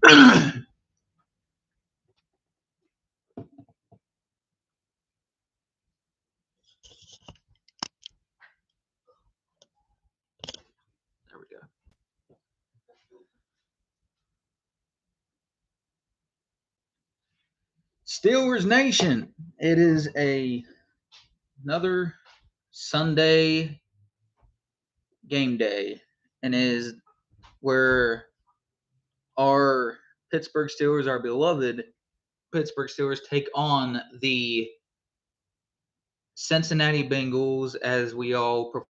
There we go. Steelers Nation. It is another Sunday game day, and it is where our Pittsburgh Steelers, our beloved Pittsburgh Steelers, take on the Cincinnati Bengals, as we all prefer.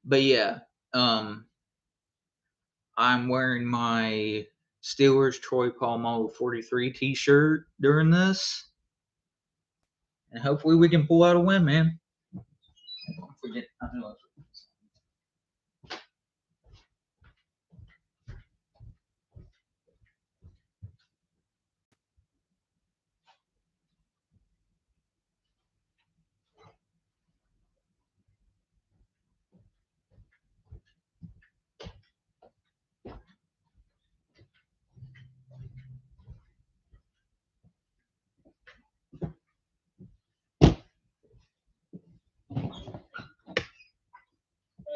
But yeah, I'm wearing my Steelers Troy Polamalu 43 t-shirt during this. And hopefully we can pull out a win, man.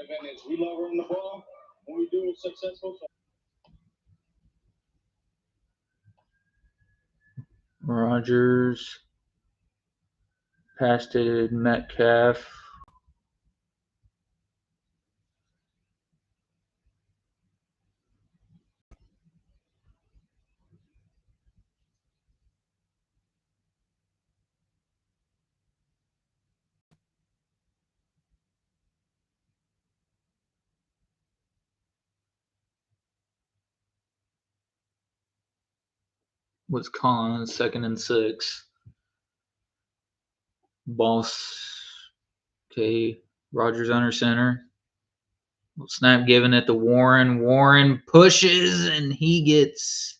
Advantage. We love running the ball. When we do it successful. Rodgers passed to Metcalf. Was Collins 2nd and 6. Boss. Okay. Rodgers under center. Snap given it to Warren. Warren pushes and he gets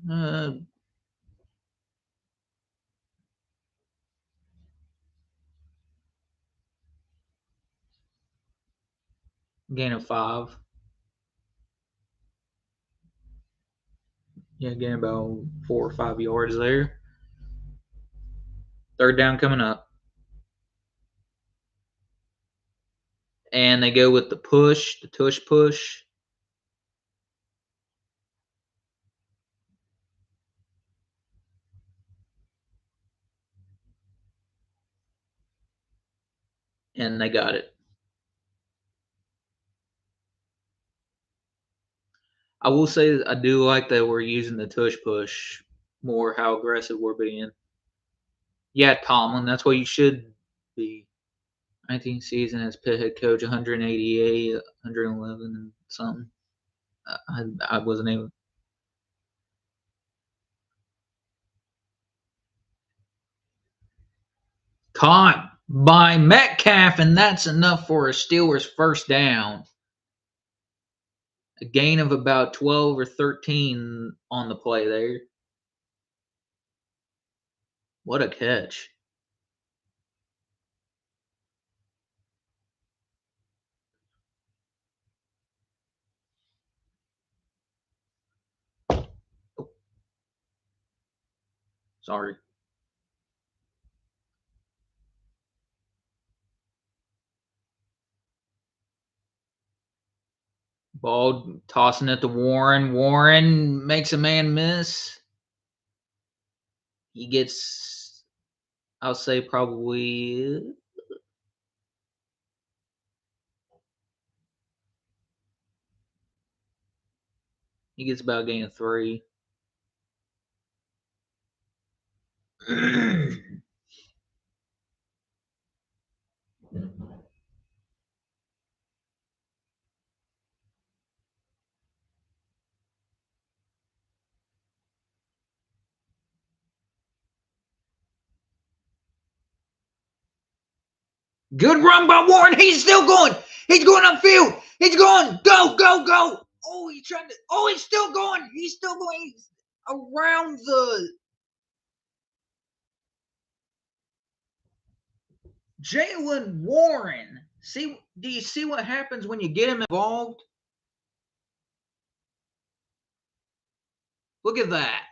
gain of 5. Yeah, gain about 4 or 5 yards there. Third down coming up. And they go with the push, the tush push. And they got it. I will say I do like that we're using the tush push more, how aggressive we're being. Yeah, Tomlin, that's what you should be. 19th season as Pitt head coach, 188, 111, and something. I wasn't able. Caught by Metcalf, and that's enough for a Steelers first down. A gain of about 12 or 13 on the play there. What a catch. Oh. Sorry. Ball tossing it to Warren. Warren makes a man miss. He gets, I'll say, probably. He gets about a gain of 3. Good run by Warren. He's still going. He's going upfield. He's going. Go, go, go. Oh, he's trying to. Oh, he's still going. He's still going around the. Jalen Warren Do you see what happens when you get him involved? Look at that.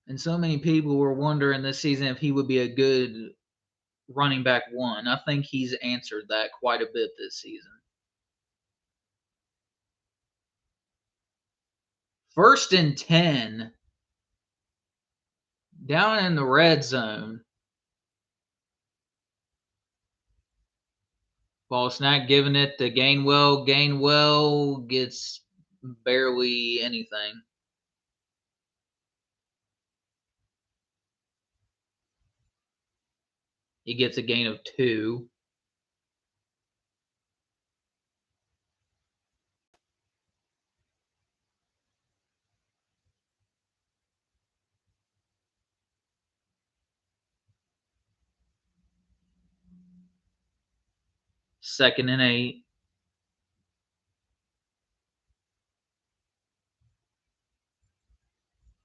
And so many people were wondering this season if he would be a good running back one. I think he's answered that quite a bit this season. First and 10. Down in the red zone. Ball snap, giving it to Gainwell. Gainwell gets barely anything. He gets a gain of 2. Second and 8.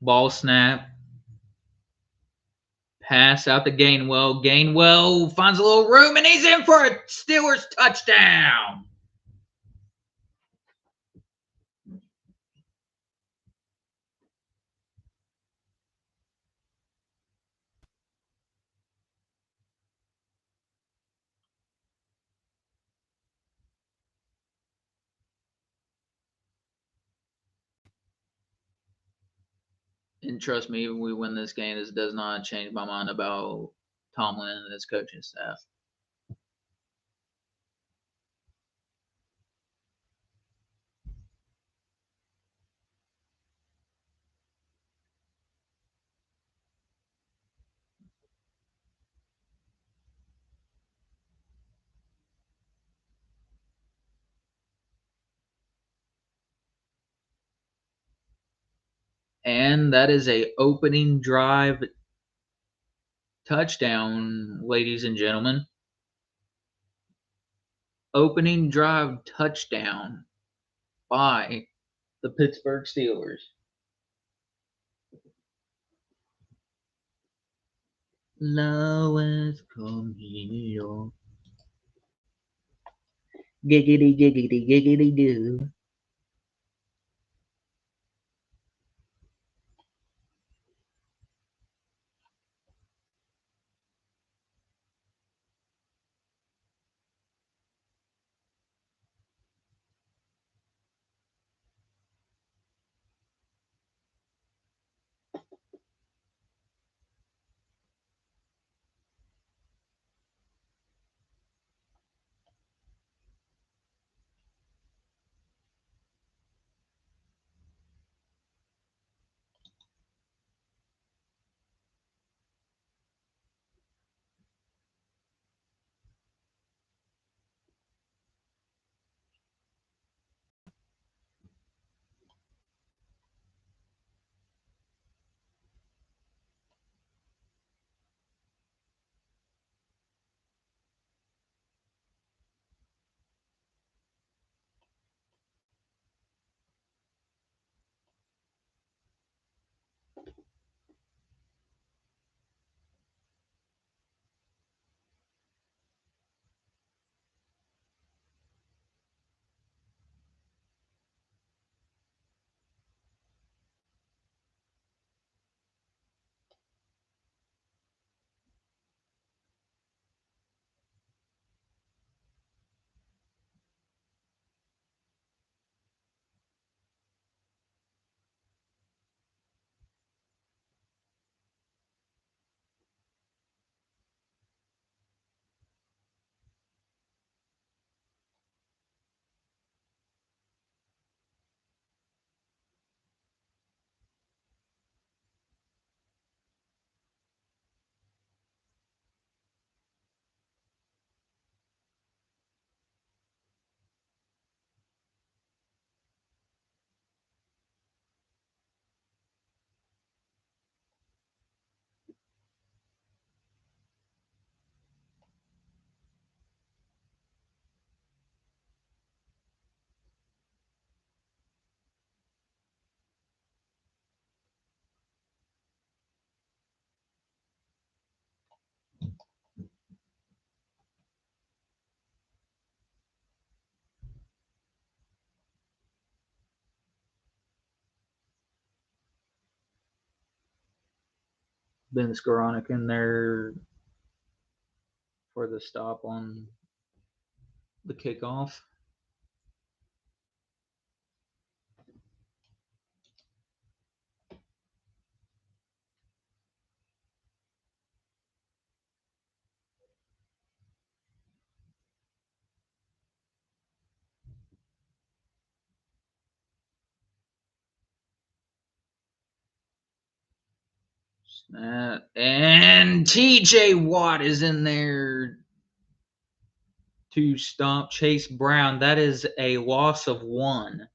Ball snap. Pass out to Gainwell. Gainwell finds a little room and he's in for a Steelers touchdown. And trust me, if we win this game, this does not change my mind about Tomlin and his coaching staff. And that is a opening drive touchdown, ladies and gentlemen. Opening drive touchdown by the Pittsburgh Steelers. Lois, come here. Giggity, giggity, giggity, goo. Ben Skoranek in there for the stop on the kickoff. And TJ Watt is in there to stomp Chase Brown. That is a loss of 1.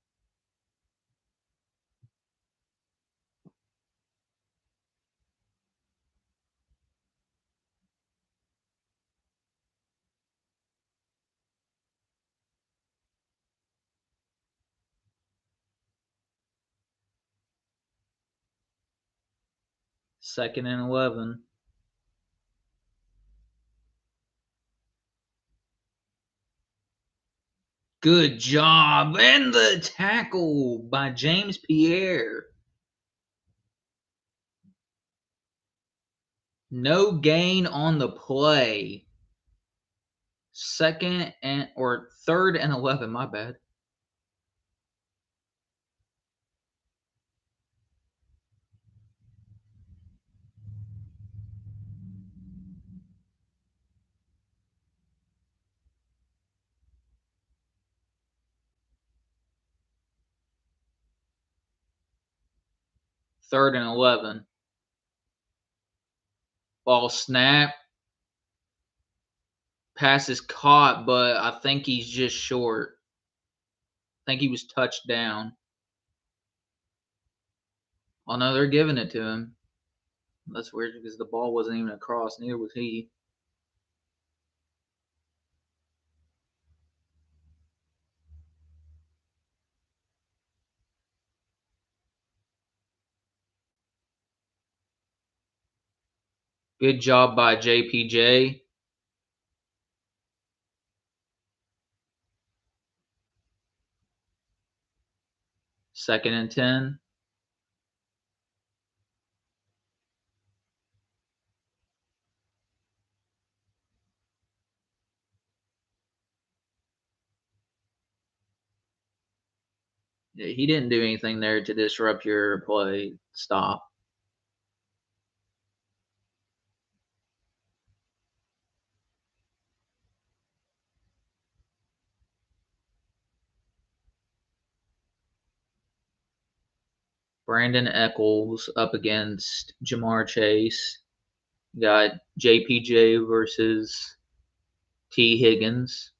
Second and 11. Good job. And the tackle by James Pierre. No gain on the play. Third and 11, my bad. Third and 11. Ball snap. Pass is caught, but I think he's just short. I think he was touched down. Oh no, they're giving it to him. That's weird because the ball wasn't even across, neither was he. Good job by JPJ. Second and 10. He didn't do anything there to disrupt your play. Stop. Brandon Eccles up against Jamar Chase. Got JPJ versus T. Higgins.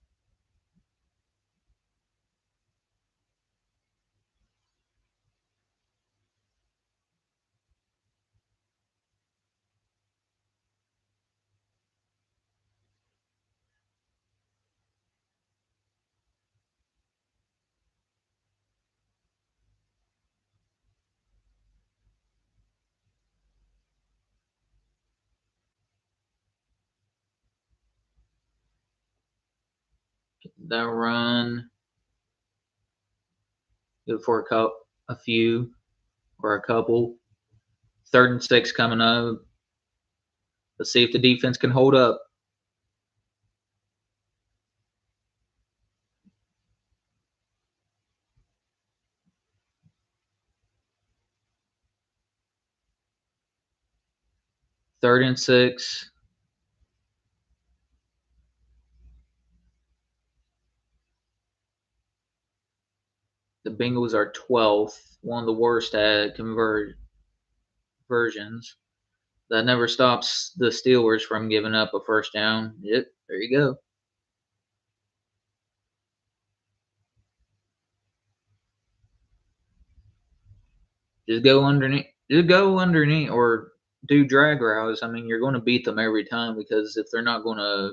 That run. Good for a few or a couple. Third and 6 coming up. Let's see if the defense can hold up. Third and 6. The Bengals are 12th, one of the worst at conversions. That never stops the Steelers from giving up a first down. Yep, there you go. Just go underneath. Just go underneath or do drag routes. I mean, you're going to beat them every time because if they're not going to.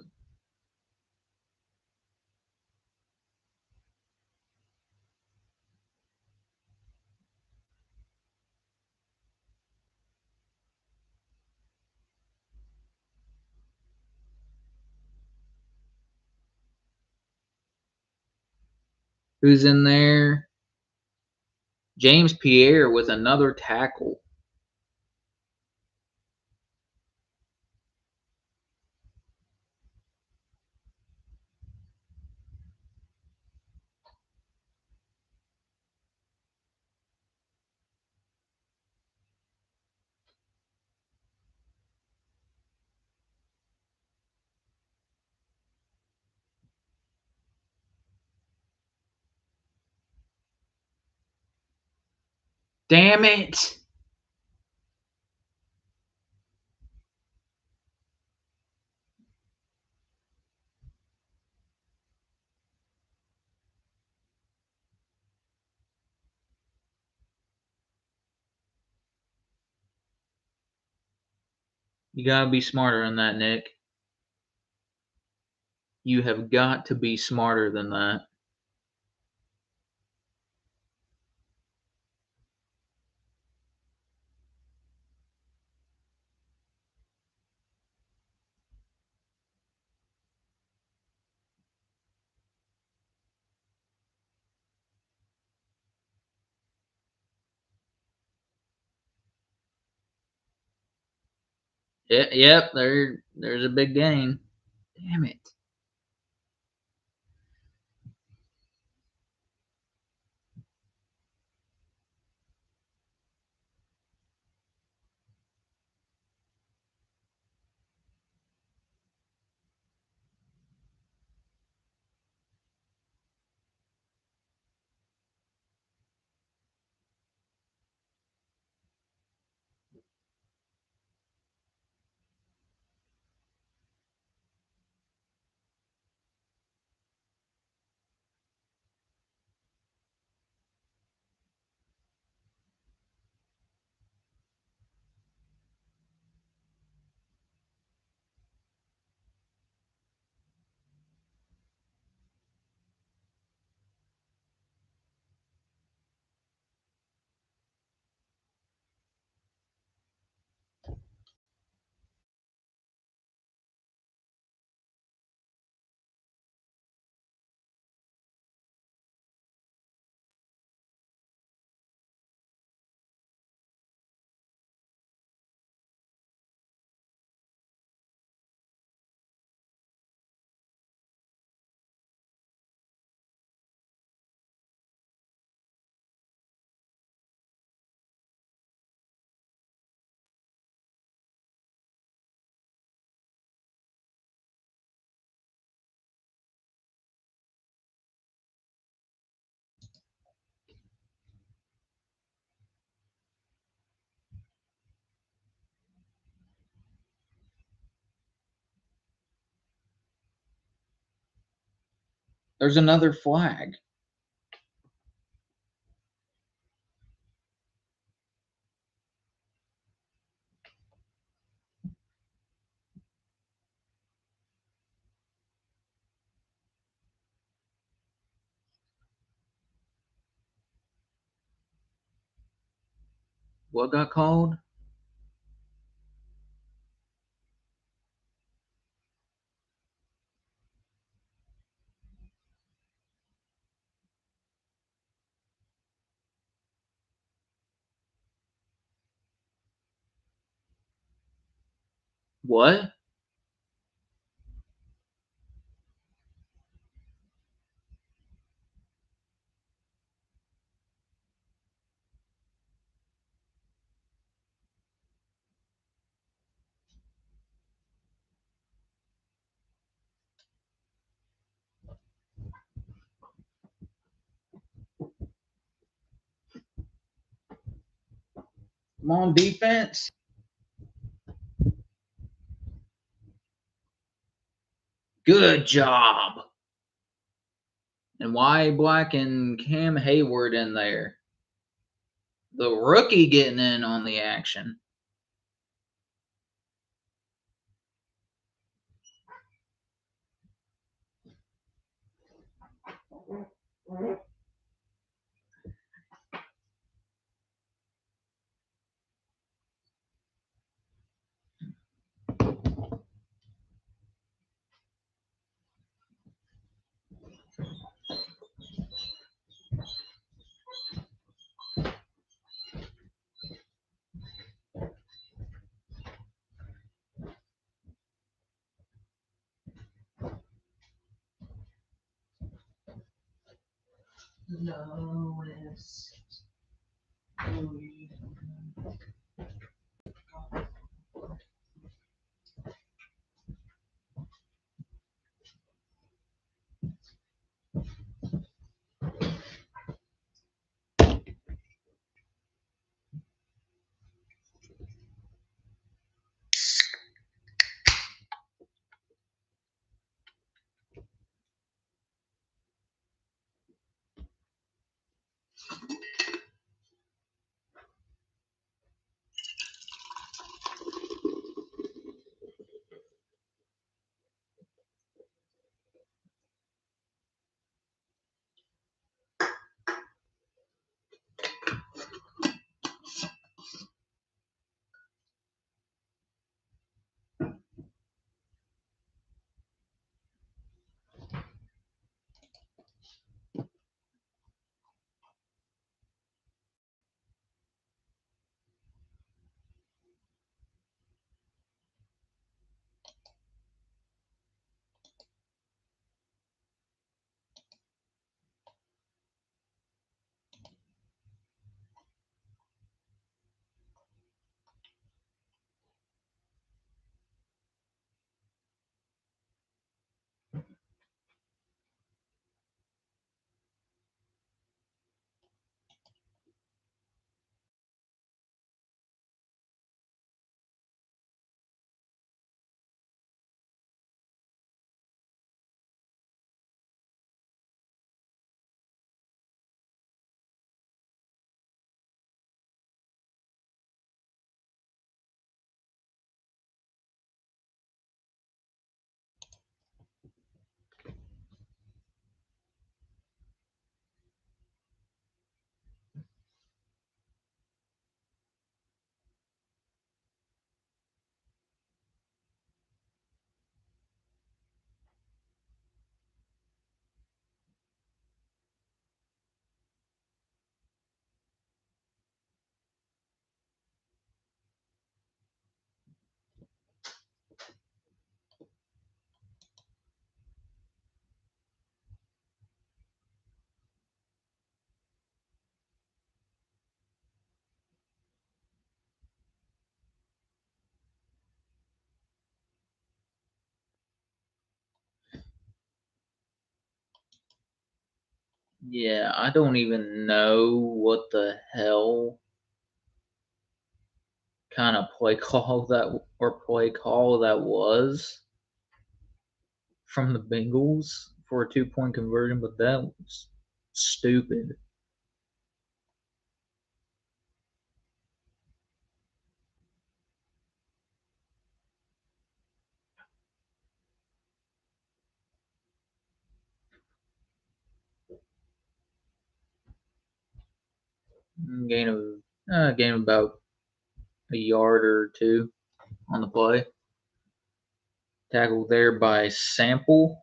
Who's in there? James Pierre with another tackle. Damn it! You gotta be smarter than that, Nick. You have got to be smarter than that. Yep, there's a big gain. Damn it. There's another flag. What got called? What? Come on, defense. Good job. And why Black and Cam Hayward in there? The rookie getting in on the action. No, it's Yeah, I don't even know what the hell kind of play call that was from the Bengals for a 2 point conversion, but that was stupid. Gain of gain of about a yard or two on the play. Tackled there by Sample.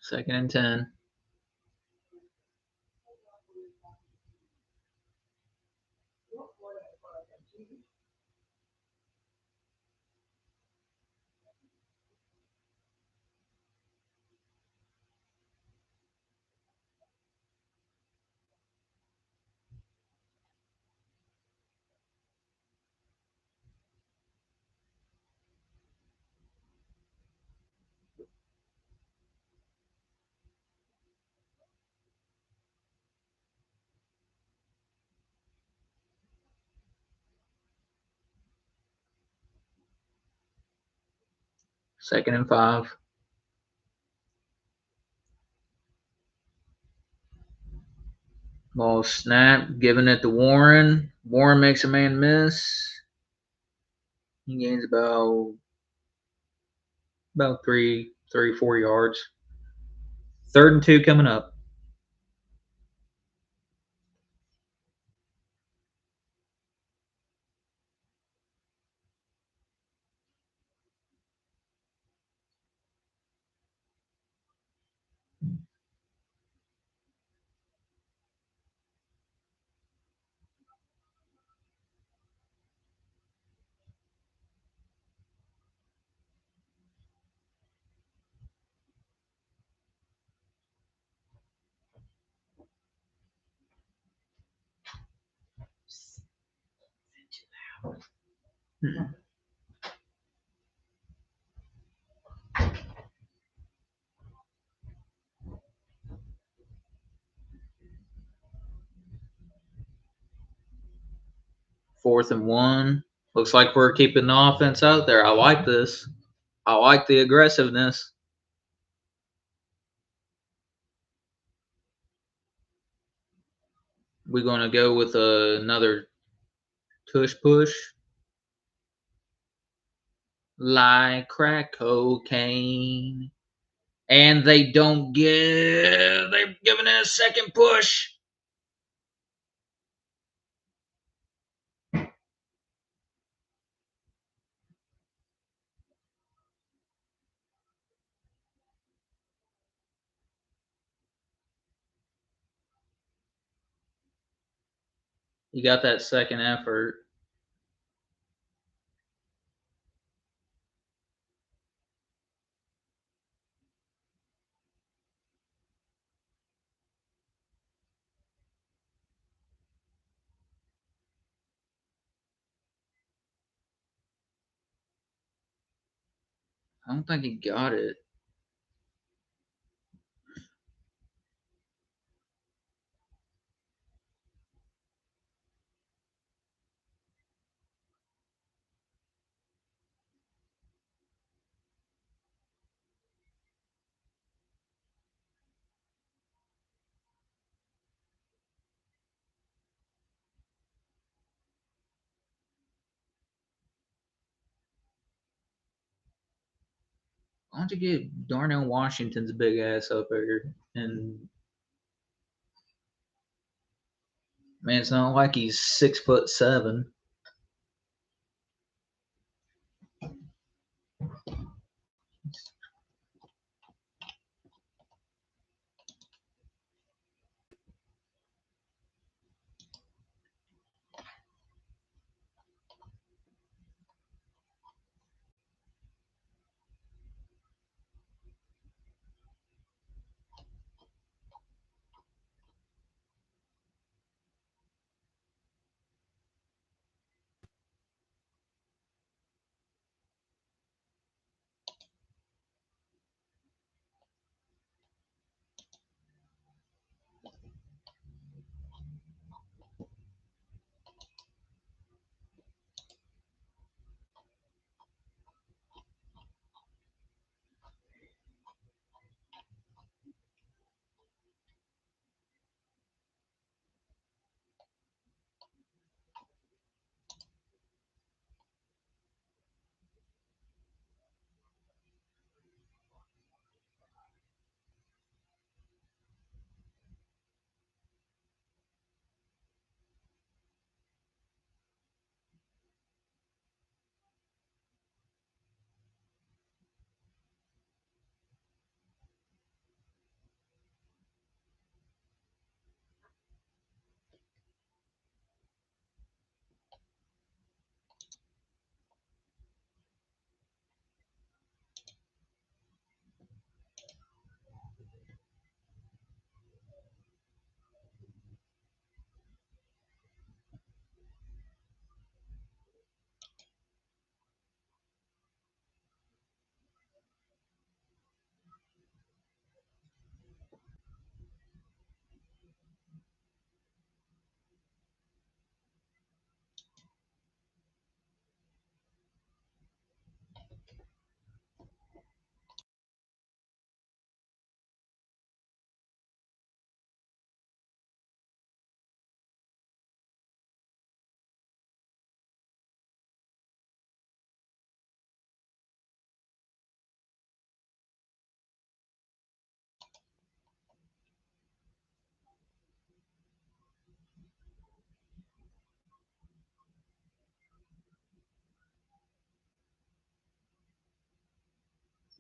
Second and 10. Second and 5. Ball snap, giving it to Warren. Warren makes a man miss. He gains about 4 yards. Third and 2 coming up. Hmm. 4th and 1. Looks like we're keeping the offense out there. I like this. I like the aggressiveness. We're going to go with another tush push. Like crack cocaine. And they don't give. They're giving it a second push. You got that second effort. I don't think he got it. Why don't you get Darnell Washington's big ass up there? And man, it's not like he's 6'7".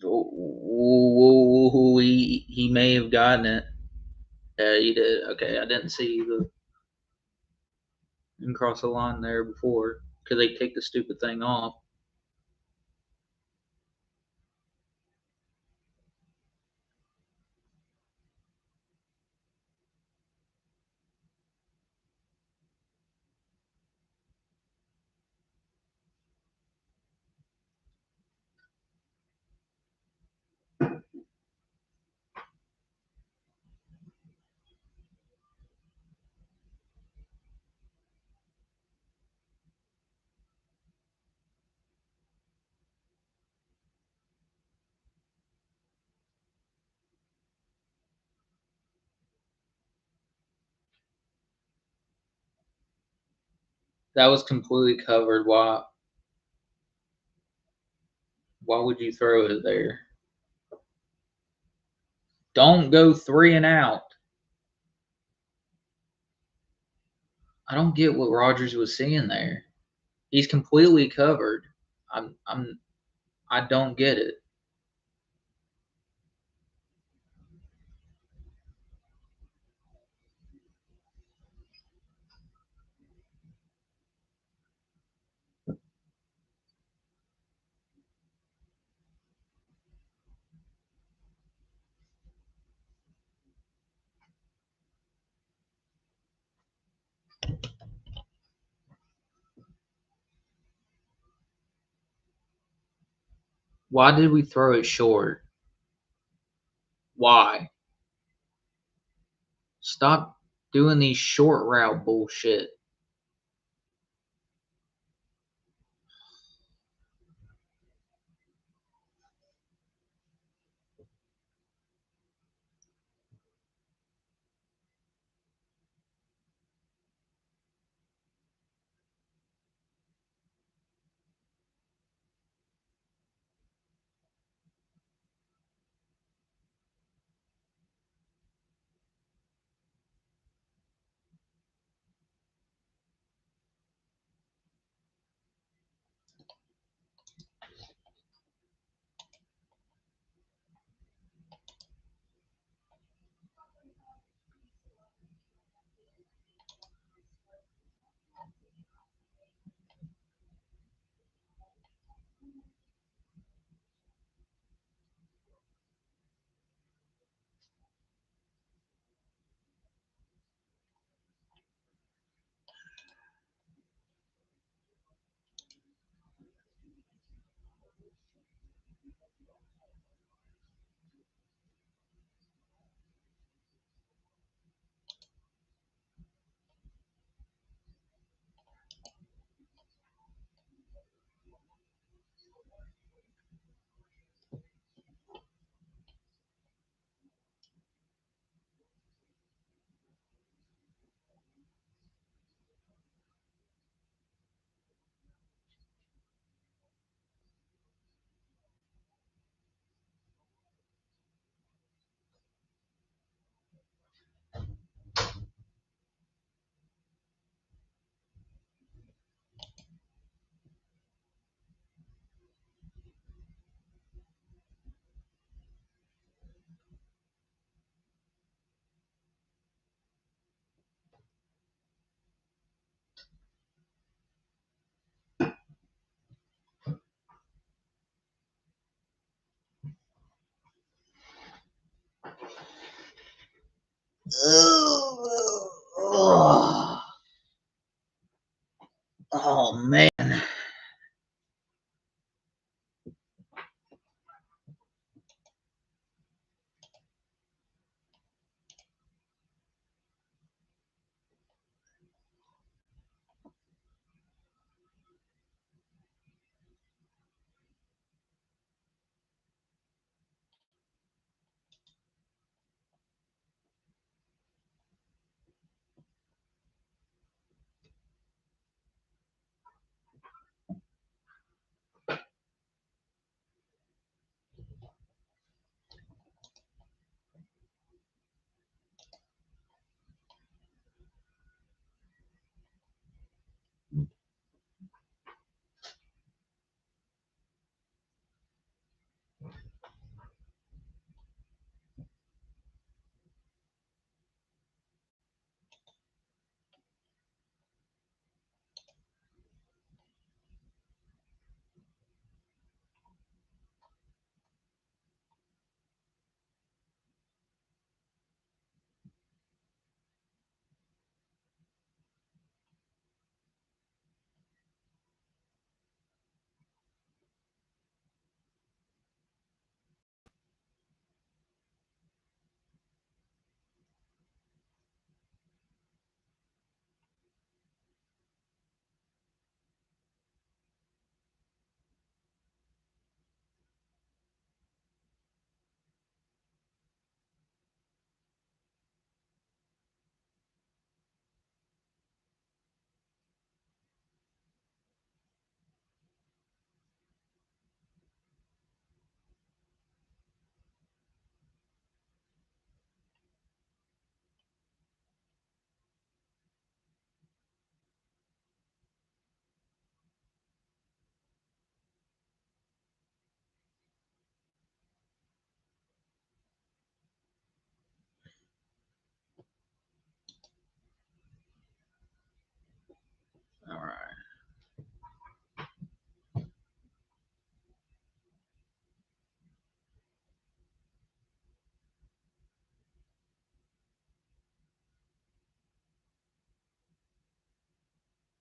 Oh, he may have gotten it. Yeah, he did. Okay, I didn't see the and cross the line there before because they take the stupid thing off. That was completely covered. Why would you throw it there? Don't go 3 and out. I don't get what Rogers was seeing there. He's completely covered. I'm I don't get it. Why did we throw it short? Why? Stop doing these short route bullshit. Oh man. All right.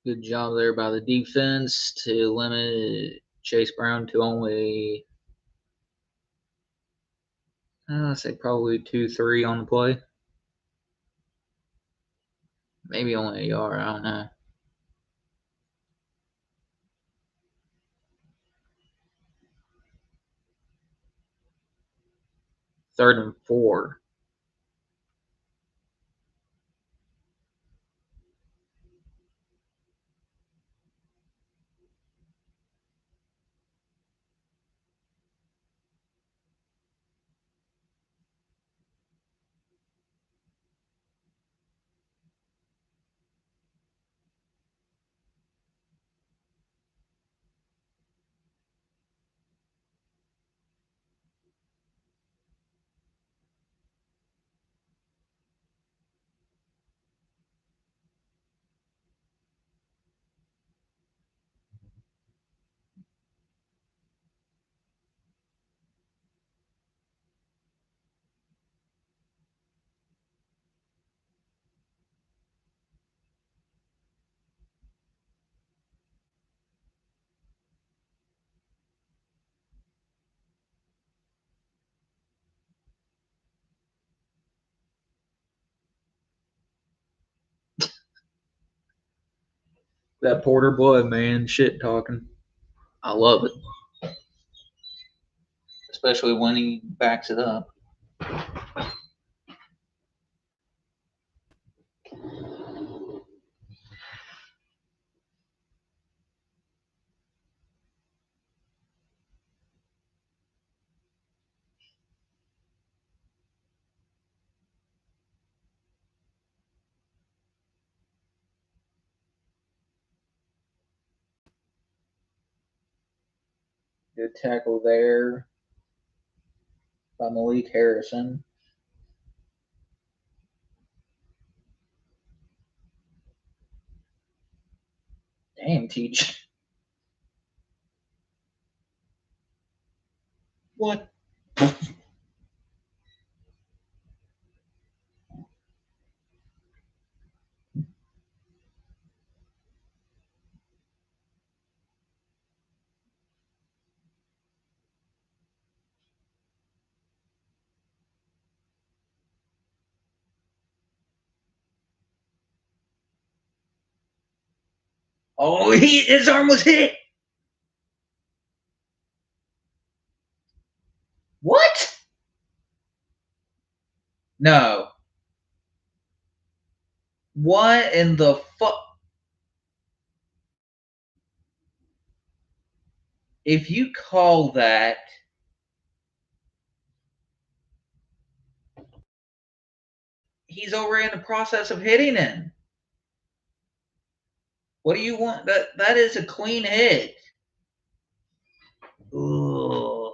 Good job there by the defense to limit Chase Brown to only I'd say probably 2-3 on the play. Maybe only a yard. I don't know. 3rd and 4. That Porter Blood, man, shit talking. I love it. Especially when he backs it up. Good tackle there by Malik Harrison. Damn, Teach. What? Oh, his arm was hit. What? No. What in the fuck? If you call that, he's already in the process of hitting him. What do you want? That is a clean hit. Ugh.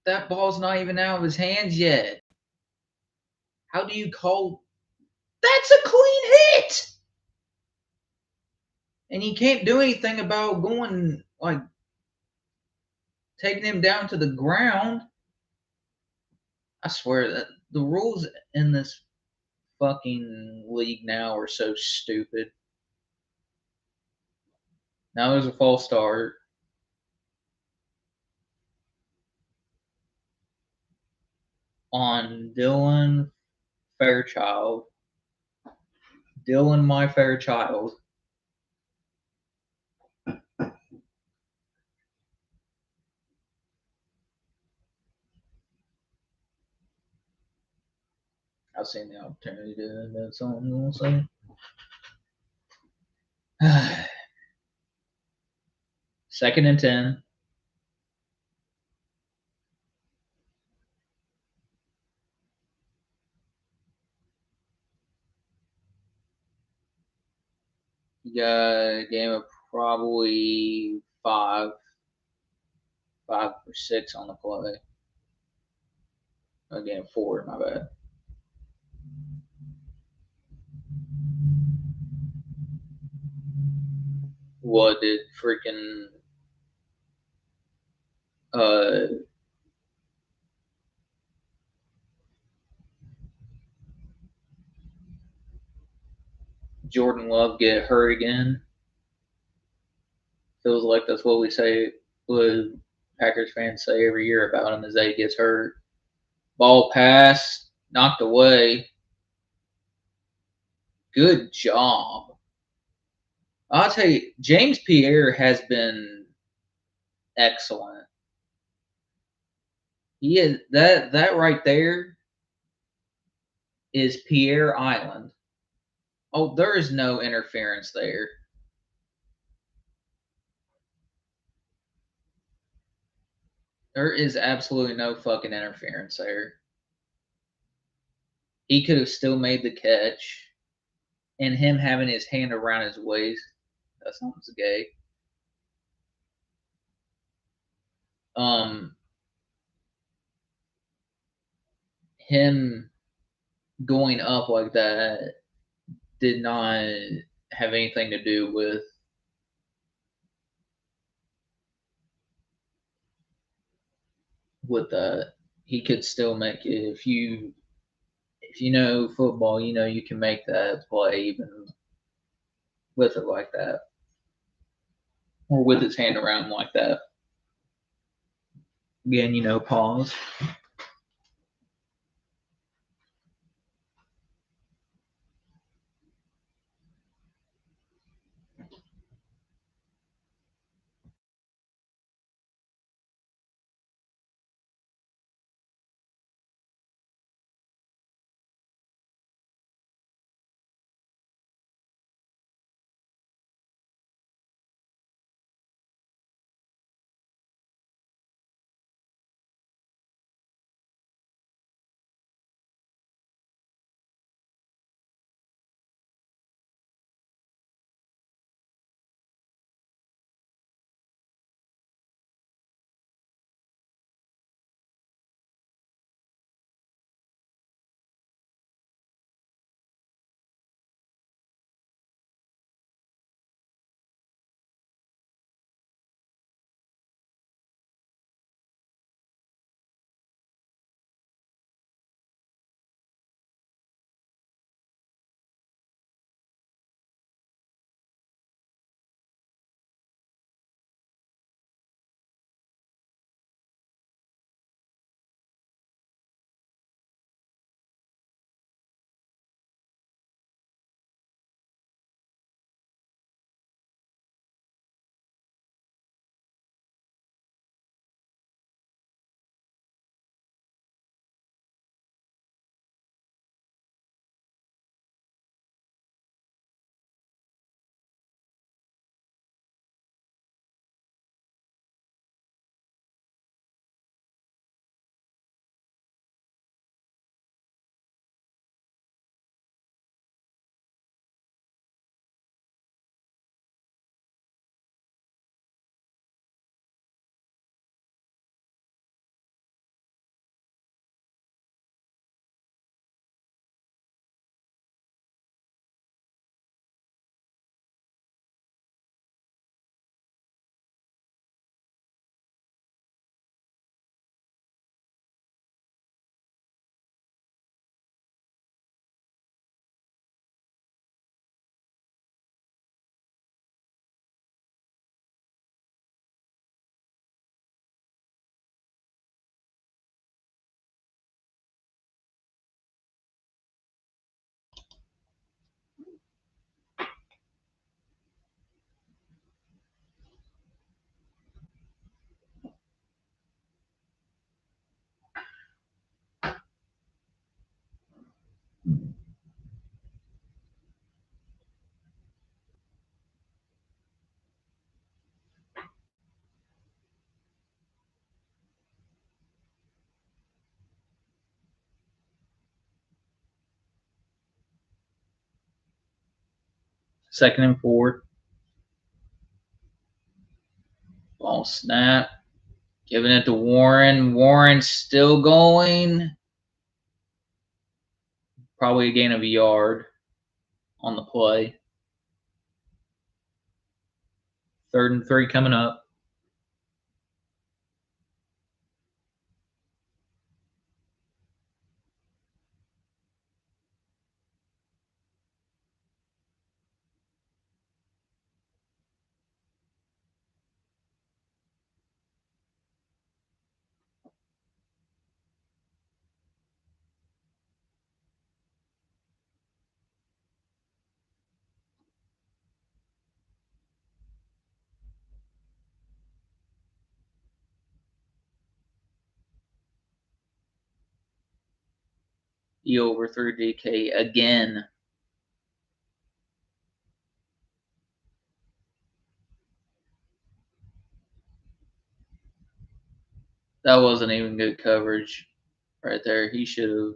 That ball's not even out of his hands yet. How do you call? That's a clean hit. And he can't do anything about going like taking him down to the ground. I swear that the rules in this fucking league now are so stupid. Now there's a false start on Dylan Fairchild. Dylan, my Fairchild. I've seen the opportunity to do something. We'll see. 2nd and 10. You got a game of probably 5. 5 or 6 on the play. Again, 4. My bad. What did freaking uh Jordan Love get hurt again? Feels like that's what we say. What Packers fans say every year about him is that he gets hurt. Ball pass knocked away. Good job. I'll tell you, James Pierre has been excellent. He is that right there is Pierre Island. Oh, there is no interference there. There is absolutely no fucking interference there. He could have still made the catch, and him having his hand around his waist, that sounds gay. Um, him going up like that did not have anything to do with that. He could still make it if you know football, you know you can make that play even with it like that, or with his hand around him like that. Again, pause. Second and 4. Ball snap. Giving it to Warren. Warren's still going. Probably a gain of a yard on the play. 3rd and 3 coming up. He overthrew DK again. That wasn't even good coverage right there. He should have.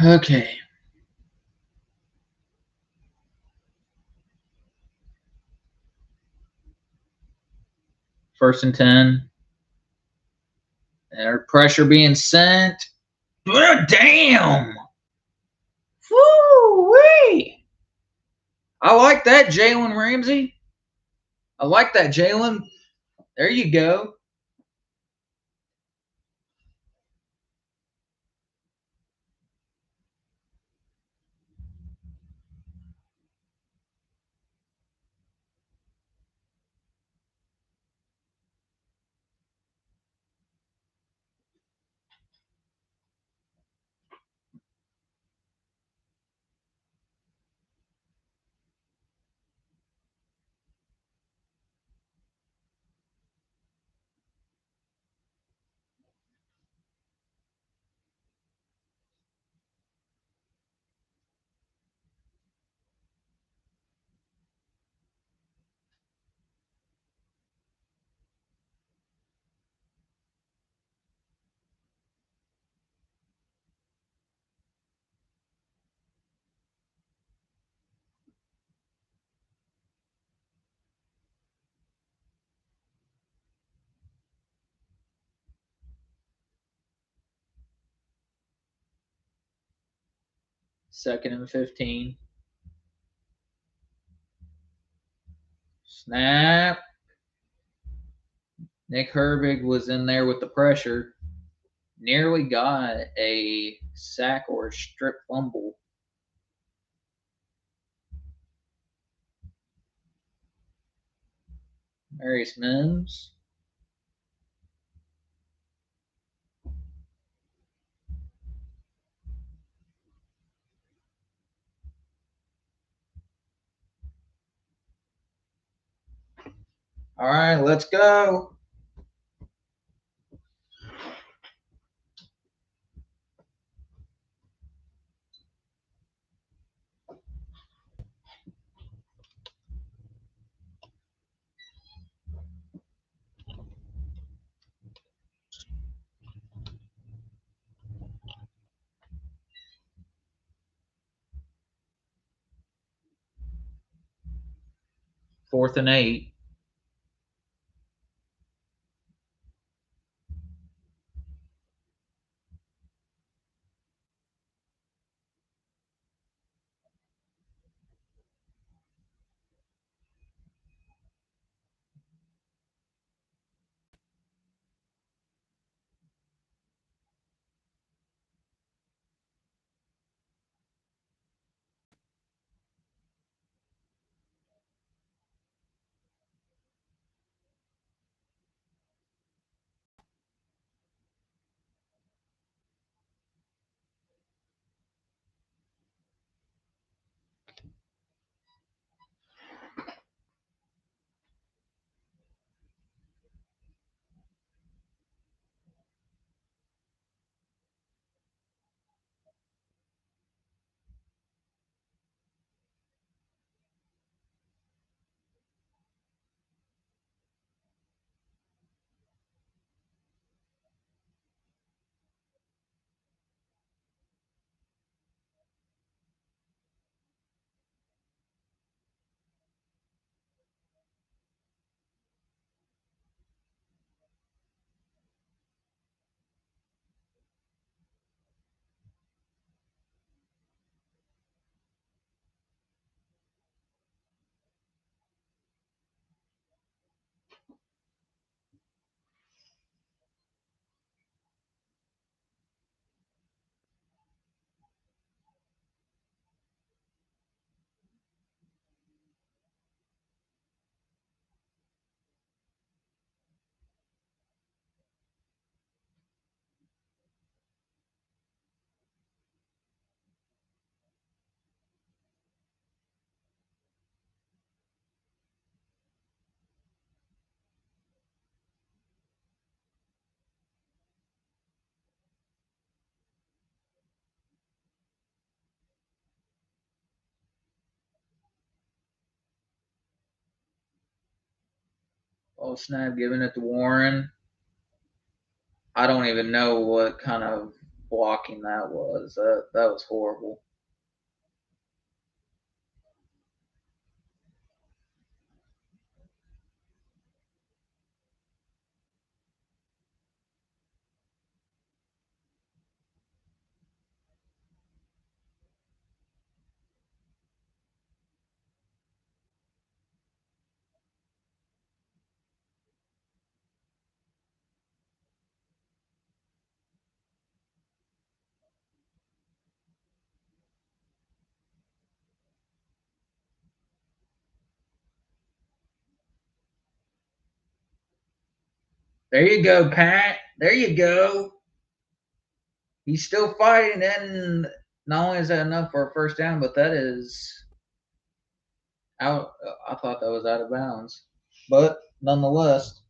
Okay. First and 10. Their pressure being sent. Damn! Woo-wee! I like that, Jalen Ramsey. I like that, Jalen. There you go. Second and 15. Snap. Nick Herbig was in there with the pressure. Nearly got a sack or a strip fumble. Marius Mims. All right, let's go. Fourth and 8. Oh, snap, giving it to Warren. I don't even know what kind of blocking that was. That was horrible. There you go, Pat. There you go. He's still fighting, and not only is that enough for a first down, but that is out. I thought that was out of bounds, but nonetheless,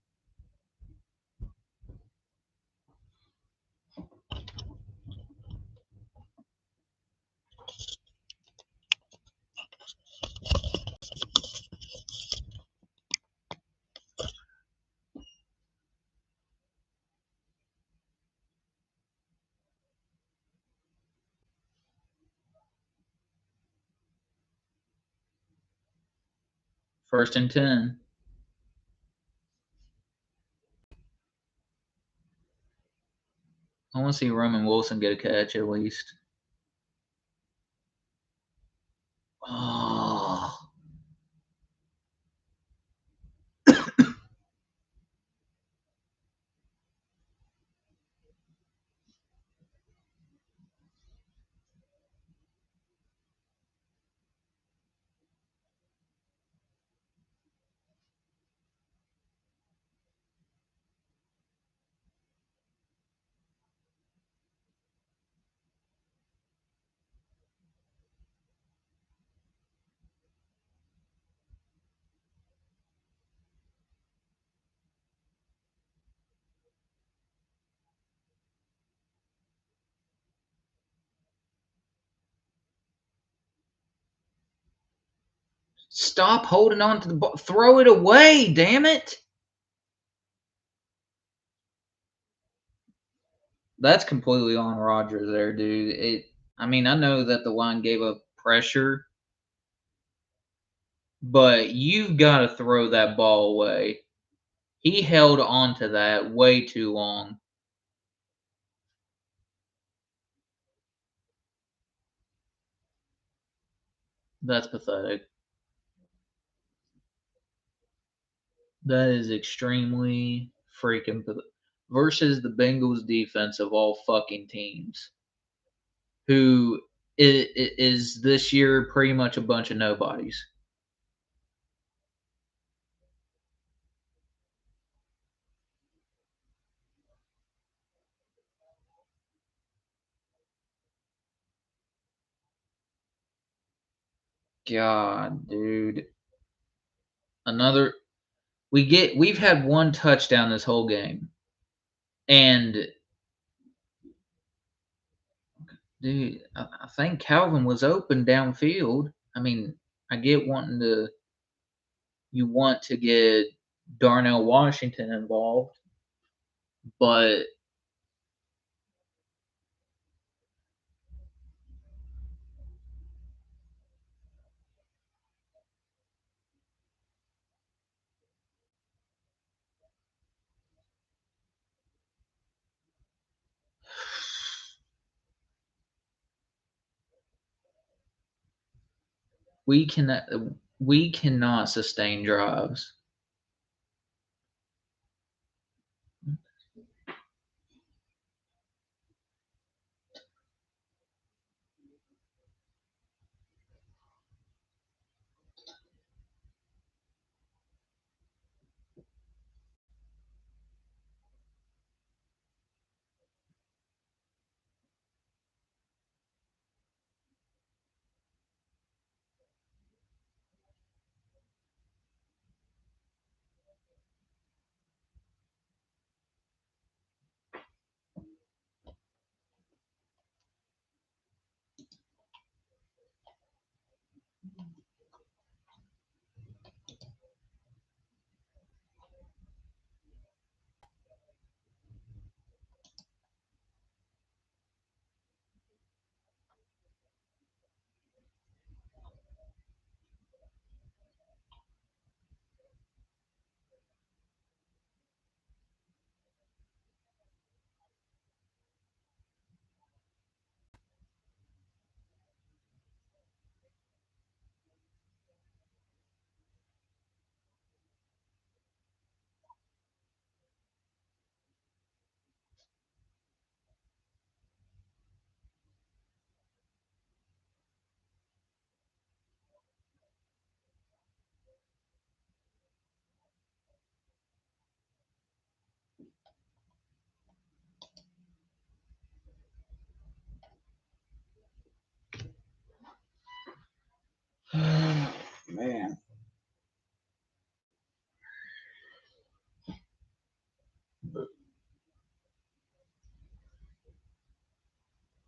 first and 10. I want to see Roman Wilson get a catch at least. Stop holding on to the ball. Throw it away, damn it. That's completely on Rodgers there, dude. I mean, I know that the line gave up pressure, but you've got to throw that ball away. He held on to that way too long. That's pathetic. That is extremely freaking pathetic. Versus the Bengals defense of all fucking teams, who is this year pretty much a bunch of nobodies. God, dude. Another we've had one touchdown this whole game. And dude, I think Calvin was open downfield. I mean, I get wanting to you want to get Darnell Washington involved, but we cannot we cannot sustain drives. Man.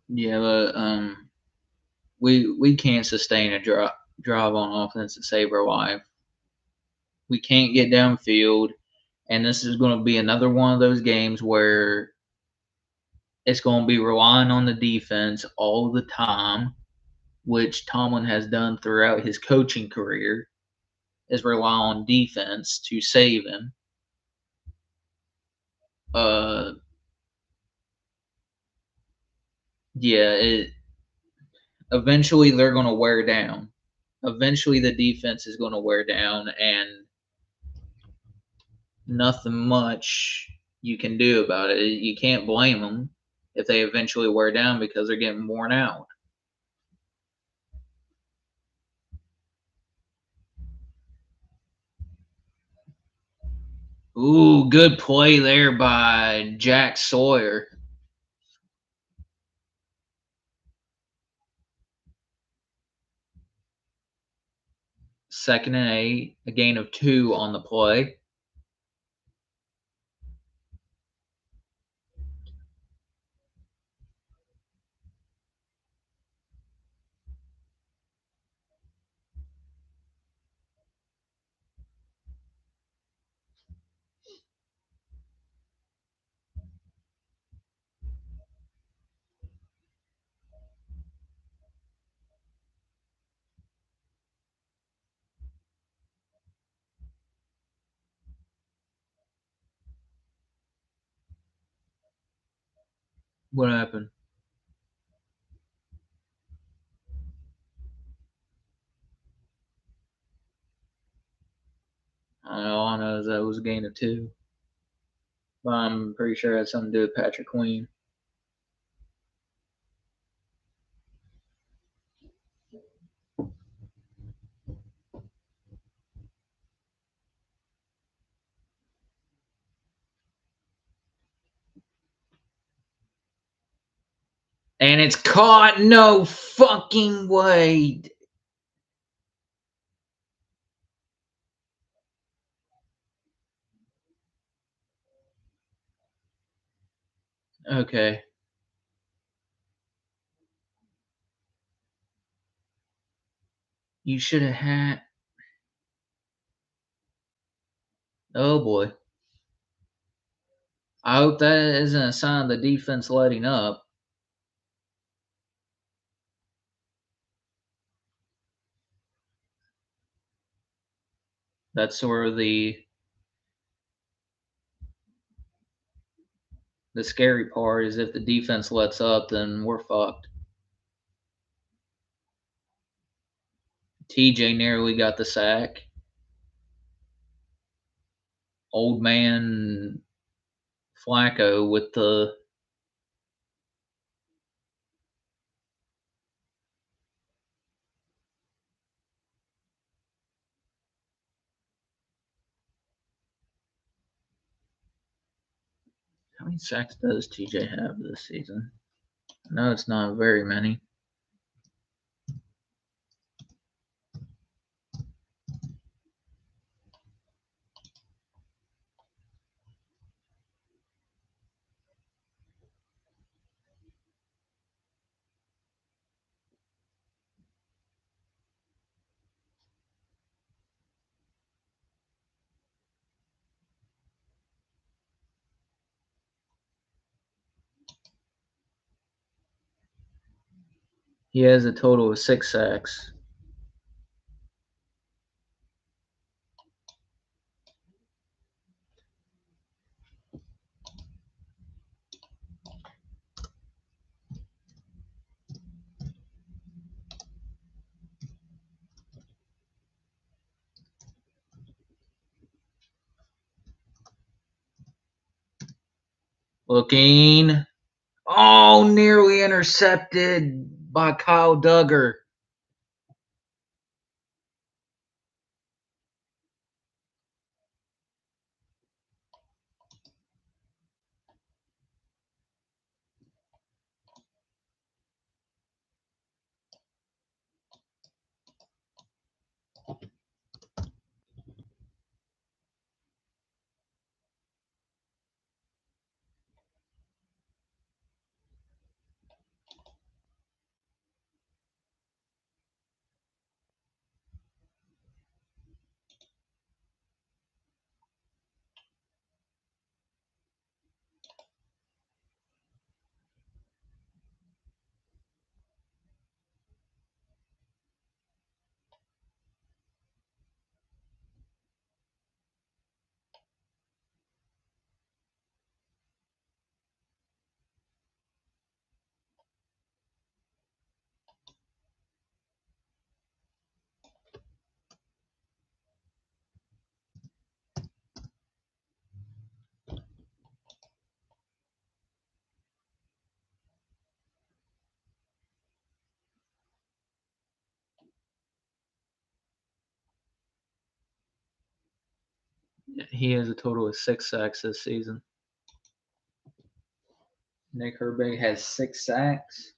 Yeah, but we can't sustain a drive on offense to save our life. We can't get downfield, and this is going to be another one of those games where it's going to be relying on the defense all the time, which Tomlin has done throughout his coaching career, is rely on defense to save him. Uh, yeah, eventually they're going to wear down. Eventually, the defense is going to wear down, and nothing much you can do about it. You can't blame them if they eventually wear down because they're getting worn out. Ooh, good play there by Jack Sawyer. Second and 8, a gain of 2 on the play. What happened? All I know is that it was a gain of 2. But I'm pretty sure it had something to do with Patrick Queen. And it's caught. No fucking way. Okay. You should have had. Oh boy. I hope that isn't a sign of the defense letting up. That's sort of the scary part is if the defense lets up, then we're fucked. TJ nearly got the sack. Old man Flacco with the. How many sacks does TJ have this season? No, it's not very many. He has a total of 6 sacks. Looking. Oh, nearly intercepted by Kyle Duggar. He has a total of 6 sacks this season. Nick Herbig has 6 sacks.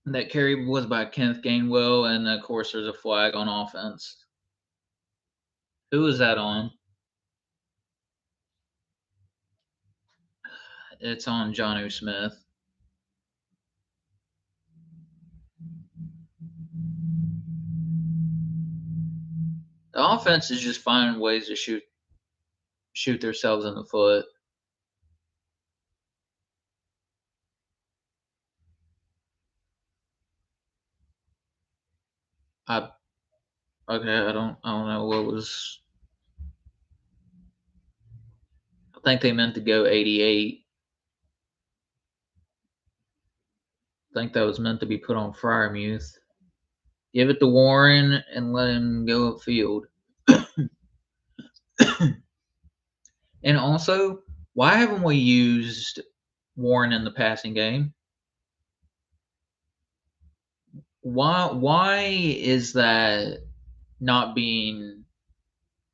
That carry was by Kenneth Gainwell, and of course, there's a flag on offense. Who was that on? It's on John Smith. The offense is just finding ways to shoot themselves in the foot. I okay. I don't know what was. I think they meant to go 88. I think that was meant to be put on Fryermuth. Give it to Warren and let him go upfield. And also, why haven't we used Warren in the passing game? Why is that not being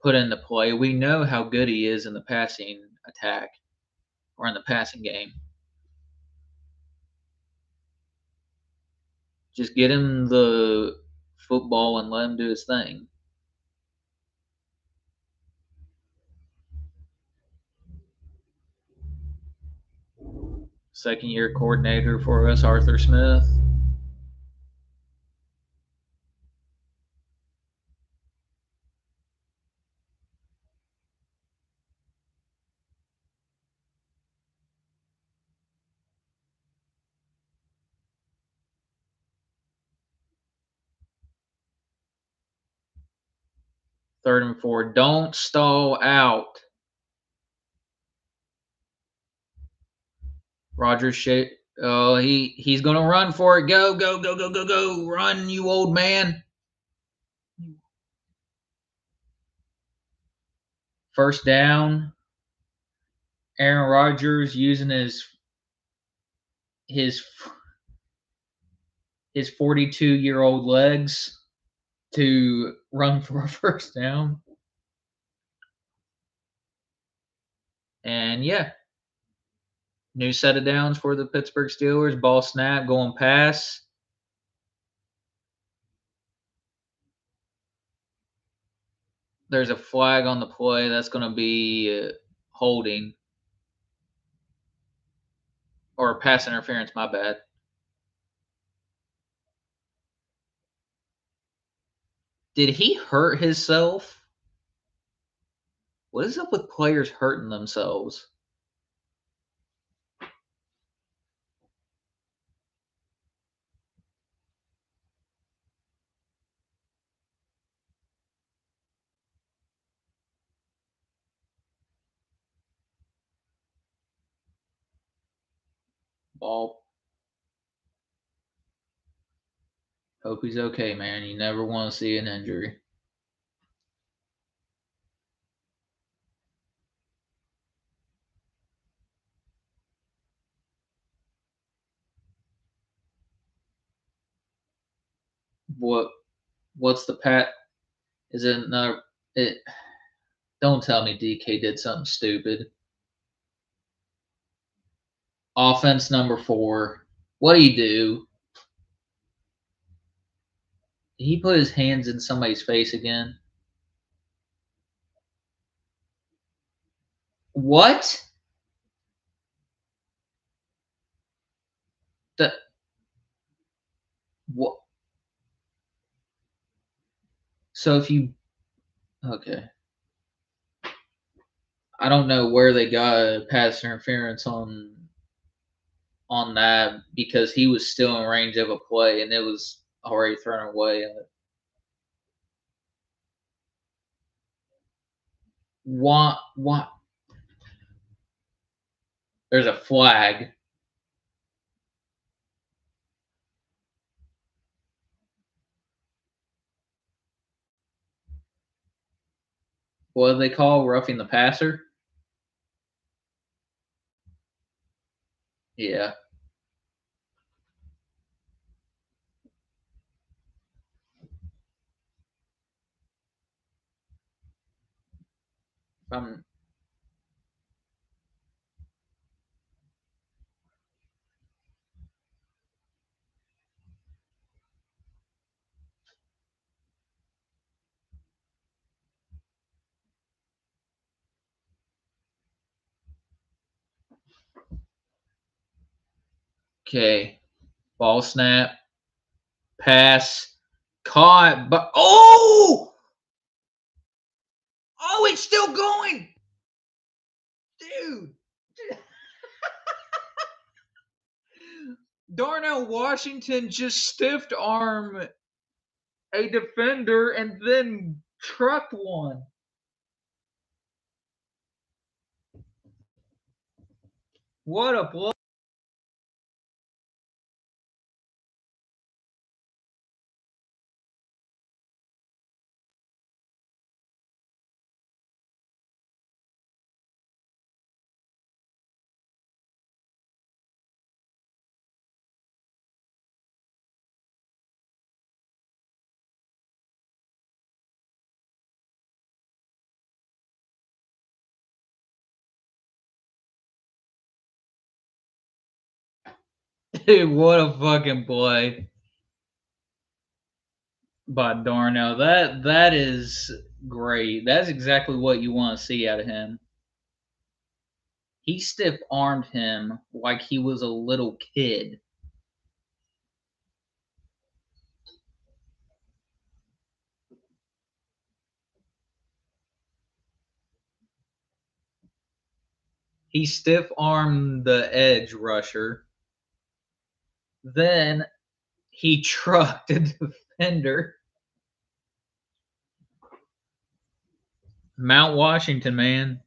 put into play? We know how good he is in the passing attack or in the passing game. Just get him the football and let him do his thing. Second year coordinator for us, Arthur Smith. Third and 4. Don't stall out. Rogers shape. Oh, he's gonna run for it. Go, go, go, go, go, go. Run, you old man. First down. Aaron Rodgers using his his 42-year-old legs to run for a first down. And yeah, new set of downs for the Pittsburgh Steelers. Ball snap, going pass. There's a flag on the play. That's going to be holding or pass interference. My bad. Did he hurt himself? What is up with players hurting themselves? Ball. Hope he's okay, man. You never want to see an injury. What? What's the pat? Is it another? It. Don't tell me DK did something stupid. Offense number 4. What do you do? Did he put his hands in somebody's face again? What? The what? So if you okay, I don't know where they got pass interference on that because he was still in range of a play and it was already thrown away. What? What? There's a flag. What do they call roughing the passer? Yeah. I'm Okay. Ball snap. Pass. Caught. But oh! Oh, it's still going. Dude. Darnell Washington just stiffed arm a defender and then trucked one. What a play. Dude, what a fucking play by Darnell. That is great. That's exactly what you want to see out of him. He stiff armed him like he was a little kid. He stiff armed the edge rusher. Then he trucked a defender. Mount Washington, man.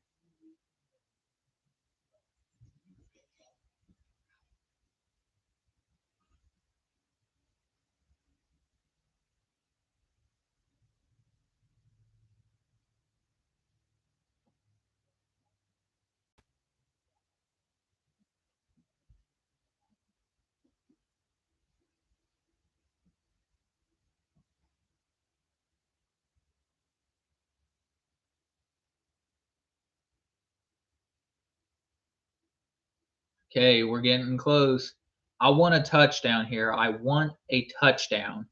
Okay, we're getting close. I want a touchdown here. I want a touchdown.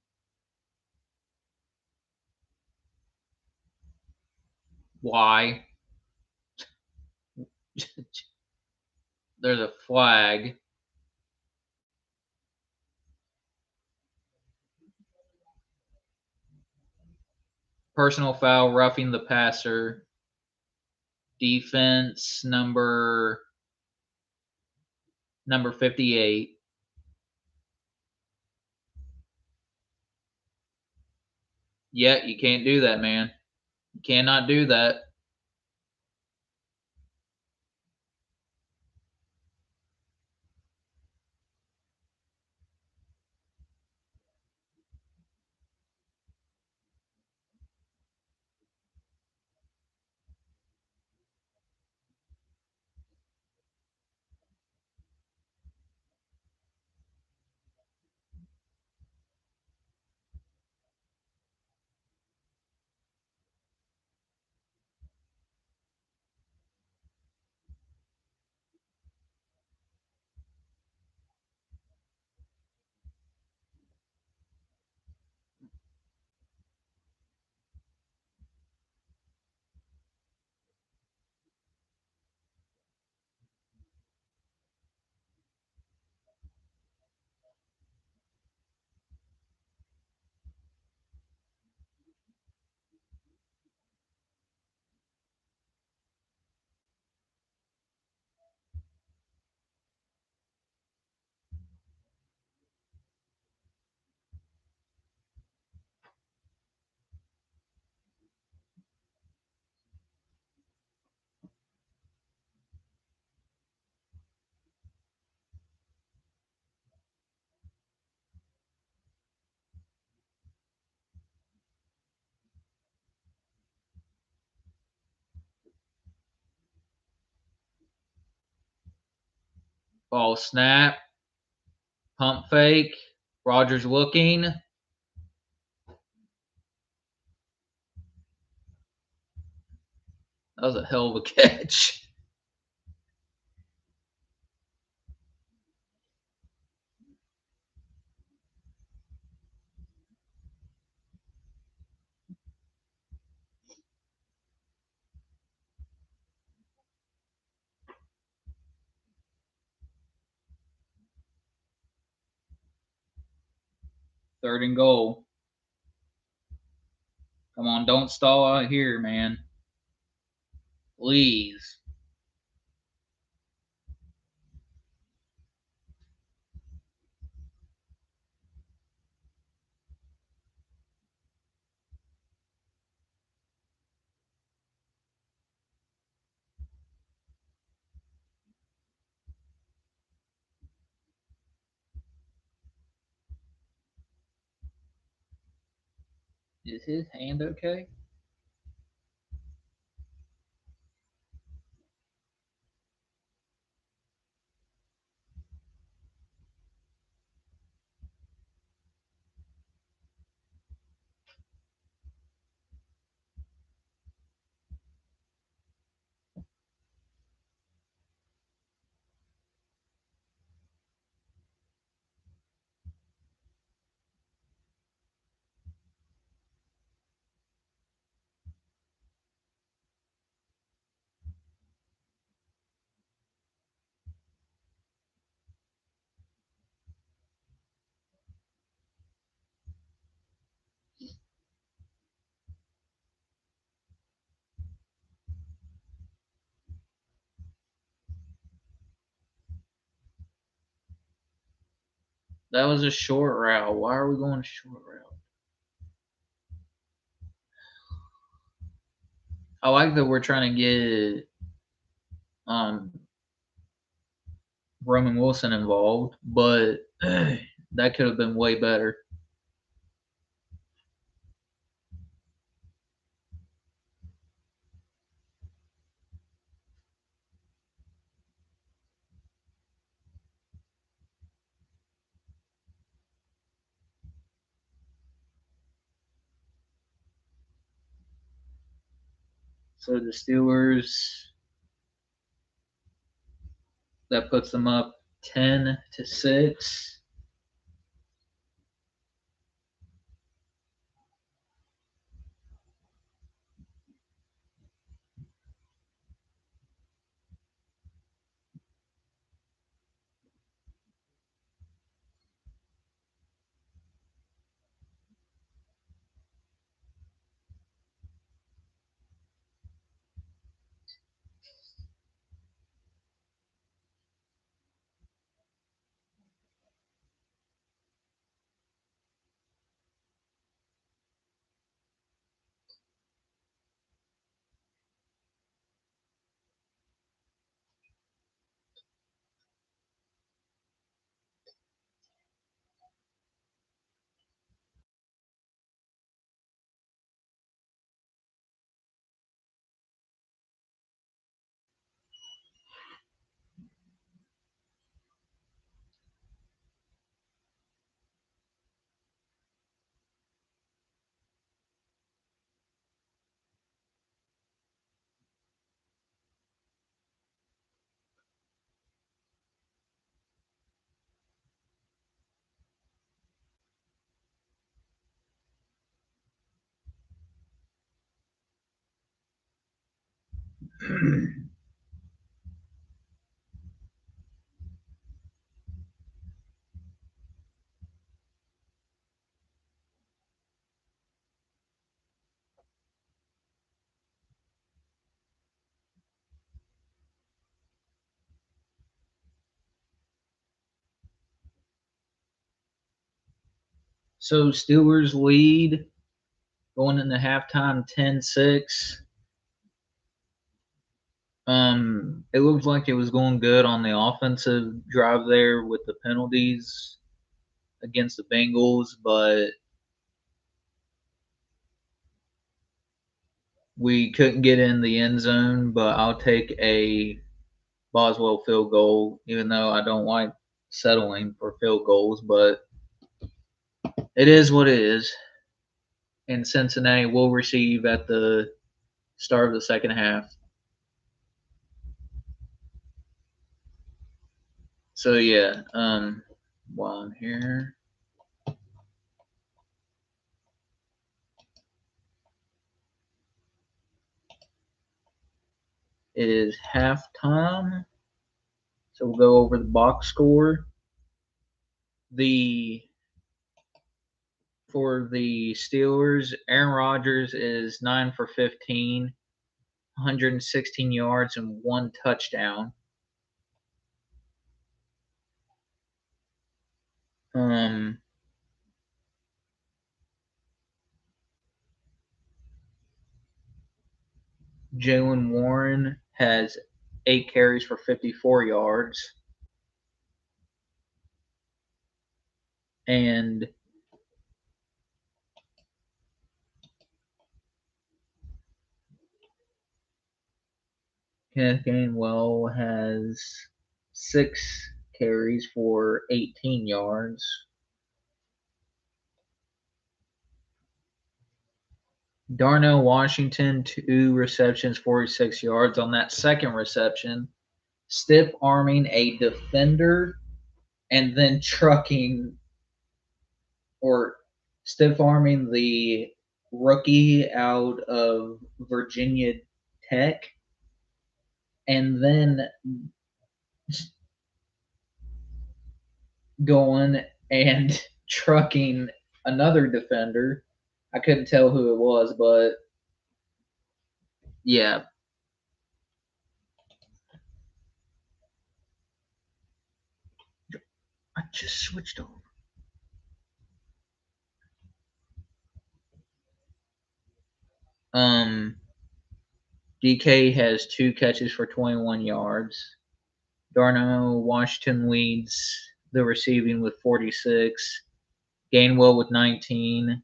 Why? There's a flag. Personal foul, roughing the passer. Defense number 58. Yeah, you can't do that, man. You cannot do that. Ball snap. Pump fake. Rogers looking. That was a hell of a catch. Third and goal. Come on, don't stall out here, man. Please. Is his hand okay? That was a short route. Why are we going a short route? I like that we're trying to get Roman Wilson involved, but that could have been way better. So the Steelers, that puts them up 10-6. So Steelers lead going into halftime 10-6. It looked like it was going good on the offensive drive there with the penalties against the Bengals, but we couldn't get in the end zone. But I'll take a Boswell field goal, even though I don't like settling for field goals, but it is what it is. And Cincinnati will receive at the start of the second half. So yeah, while I'm here, it is halftime. So we'll go over the box score. The For the Steelers, Aaron Rodgers is 9 for 15, 116 yards and one touchdown. Um, Jalen Warren has 8 carries for 54 yards. And Kenneth Gainwell has 6 carries for 18 yards. Darnell Washington, 2 receptions, 46 yards. On that second reception, stiff arming a defender and then trucking or stiff arming the rookie out of Virginia Tech and then going and trucking another defender. I couldn't tell who it was, but yeah. I just switched over. DK has 2 catches for 21 yards. Darnell Washington leads the receiving with 46. Gainwell with 19.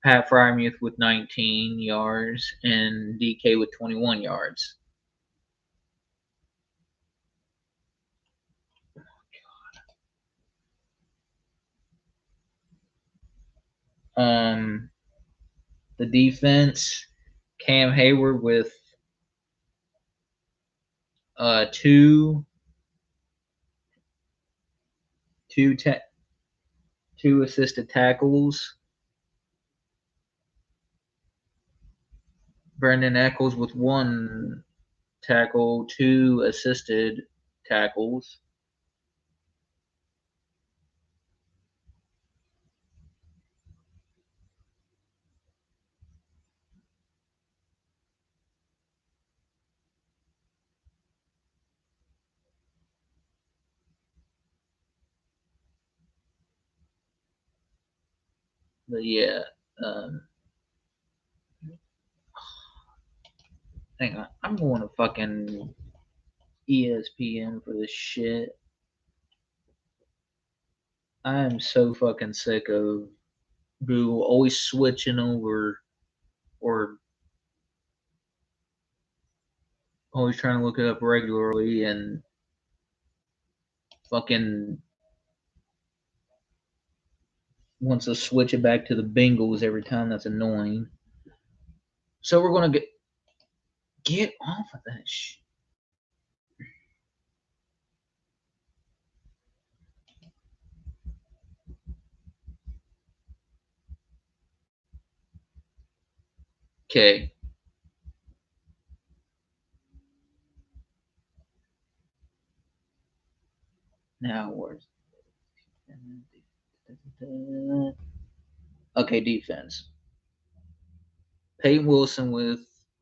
Pat Fryermuth with 19 yards. And DK with 21 yards. The defense, Cam Hayward with two assisted tackles. Brandon Eccles with 1 tackle, 2 assisted tackles. But yeah, hang on. I'm going to fucking ESPN for this shit. I am so fucking sick of Google always switching over or always trying to look it up regularly and fucking wants to switch it back to the Bengals every time. That's annoying. So we're gonna get off of that shit. Okay. Now where's okay, defense. Peyton Wilson with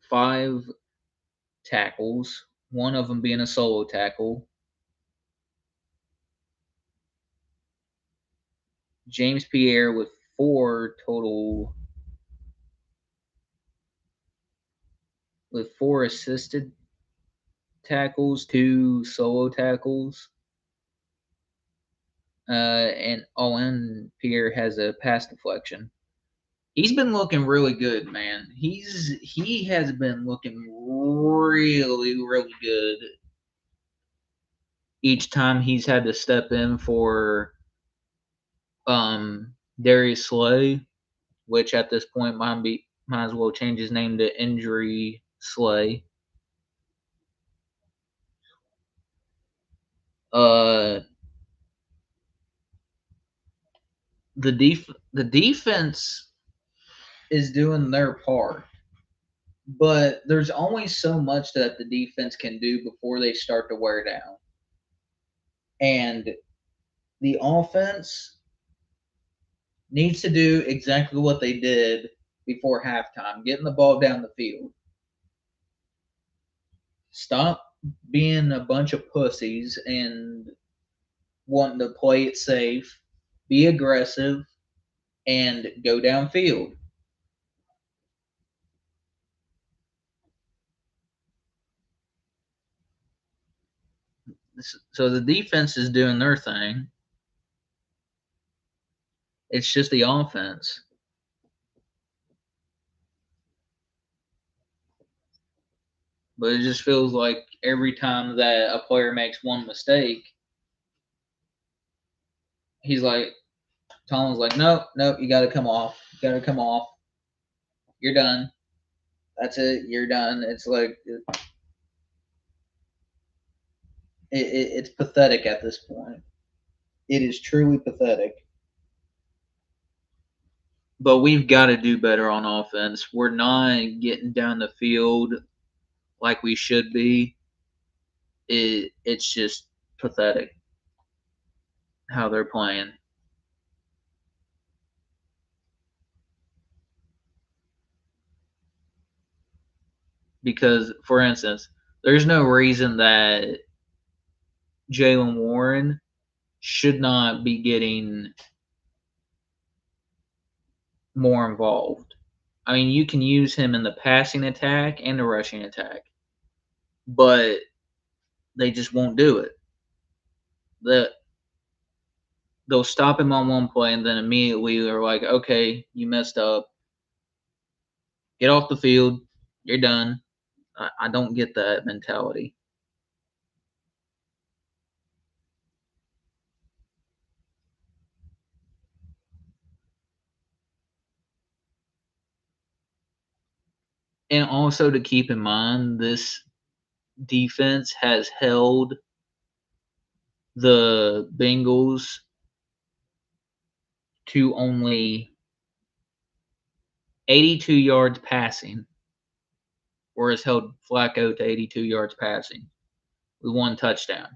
5 tackles, one of them being a solo tackle. James Pierre with 4 assisted tackles, 2 solo tackles. And Owen Pierre has a pass deflection. He's been looking really good, man. He has been looking really good each time he's had to step in for Darius Slay, which at this point might as well change his name to Injury Slay. The defense is doing their part, but there's only so much that the defense can do before they start to wear down. And the offense needs to do exactly what they did before halftime, getting the ball down the field. Stop being a bunch of pussies and wanting to play it safe, be aggressive, and go downfield. So the defense is doing their thing. It's just the offense. But it just feels like every time that a player makes one mistake, he's like, Tomlin's like, nope, nope, you got to come off. You got to come off. You're done. That's it. You're done. It's like it's pathetic at this point. It is truly pathetic. But we've got to do better on offense. We're not getting down the field like we should be. It's just pathetic how they're playing. Because, for instance, there's no reason that Jalen Warren should not be getting more involved. I mean, you can use him in the passing attack and the rushing attack, but they just won't do it. The, they'll stop him on one play and then immediately they're like, okay, you messed up. Get off the field. You're done. I don't get that mentality. And also to keep in mind, this defense has held the Bengals to only 82 yards passing, or has held Flacco to 82 yards passing with one touchdown.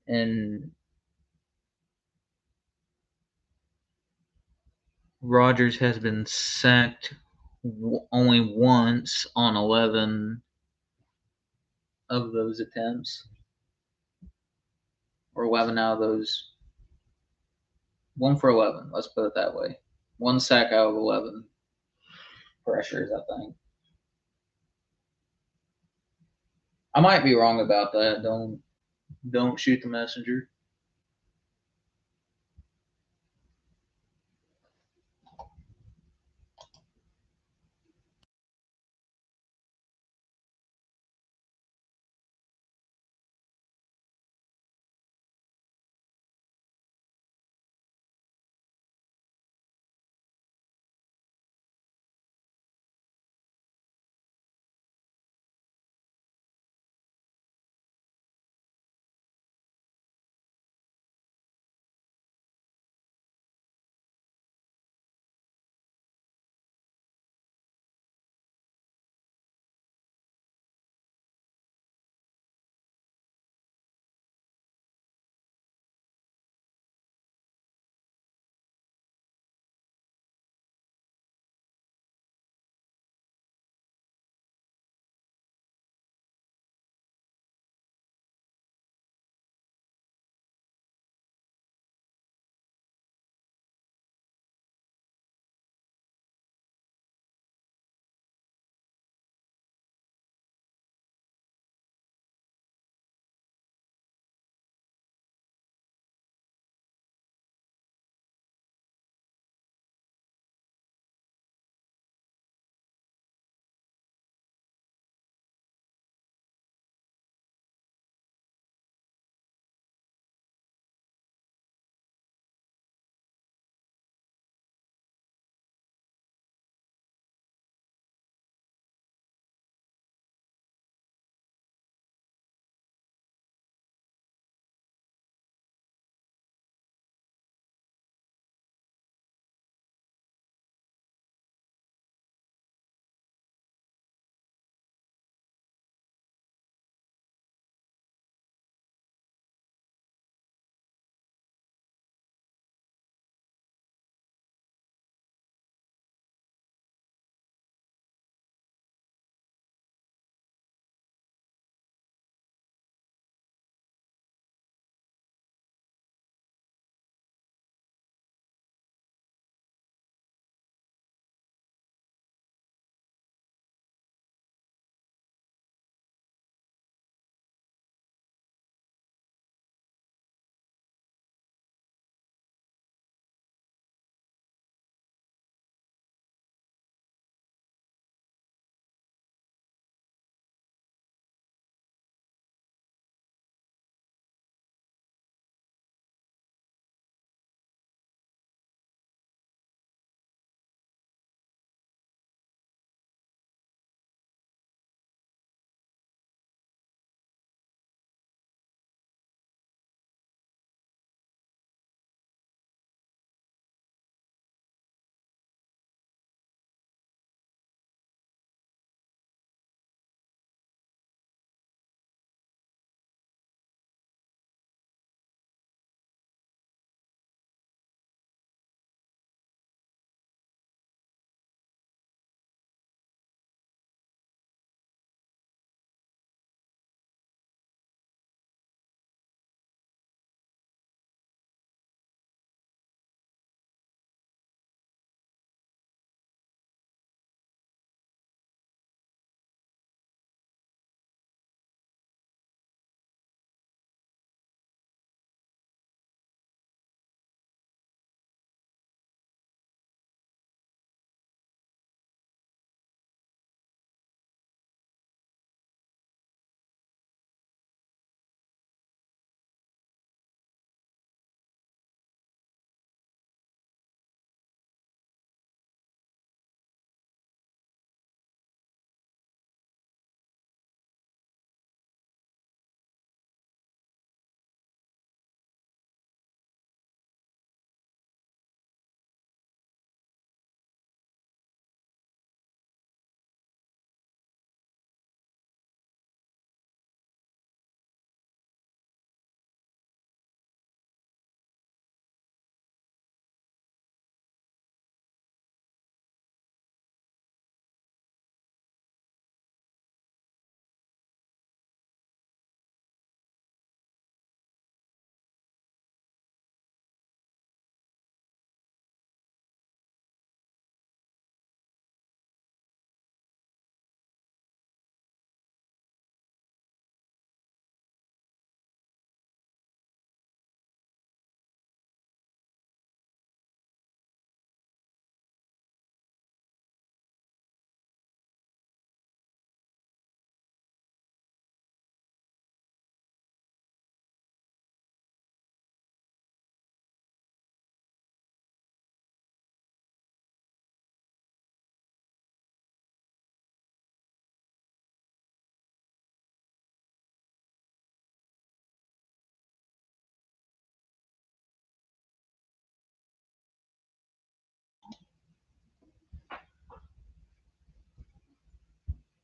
And Rodgers has been sacked only once on 11 of those attempts, or 11 out of those. One for 11, let's put it that way. One sack out of 11 pressures, I think. I might be wrong about that. Don't shoot the messenger.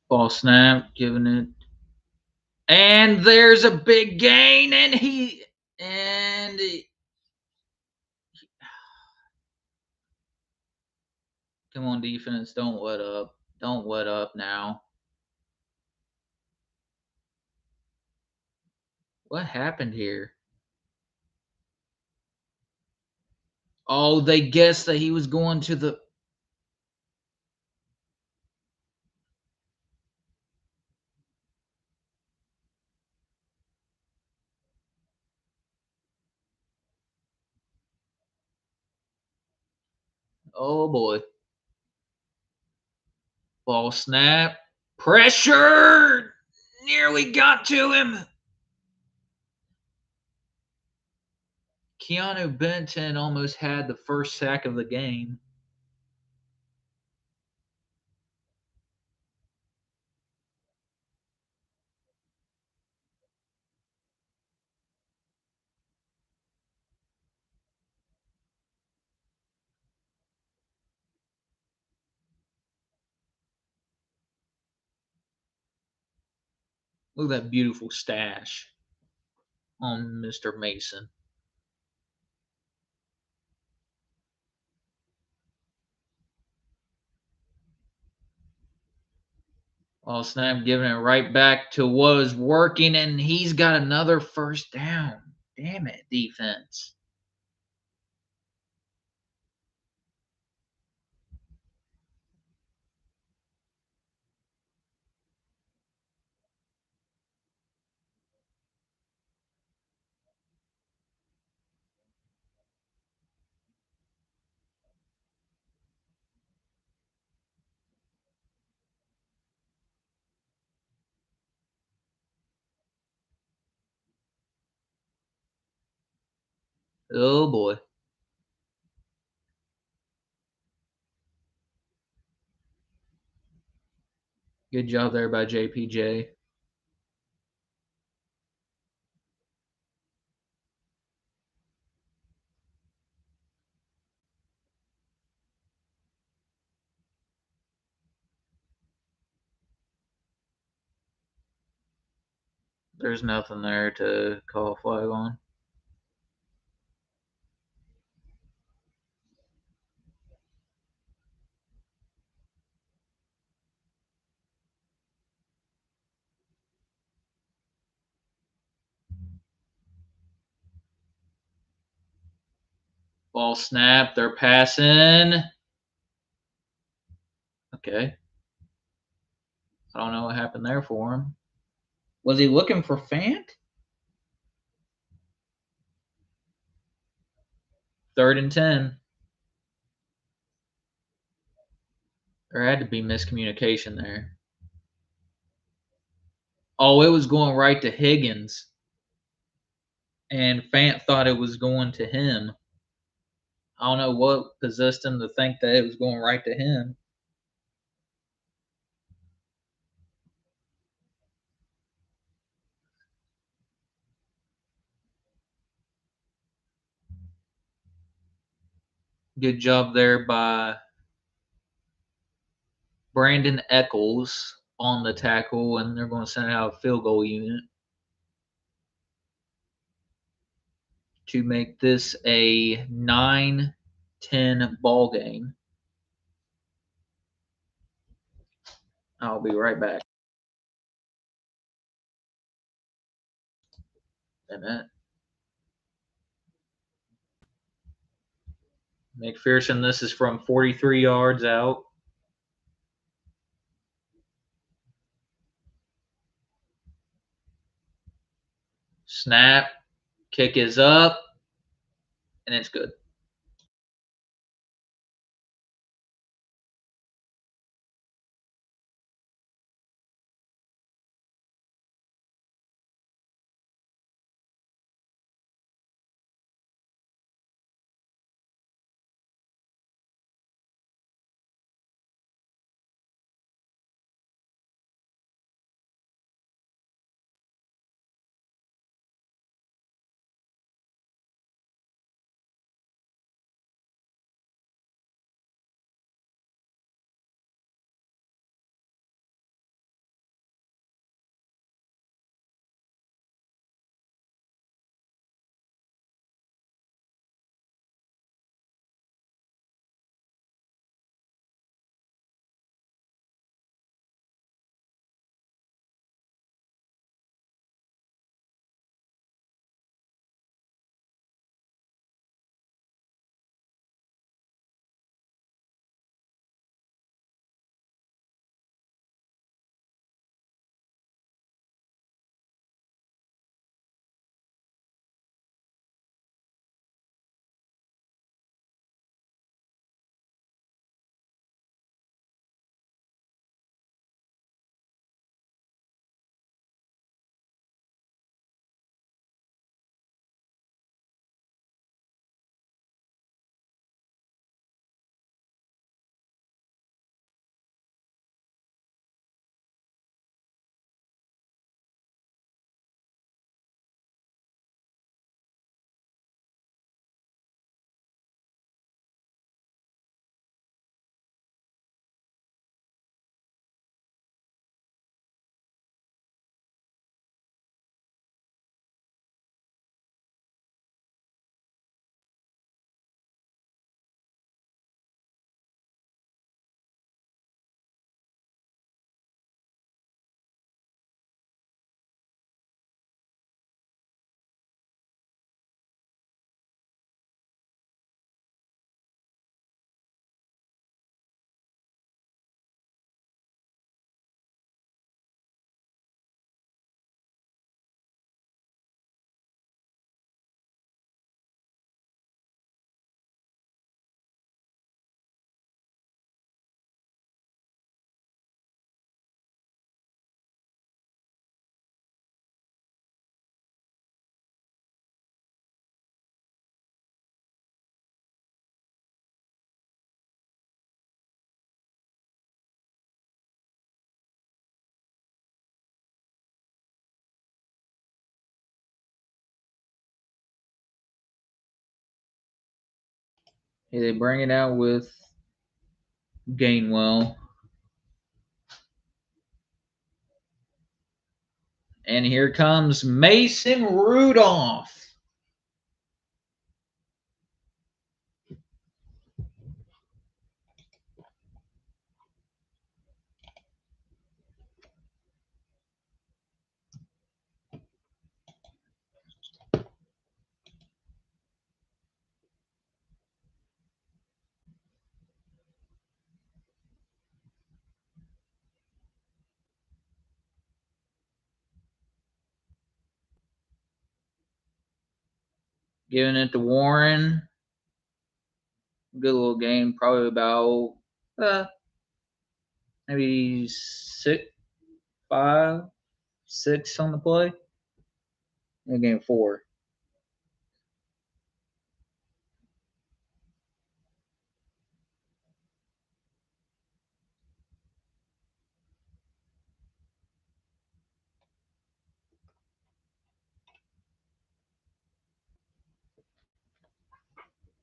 Ball snap, giving it. And there's a big gain, and come on, defense, don't let up. Don't let up now. What happened here? Oh, they guessed that he was going to the. Oh boy. Ball snap. Pressure! Nearly got to him. Keanu Benton almost had the first sack of the game. Look at that beautiful stash on Mr. Mason. Ball snap, giving it right back to was working, and he's got another first down. Damn it, defense. Oh boy. Good job there by JPJ. There's nothing there to call a flag on. Ball snap, they're passing. Okay. I don't know what happened there for him. Was he looking for Fant? 3rd and 10. There had to be miscommunication there. Oh, it was going right to Higgins, and Fant thought it was going to him. I don't know what possessed him to think that it was going right to him. Good job there by Brandon Eccles on the tackle, and they're going to send out a field goal unit to make this a 9-10 ball game. I'll be right back. A minute. McPherson, this is from 43 yards out. Snap, kick is up, and it's good. They bring it out with Gainwell. And here comes Mason Rudolph. Giving it to Warren. Good little game. Probably about maybe 6, 5, 6 on the play. In game 4.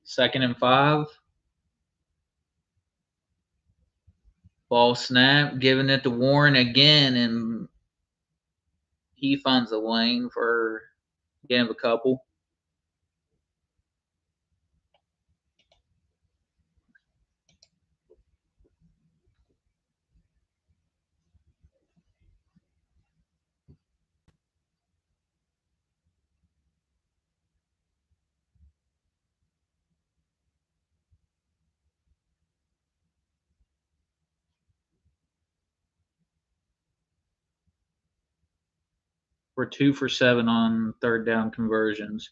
Second and 5. Ball snap. Giving it to Warren again. And he finds a lane for getting a couple. We're 2 for 7 on third down conversions.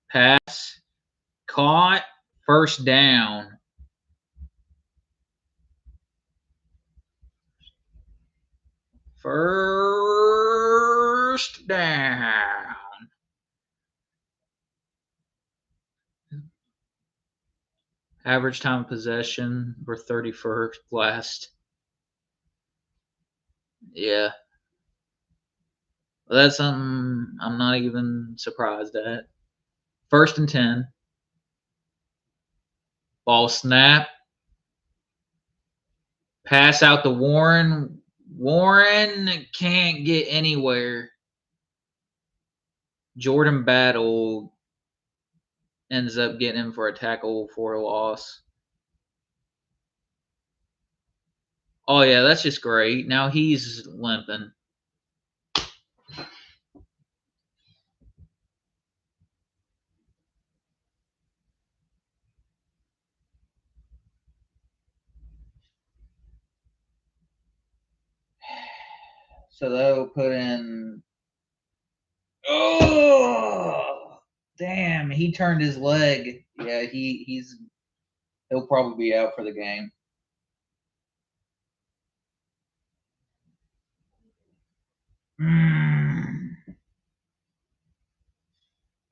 Pass. Caught. First down. First down. Average time of possession, we're 31st last. Yeah. Well, that's something I'm not even surprised at. First and 10. Ball snap. Pass out to Warren. Warren can't get anywhere. Jordan Battle ends up getting him for a tackle for a loss. Oh, yeah, that's just great. Now he's limping. So they'll put in. Oh, damn! He turned his leg. Yeah, he'll probably be out for the game.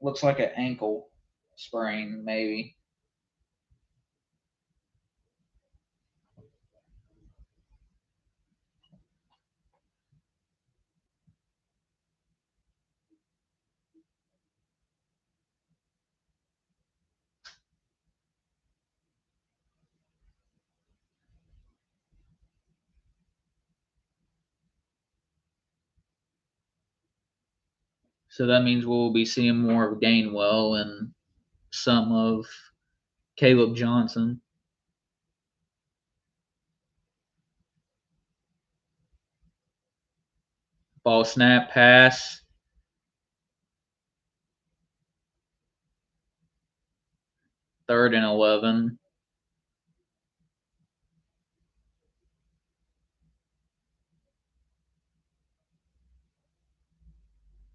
Looks like an ankle sprain, maybe. So that means we'll be seeing more of Gainwell and some of Caleb Johnson. Ball snap pass. Third and 11.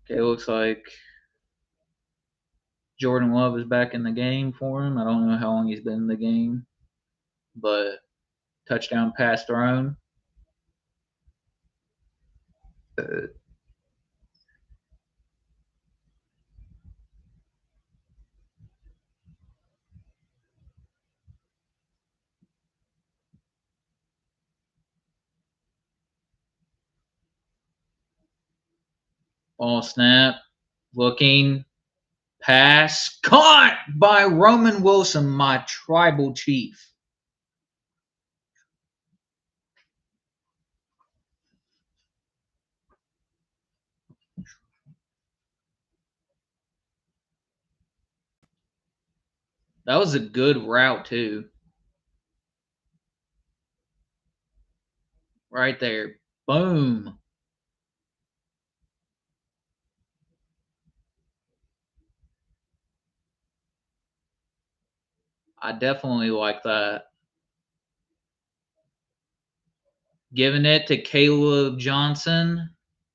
Okay, looks like Jordan Love is back in the game for him. I don't know how long he's been in the game, but touchdown pass thrown. All snap. Looking. Pass. Caught by Roman Wilson, my tribal chief. That was a good route, too. Right there. Boom. I definitely like that. Giving it to Caleb Johnson.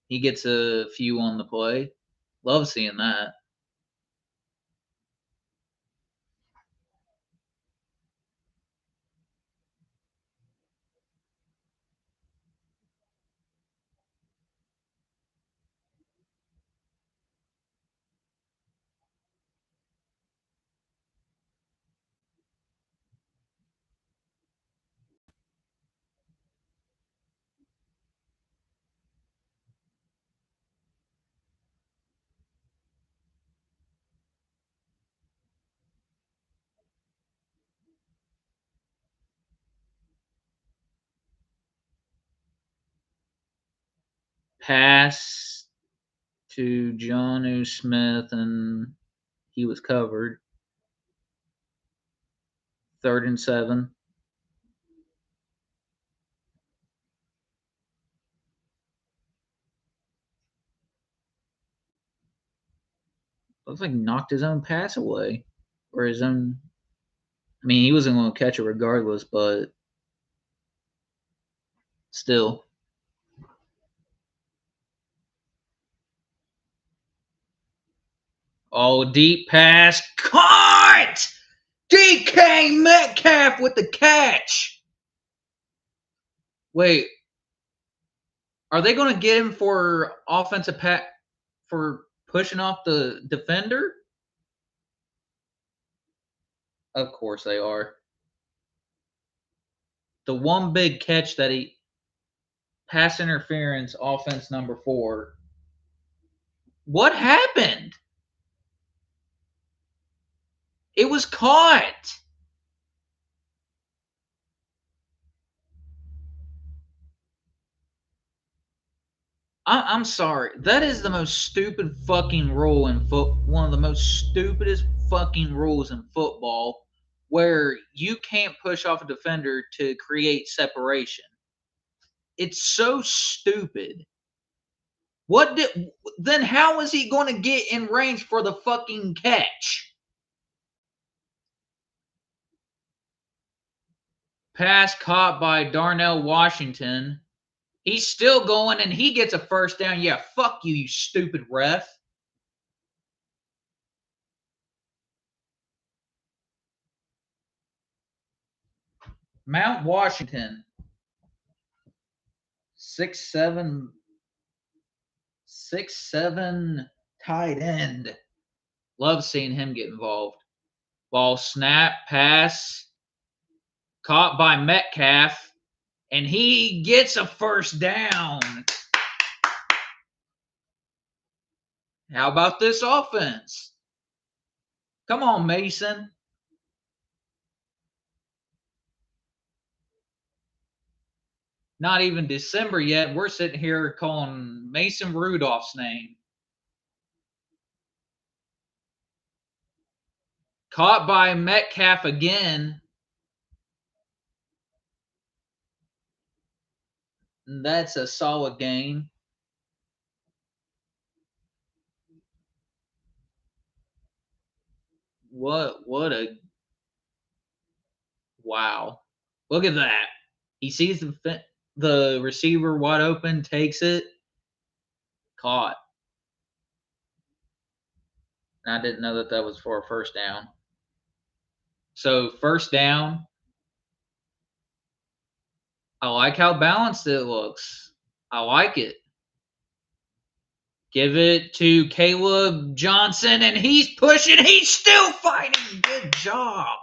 He gets a few on the play. Love seeing that. Pass to Johnu Smith, and he was covered. 3rd and 7. Looks like he knocked his own pass away. Or his own. I mean, he wasn't going to catch it regardless, but still. Oh, deep pass. Caught! DK Metcalf with the catch. Wait, are they going to get him for offensive for pushing off the defender? Of course they are. The one big catch that he pass interference, offense number 4. What happened? It was caught. I'm sorry. That is the most stupid fucking rule in one of the most stupidest fucking rules in football, where you can't push off a defender to create separation. It's so stupid. Then how is he going to get in range for the fucking catch? Pass caught by Darnell Washington. He's still going and he gets a first down. Yeah, fuck you, you stupid ref. Mount Washington. 6'7", 6'7" tight end. Love seeing him get involved. Ball snap, pass, caught by Metcalf, and he gets a first down. How about this offense? Come on, Mason. Not even December yet. We're sitting here calling Mason Rudolph's name. Caught by Metcalf again. That's a solid gain. What a wow. Look at that. He sees the receiver wide open, takes it, caught. And I didn't know that was for a first down. So first down. I like how balanced it looks. I like it. Give it to Caleb Johnson, and he's pushing. He's still fighting. Good job.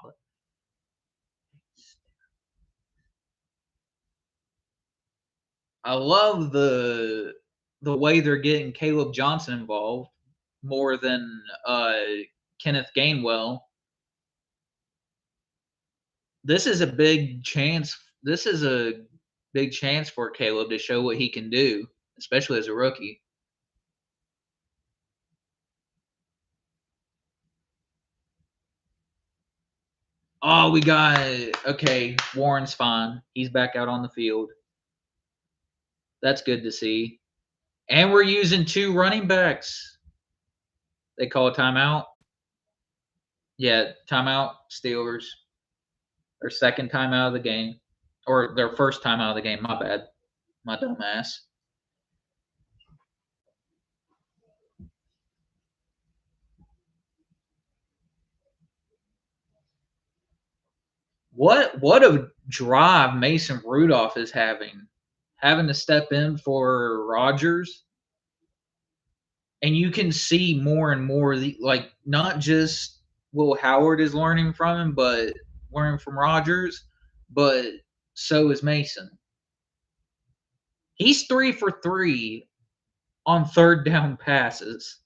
I love the the way they're getting Caleb Johnson involved more than Kenneth Gainwell. This is a big chance. This is a big chance for Caleb to show what he can do, especially as a rookie. Oh, we got okay. Warren's fine. He's back out on the field. That's good to see. And we're using two running backs. They call a timeout. Yeah, timeout. Steelers. Their second timeout of the game, or their first time out of the game. My bad. My dumb ass. What a drive Mason Rudolph is having to step in for Rodgers, and you can see more and more like not just Will Howard is learning from him, but learning from Rodgers, but so is Mason. He's 3 for 3 on third down passes.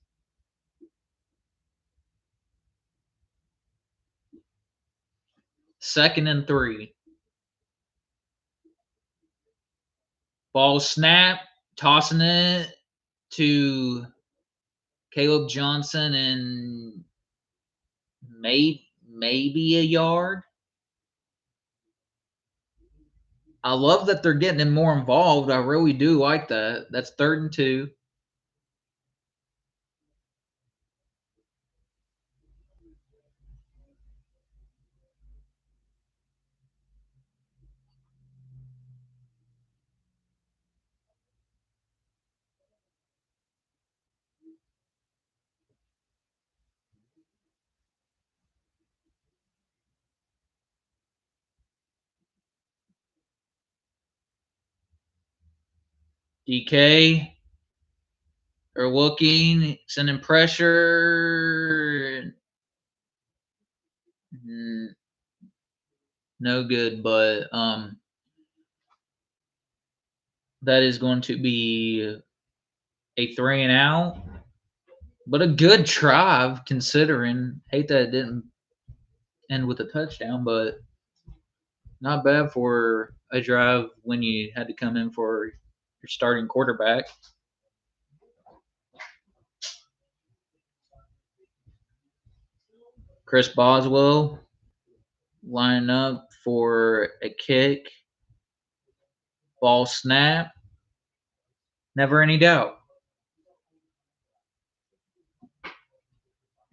Second and 3. Ball snap, tossing it to Caleb Johnson and maybe a yard. I love that they're getting him more involved. I really do like that. That's 3rd and 2. DK are looking, sending pressure. No good, but that is going to be a 3 and out. But a good drive considering. Hate that it didn't end with a touchdown, but not bad for a drive when you had to come in for your starting quarterback. Chris Boswell lining up for a kick. Ball snap. Never any doubt.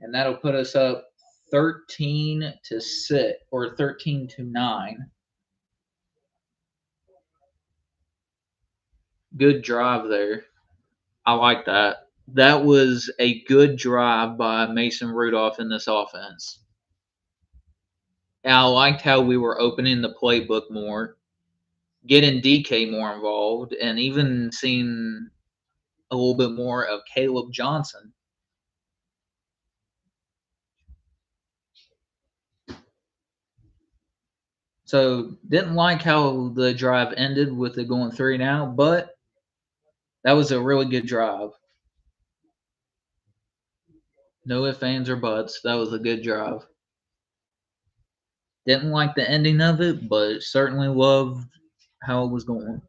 And that'll put us up 13-6 or 13-9. Good drive there. I like that. That was a good drive by Mason Rudolph in this offense. And I liked how we were opening the playbook more, getting DK more involved, and even seeing a little bit more of Caleb Johnson. So didn't like how the drive ended with it going 3 and out, but that was a really good drive. No ifs, ands, or buts. That was a good drive. Didn't like the ending of it, but certainly loved how it was going.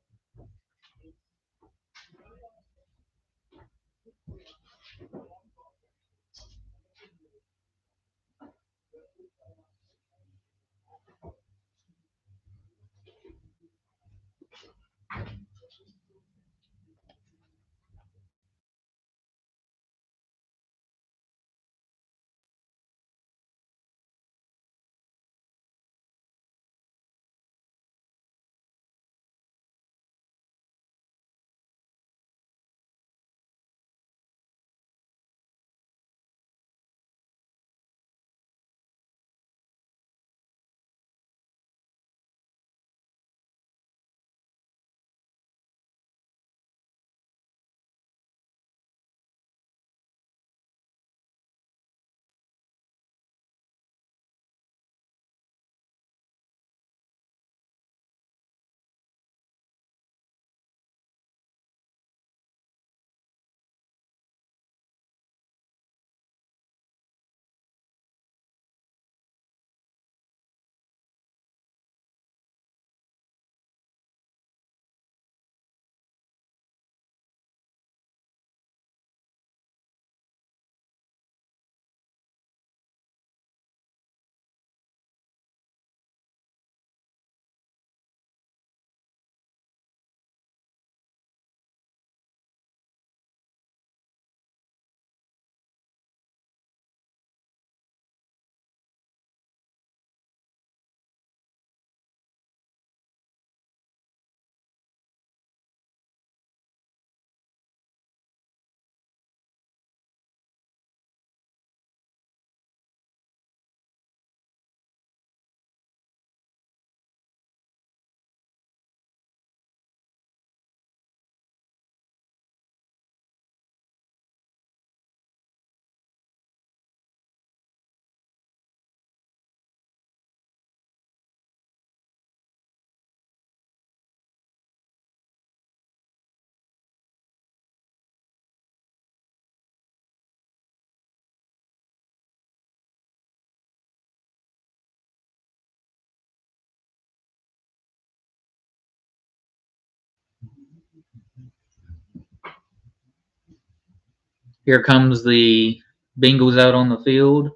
Here comes the Bengals out on the field.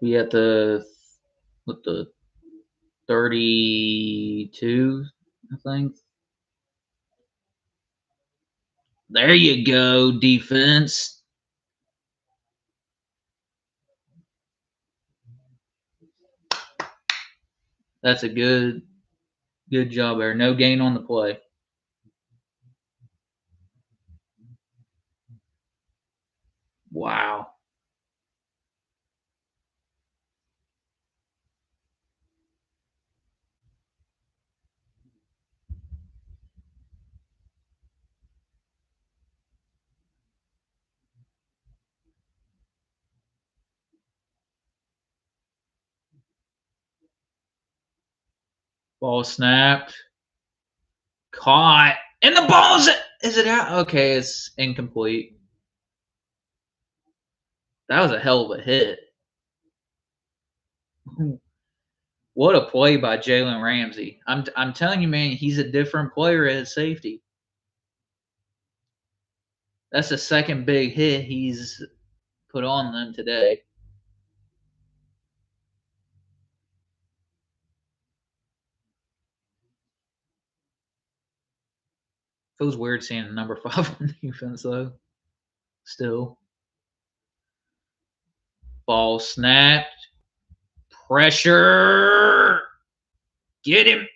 We at the with the 32, I think. There you go, defense. That's a good job there. No gain on the play. Wow. Ball snapped. Caught. And the ball's is it out? Okay, it's incomplete. That was a hell of a hit. What a play by Jalen Ramsey. I'm telling you, man, he's a different player at safety. That's the second big hit he's put on them today. Feels weird seeing number 5 on defense though. Still. Ball snapped. Pressure. Get him.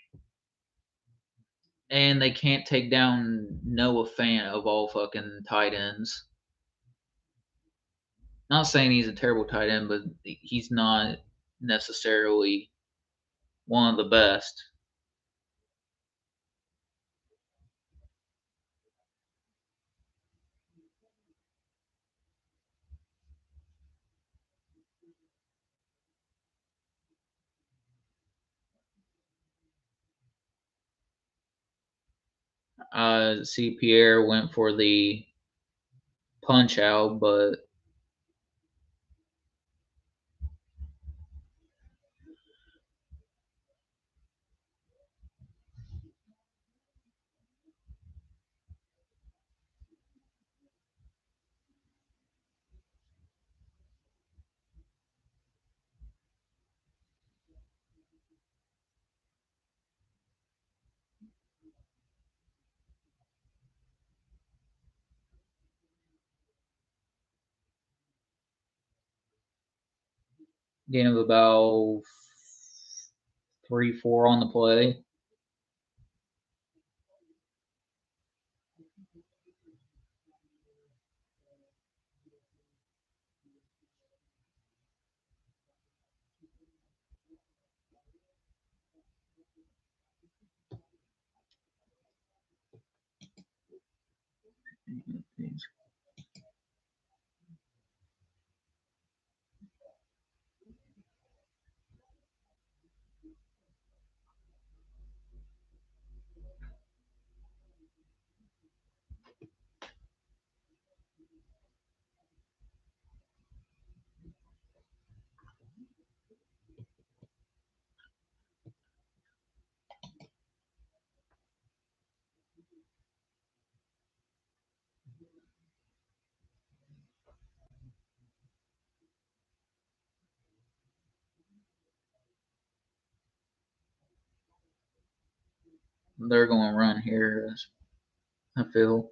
And they can't take down Noah Fant of all fucking tight ends. Not saying he's a terrible tight end, but he's not necessarily one of the best. See, Pierre went for the punch out, but gain of about 3-4 on the play. They're going to run here. I feel.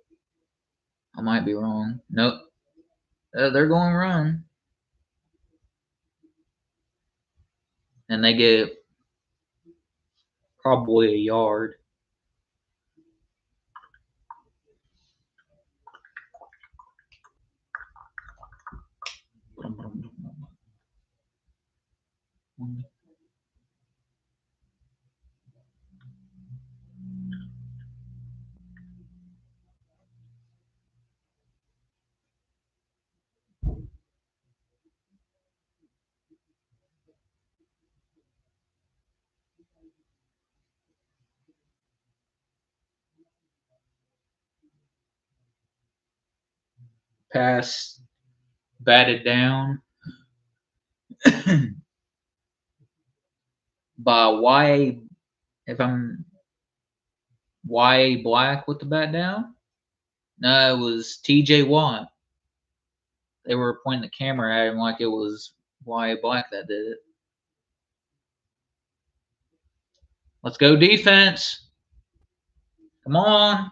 I might be wrong. Nope. They're going to run. And they get probably a yard. Pass batted down by Y. If I'm Y.A. Black with the bat down? No, it was T.J. Watt. They were pointing the camera at him like it was Y.A. Black that did it. Let's go defense. Come on.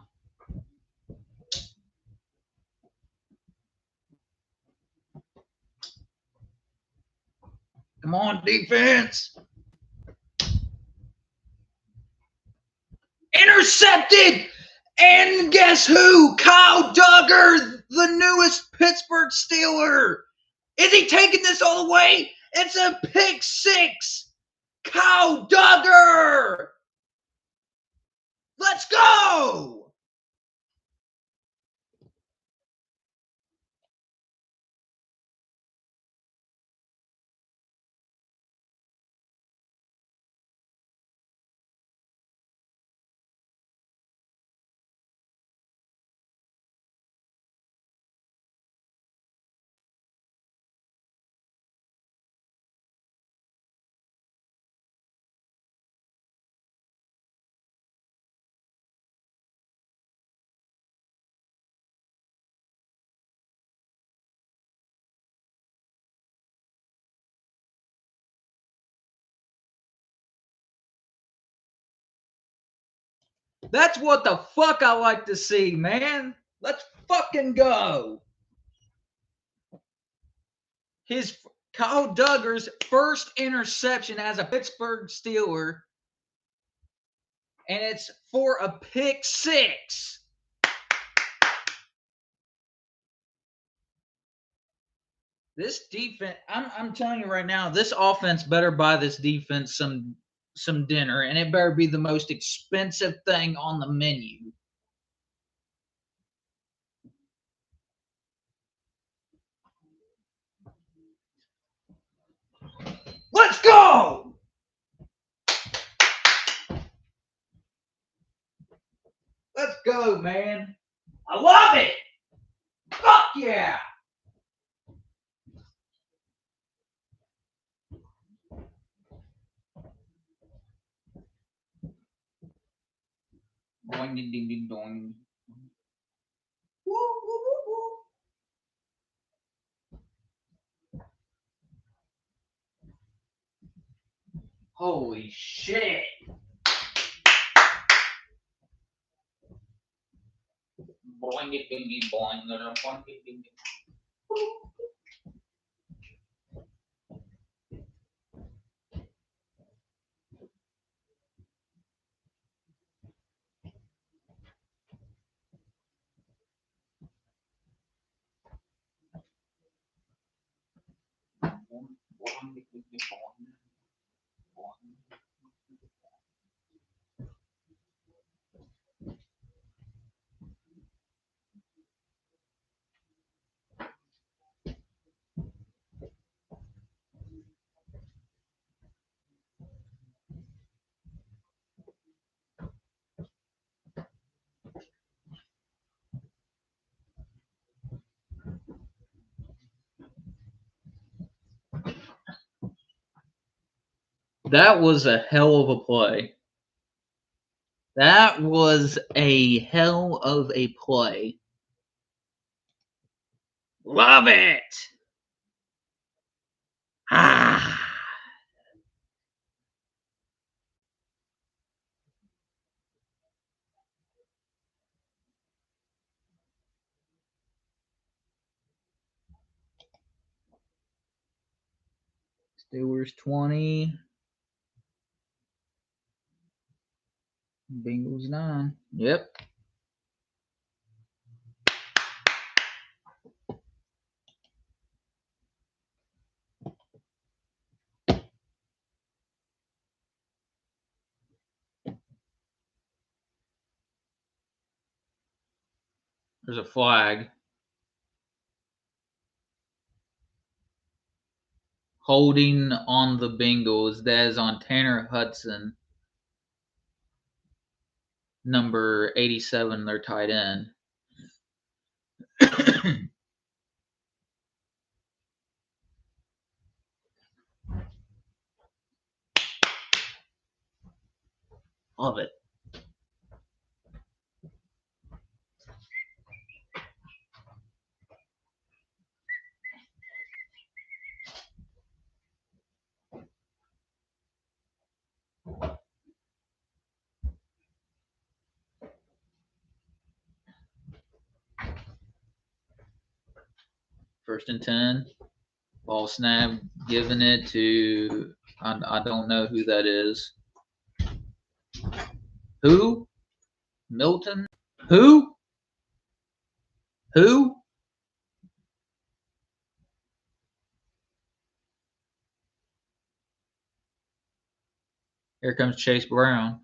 Come on, defense. Intercepted! And guess who? Kyle Duggar, the newest Pittsburgh Steeler. Is he taking this all the way? It's a pick six. Kyle Duggar. Let's go. That's what the fuck I like to see, man. Let's fucking go. His Kyle Duggar's first interception as a Pittsburgh Steeler, and it's for a pick six. This defense, I'm telling you right now, this offense better buy this defense some dinner, and it better be the most expensive thing on the menu. Let's go! Let's go, man. I love it! Fuck yeah! Boing, ding, ding, ding, doing. Woo, woo, woo, woo. Holy shit! Boing, ding, ding, ding, boing, boing, ding, ding, ding. That was a hell of a play. That was a hell of a play. Love it! Ah! Steelers 20. Bengals 9. Yep. There's a flag. Holding on the Bengals. That is on Tanner Hudson. Number 87, their tight end. Love it. First and 10. Ball snap, giving it to, I don't know who that is. Who? Milton? Who? Who? Here comes Chase Brown.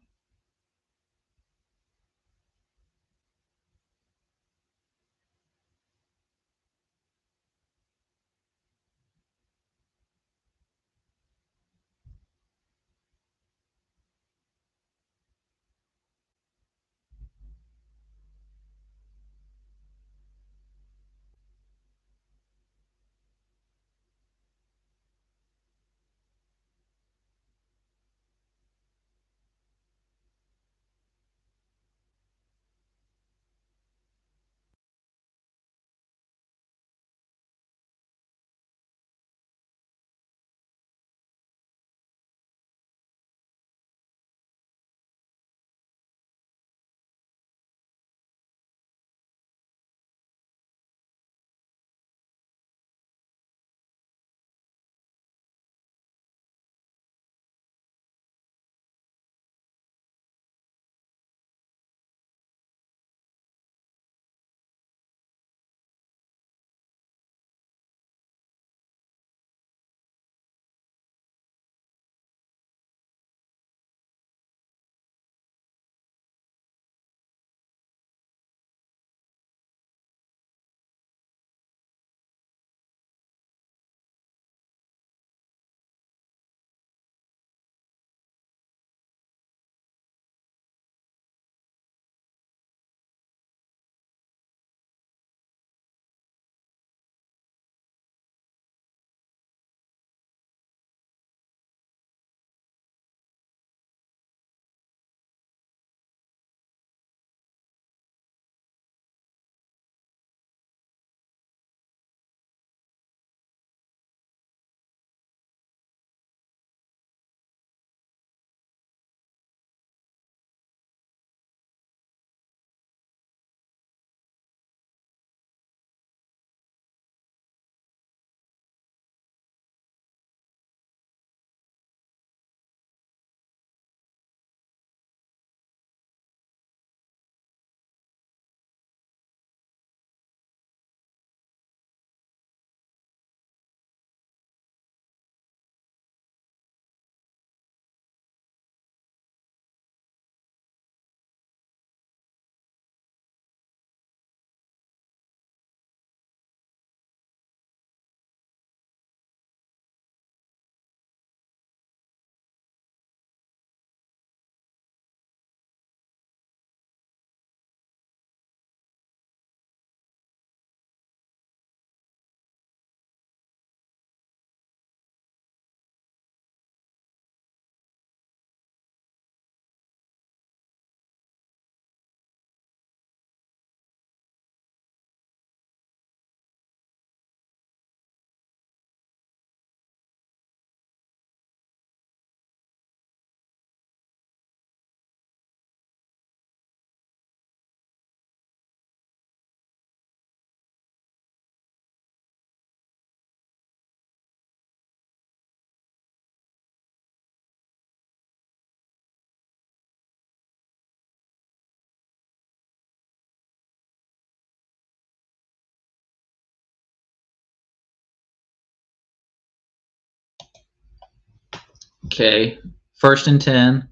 Okay. First and 10.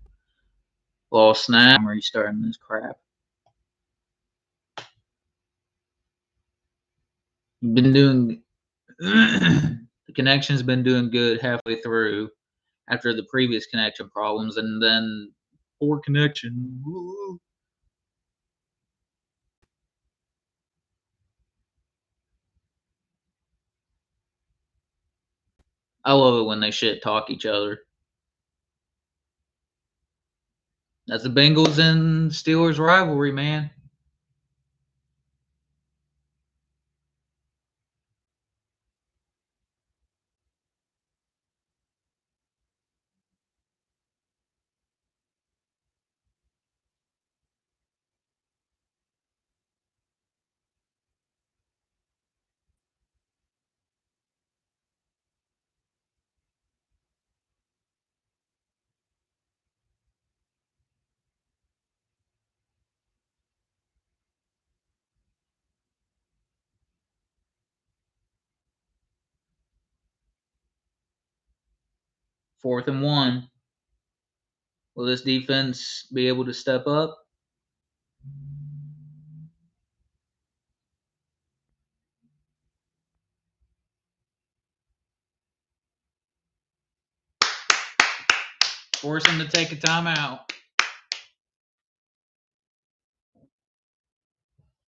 Ball snap. I'm restarting this crap. Been doing. The connection's been doing good halfway through after the previous connection problems, and then poor connection. Woo. I love it when they shit talk each other. That's the Bengals and Steelers rivalry, man. 4th and 1. Will this defense be able to step up? Force him to take a timeout.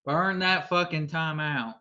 Burn that fucking timeout.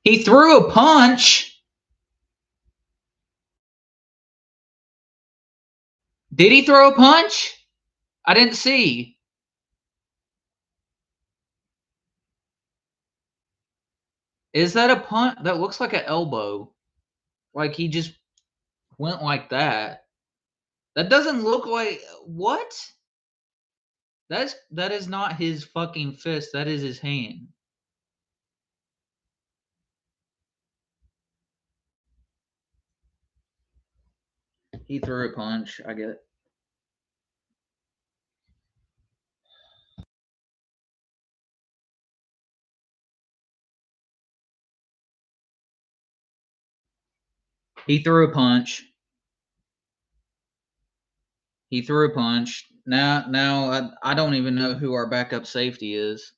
He threw a punch. Did he throw a punch? I didn't see. Is that a punch? That looks like an elbow. Like he just went like that. That doesn't look like what? That is not his fucking fist. That is his hand. He threw a punch. I get it. He threw a punch. He threw a punch. Now I don't even know who our backup safety is.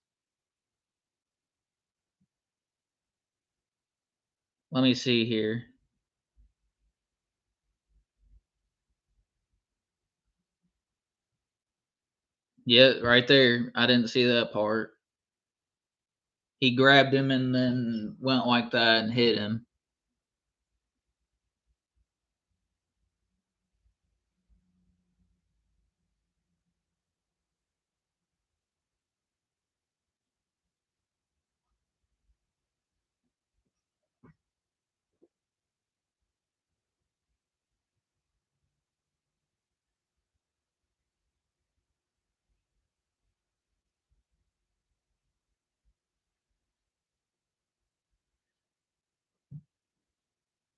Let me see here. Yeah, right there. I didn't see that part. He grabbed him and then went like that and hit him.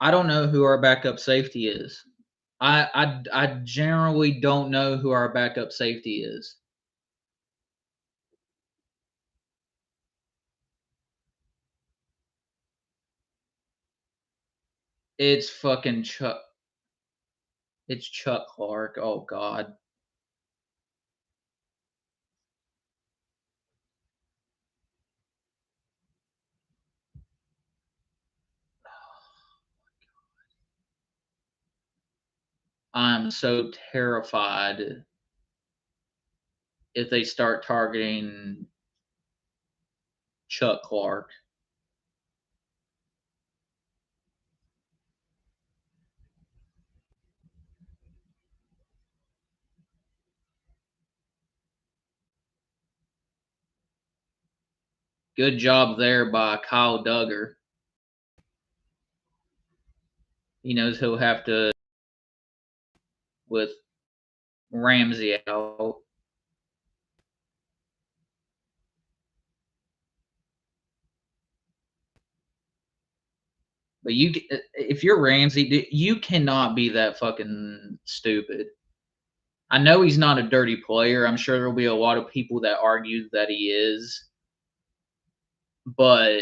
I don't know who our backup safety is. I generally don't know who our backup safety is. It's fucking Chuck. It's Chuck Clark. Oh God. I'm so terrified if they start targeting Chuck Clark. Good job there by Kyle Duggar. He knows he'll have to with Ramsey out. But if you're Ramsey, you cannot be that fucking stupid. I know he's not a dirty player. I'm sure there'll be a lot of people that argue that he is, but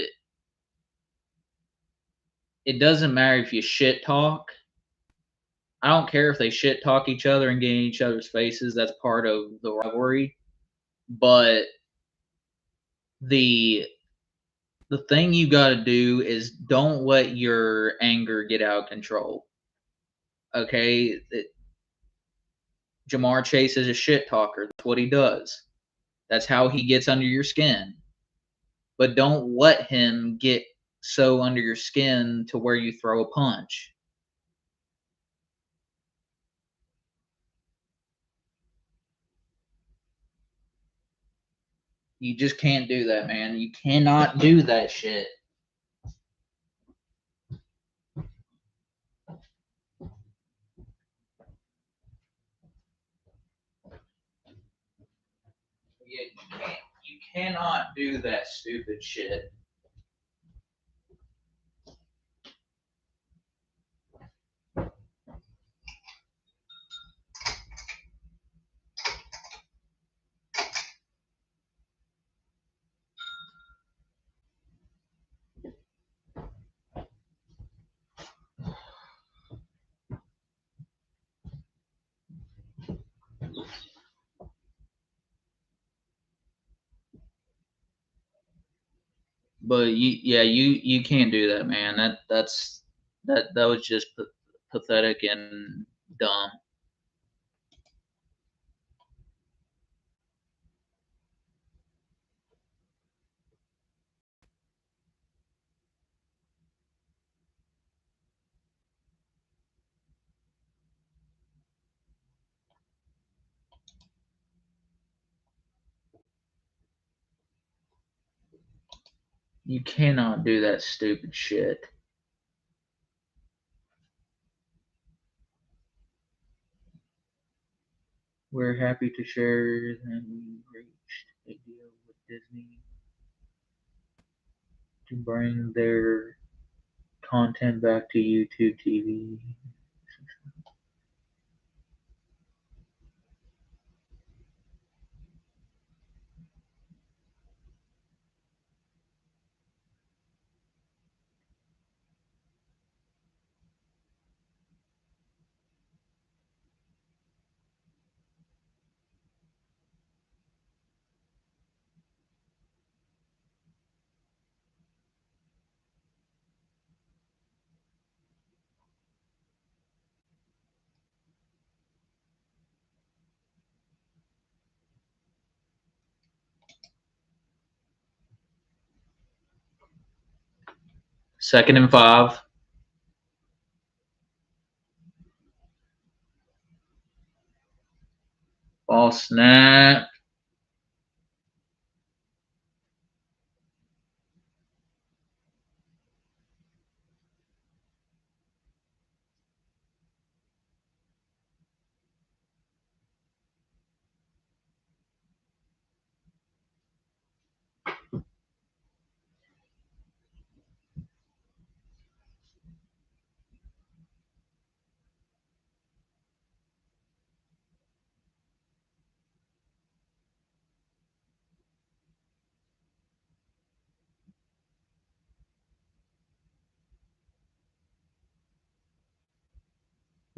it doesn't matter if you shit talk. I don't care if they shit talk each other and get in each other's faces. That's part of the rivalry. But the the thing you got to do is don't let your anger get out of control. Okay, Jamar Chase is a shit talker. That's what he does. That's how he gets under your skin. But don't let him get so under your skin to where you throw a punch. You just can't do that, man. You cannot do that shit. You cannot do that stupid shit. But you can't do that, man. That was just pathetic and dumb. You cannot do that stupid shit. We're happy to share that we reached a deal with Disney to bring their content back to YouTube TV. Second and 5. Ball snap.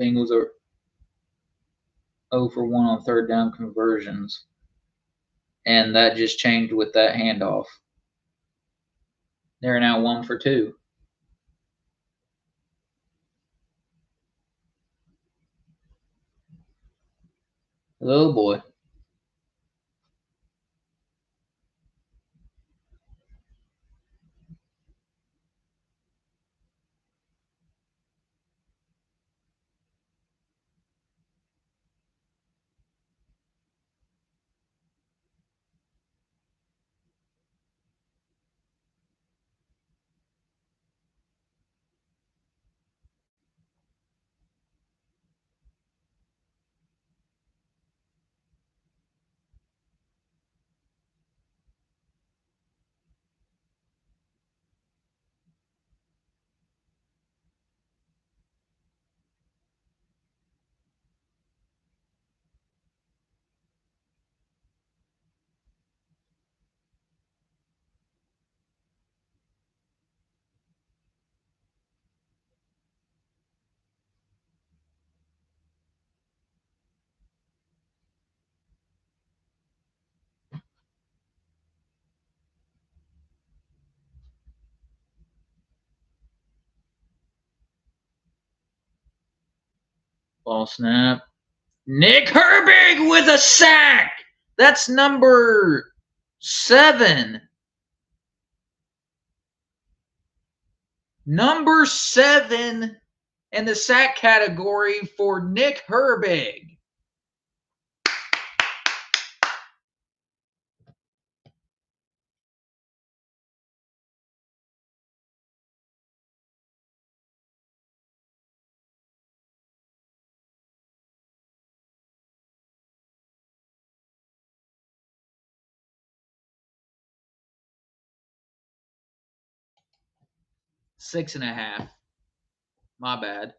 Bengals are 0 for 1 on third down conversions. And that just changed with that handoff. They're now 1 for 2. Oh boy. Ball snap. Nick Herbig with a sack. That's number 7. Number 7 in the sack category for Nick Herbig. Six and a half. My bad.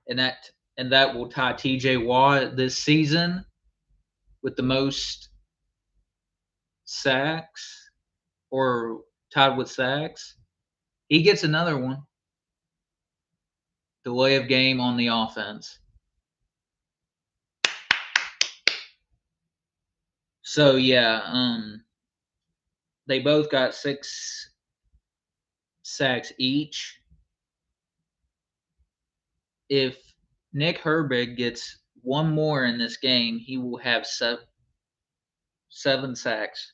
And that will tie TJ Watt this season with the most sacks, or tied with sacks. He gets another one. Delay of game on the offense. So yeah, they both got 6 sacks each. If Nick Herbig gets one more in this game, he will have 7 sacks.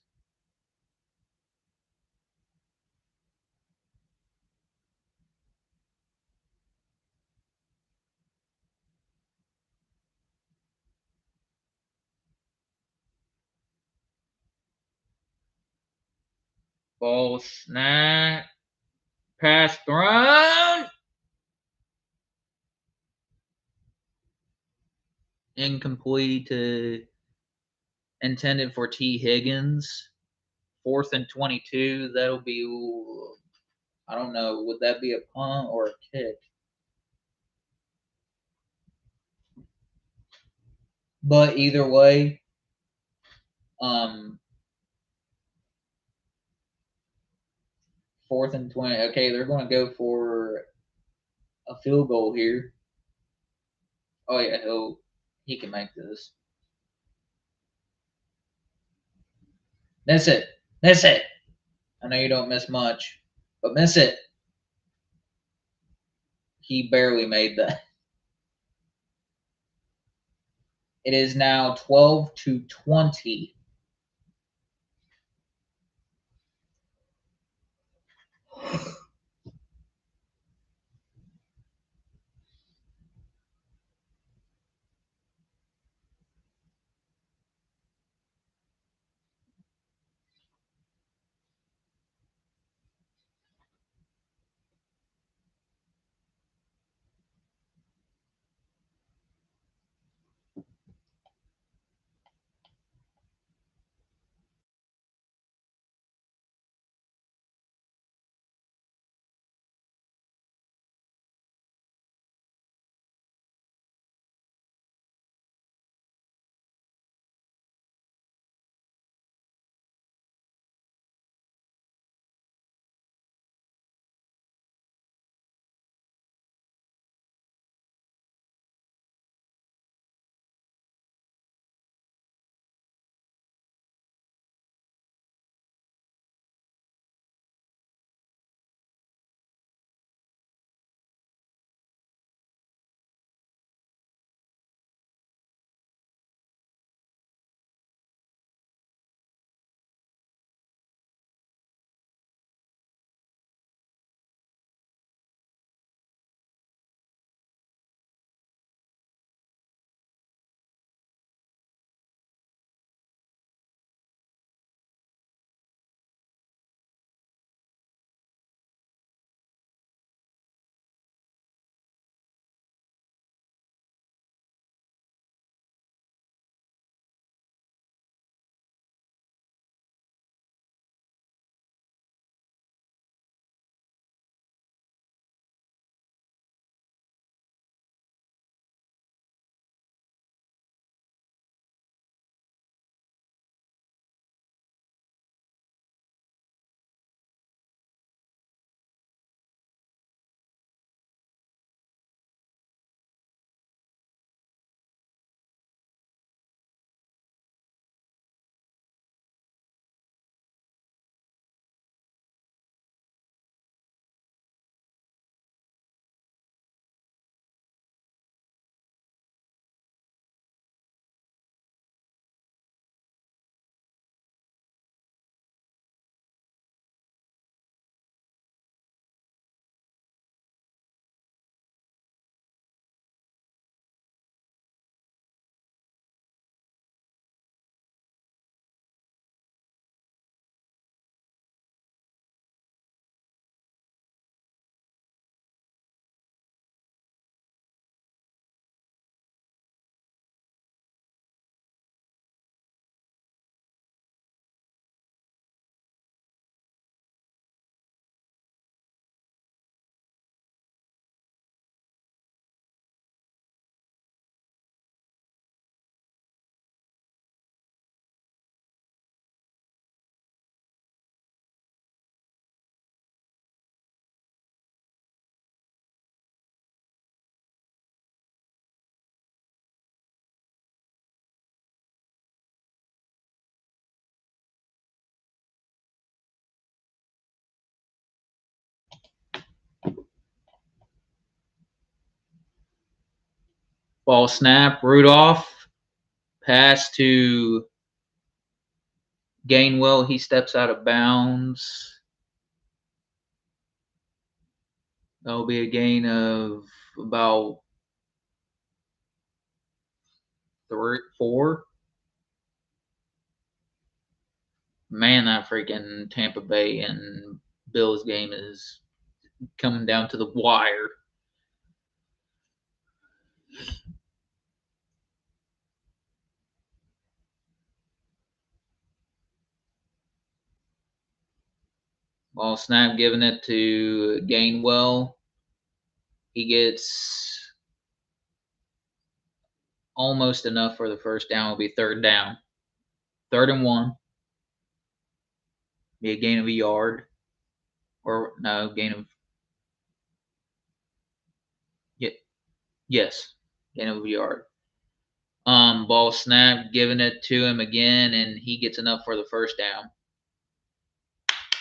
Ball snap. Pass thrown. Incomplete to intended for T. Higgins. 4th and 22. That'll be, I don't know, would that be a punt or a kick? But either way, 4th and 20. Okay, they're going to go for a field goal here. Oh yeah, he can make this. Miss it. Miss it. I know you don't miss much, but miss it. He barely made that. It is now 12-20. Ball snap. Rudolph. Pass to Gainwell. He steps out of bounds. That'll be a gain of about 4. Man, that freaking Tampa Bay and Bills game is coming down to the wire. Ball snap, giving it to Gainwell. He gets almost enough for the first down. Will be third down. 3rd and 1. Be a gain of a yard. Or no, gain of yes. Gain of a yard. Ball snap, giving it to him again, and he gets enough for the first down.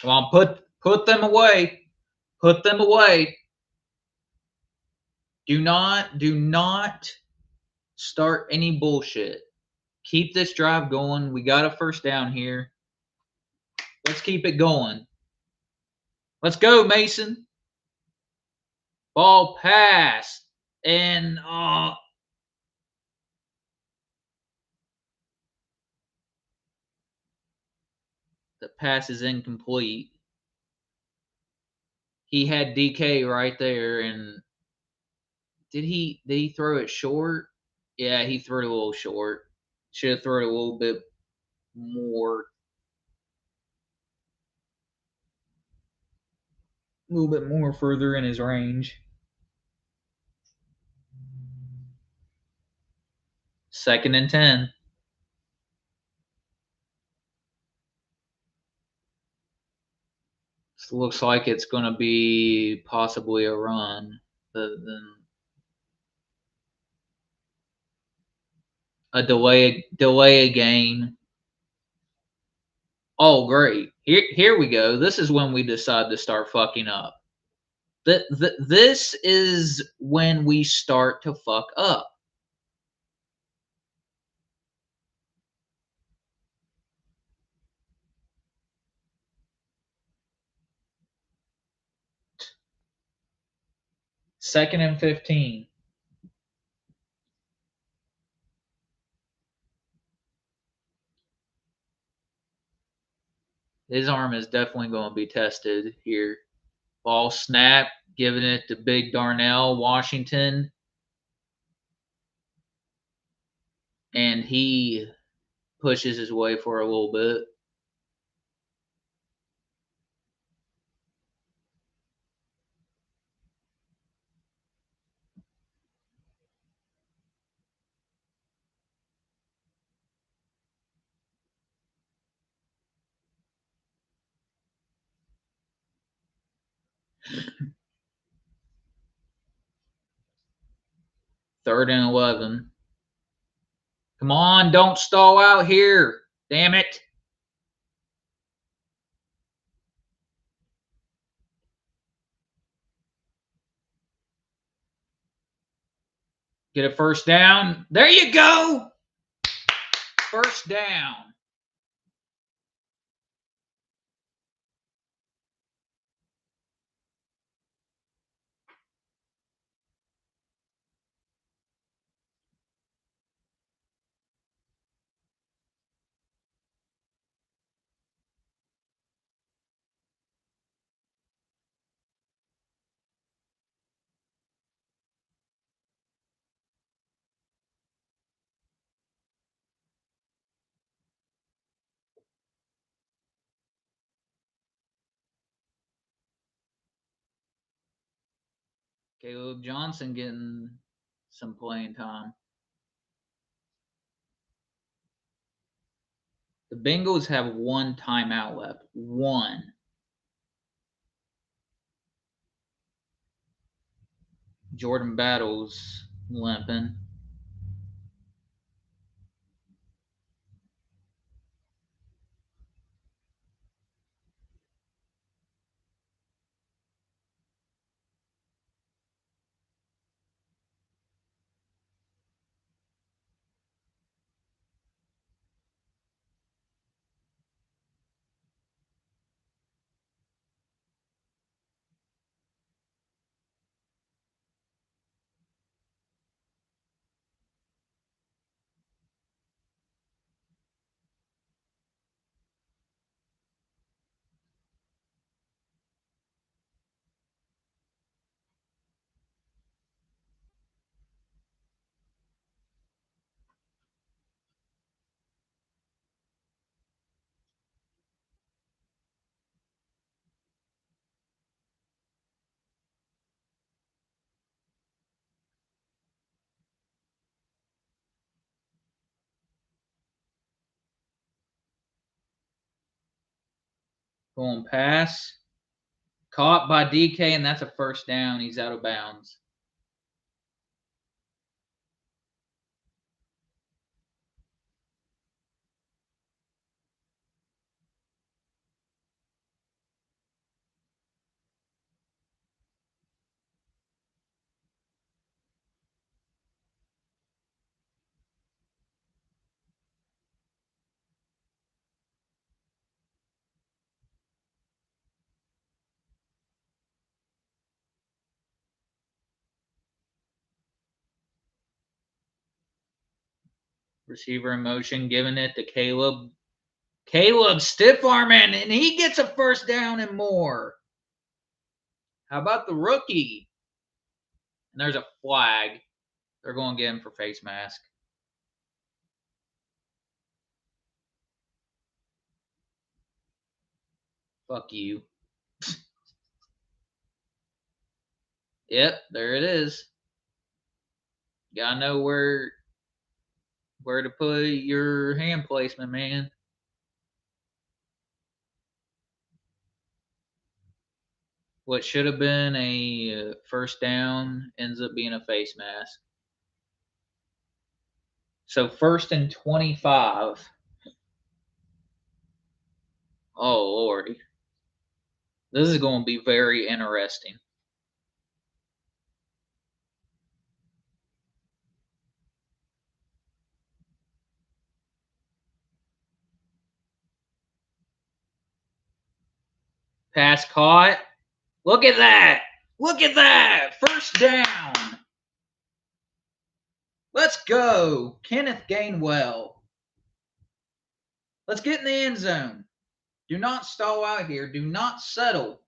Come on, put them away. Put them away. Do not start any bullshit. Keep this drive going. We got a first down here. Let's keep it going. Let's go, Mason. Ball pass. And the pass is incomplete. He had DK right there, and did he throw it short? Yeah, he threw it a little short. Should have thrown it a little bit more, further in his range. 2nd and 10. This looks like it's going to be possibly a run. A delay a game. Oh, great. Here we go. This is when we decide to start fucking up. This is when we start to fuck up. Second and 15. His arm is definitely going to be tested here. Ball snap, giving it to Big Darnell Washington. And he pushes his way for a little bit. Third and 11. Come on, don't stall out here. Damn it. Get a first down. There you go. First down. Caleb Johnson getting some playing time. The Bengals have one timeout left. One. Jordan Battles limping. Going pass. Caught by DK, and that's a first down. He's out of bounds. Receiver in motion, giving it to Caleb. Caleb stiff arming, and he gets a first down and more. How about the rookie? And there's a flag. They're going to get him for face mask. Fuck you. Yep, there it is. Gotta know where to put your hand placement, man. What should have been a first down ends up being a face mask. So 1st and 25. Oh, Lordy. This is going to be very interesting. Pass caught. Look at that. Look at that. First down. Let's go. Kenneth Gainwell. Let's get in the end zone. Do not stall out here. Do not settle.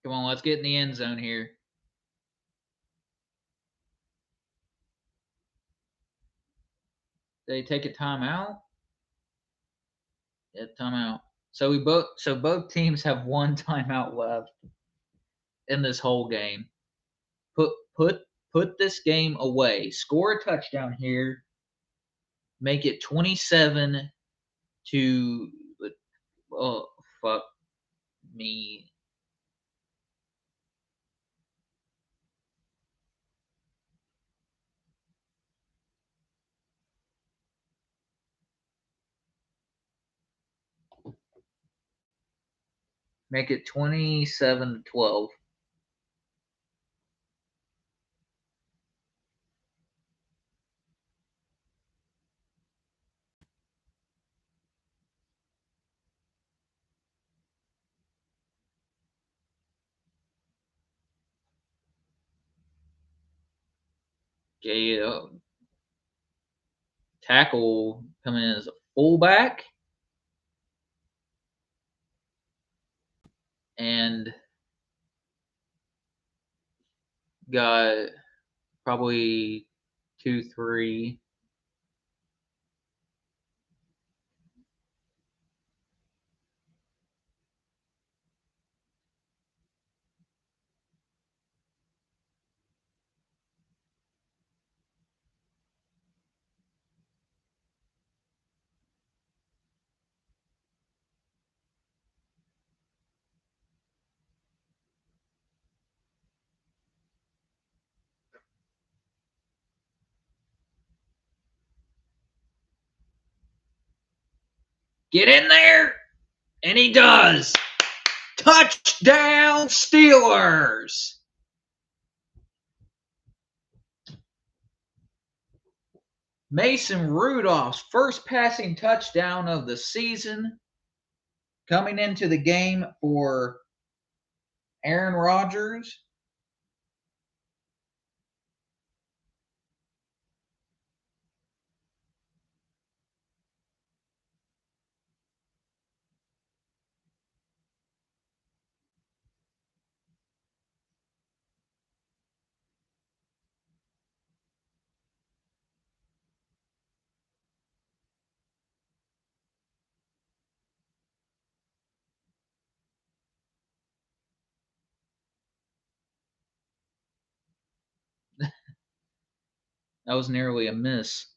Come on, let's get in the end zone here. They take a timeout. Yeah, timeout. So both teams have one timeout left in this whole game. Put this game away. Score a touchdown here. Make it 27 to oh fuck me. Make it 27 to 12. Okay, tackle coming in as a fullback. And got probably 2, 3. Get in there! And he does! Touchdown Steelers! Mason Rudolph's first passing touchdown of the season coming into the game for Aaron Rodgers. That was nearly a miss.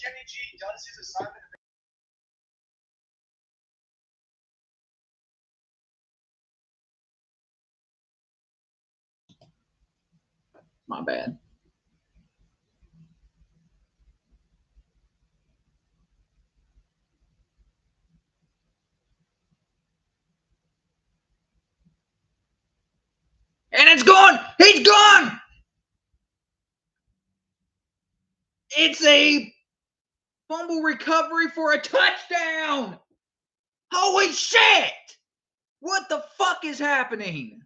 Kenny G does his assignment. My bad. And it's gone! He's gone! It's a fumble recovery for a touchdown! Holy shit! What the fuck is happening?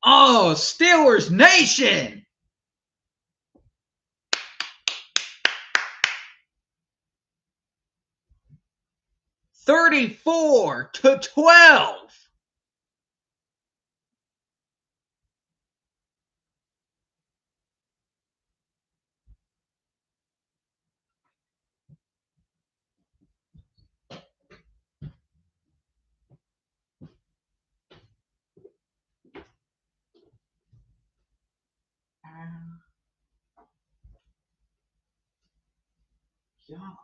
Oh, Steelers Nation! 34-12. God,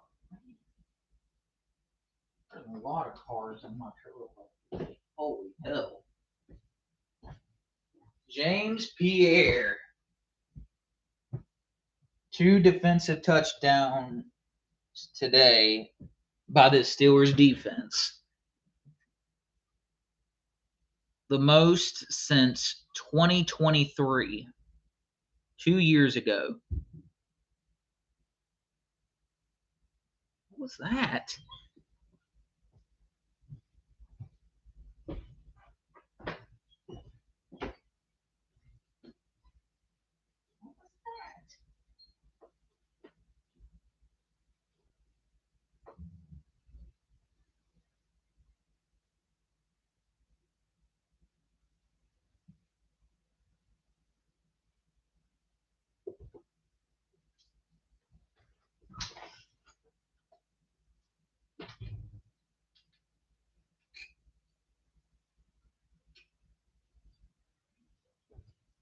there's a lot of cars in my trailer. Holy hell. James Pierre. 2 defensive touchdowns today by the Steelers defense. The most since 2023, 2 years ago. What was that?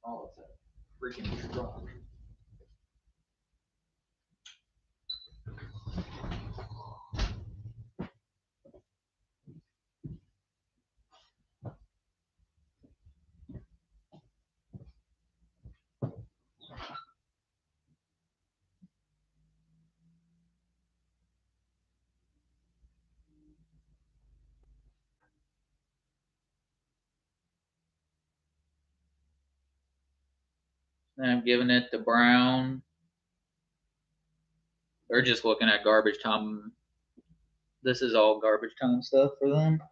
Oh, it's a freaking truck. And I'm giving it to Brown. They're just looking at garbage time. This is all garbage time stuff for them.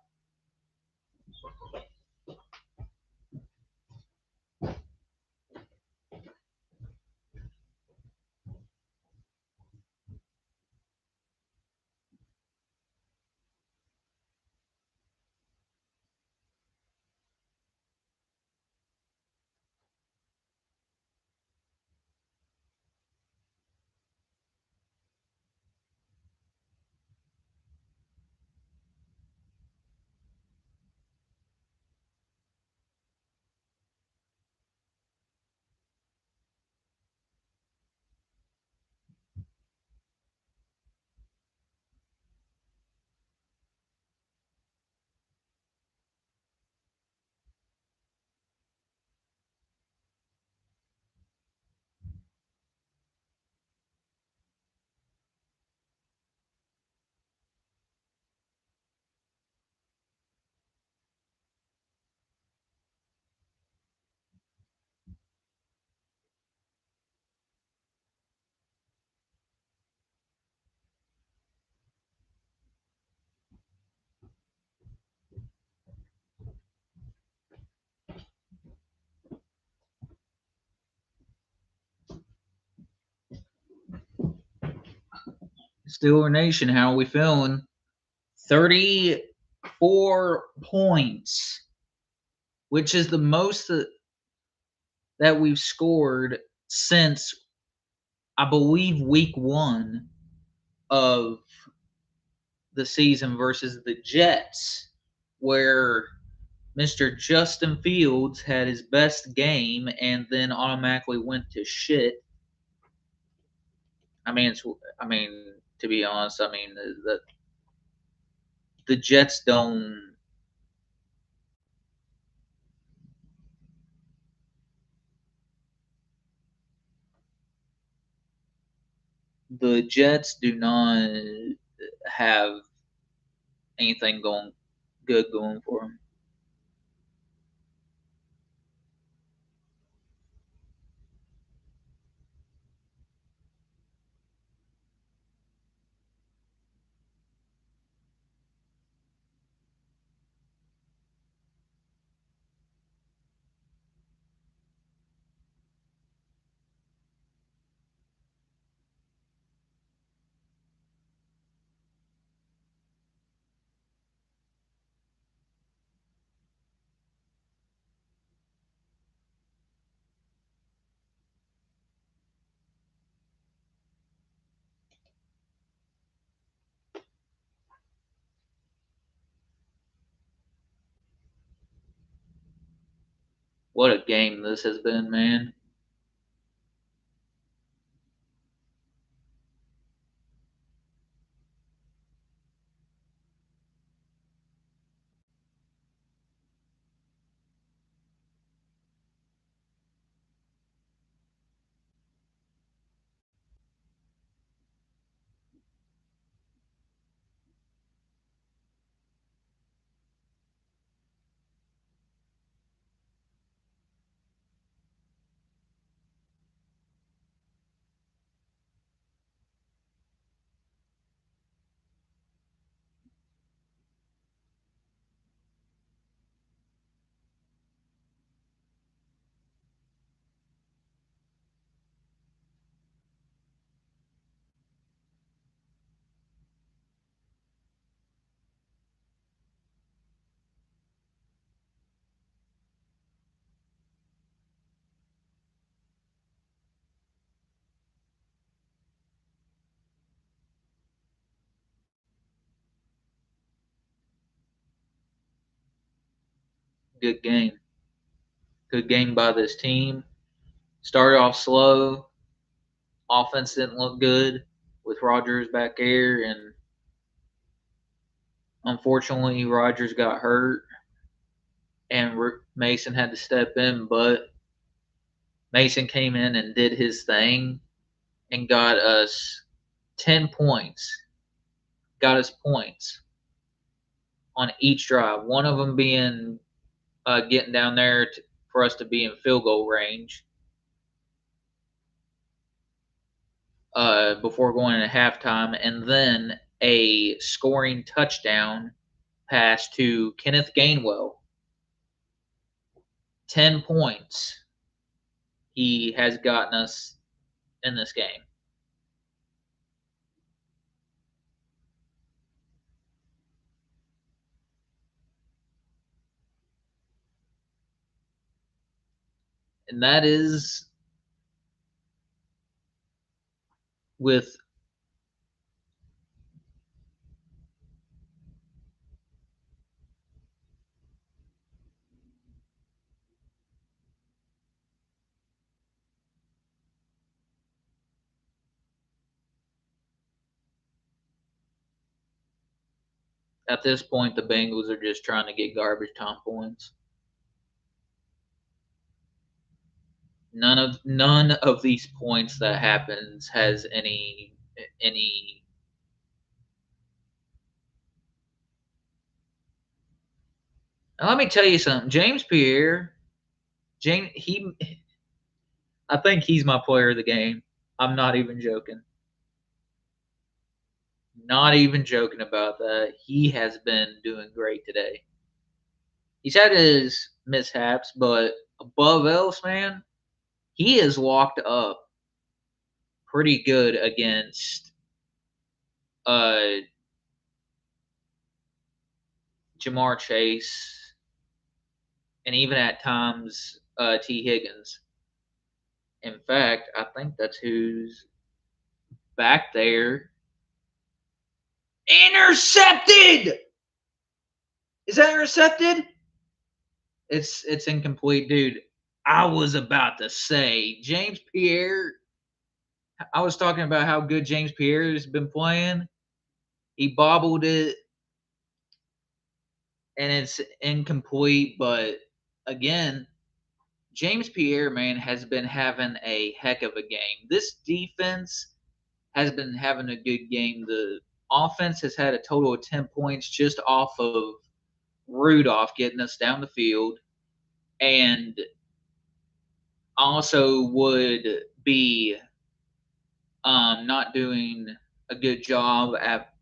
Steeler Nation, how are we feeling? 34 points, which is the most that we've scored since, I believe, week 1 of the season versus the Jets, where Mr. Justin Fields had his best game and then automatically went to shit. I mean, to be honest, I mean the Jets don't. The Jets do not have anything going for them. What a game this has been, man. Good game. Good game by this team. Started off slow. Offense didn't look good with Rodgers back there, and unfortunately, Rodgers got hurt, and Mason had to step in. But Mason came in and did his thing and got us 10 points. Got us points on each drive. One of them being getting down there for us to be in field goal range before going into halftime, and then a scoring touchdown pass to Kenneth Gainwell. 10 points he has gotten us in this game. And that is with at this point the Bengals are just trying to get garbage time points. None of these points that happens has any. Now, let me tell you something. James Pierre, James he I think he's my player of the game. I'm not even joking. Not even joking about that. He has been doing great today. He's had his mishaps, but above else, man, he is locked up pretty good against uh Jamar Chase and even at times T. Higgins. In fact, I think that's who's back there. Intercepted! Is that intercepted? It's incomplete, dude. I was about to say James Pierre. I was talking about how good James Pierre has been playing. He bobbled it, and it's incomplete. But again, James Pierre, man, has been having a heck of a game. This defense has been having a good game. The offense has had a total of 10 points just off of Rudolph getting us down the field, and also would be not doing a good job at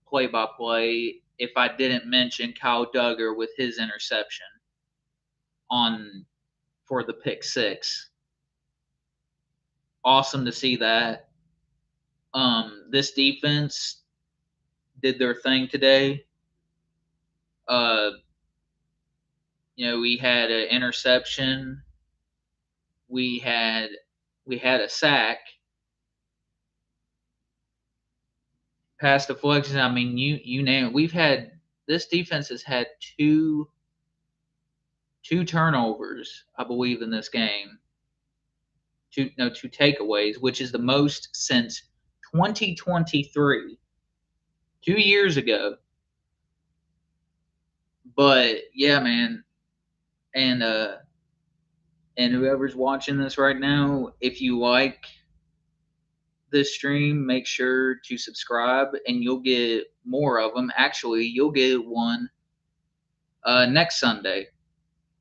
play by play if I didn't mention Kyle Duggar with his interception on for the pick six. Awesome to see that. This defense did their thing today. Uh, we had an interception. We had we had a sack, pass deflection. I mean, you name it. We've had this defense has had 2 turnovers, I believe, in this game. Two takeaways, which is the most since 2023, 2 years ago. But yeah, man, and whoever's watching this right now, if you like this stream, make sure to subscribe, and you'll get more of them. Actually, you'll get one next Sunday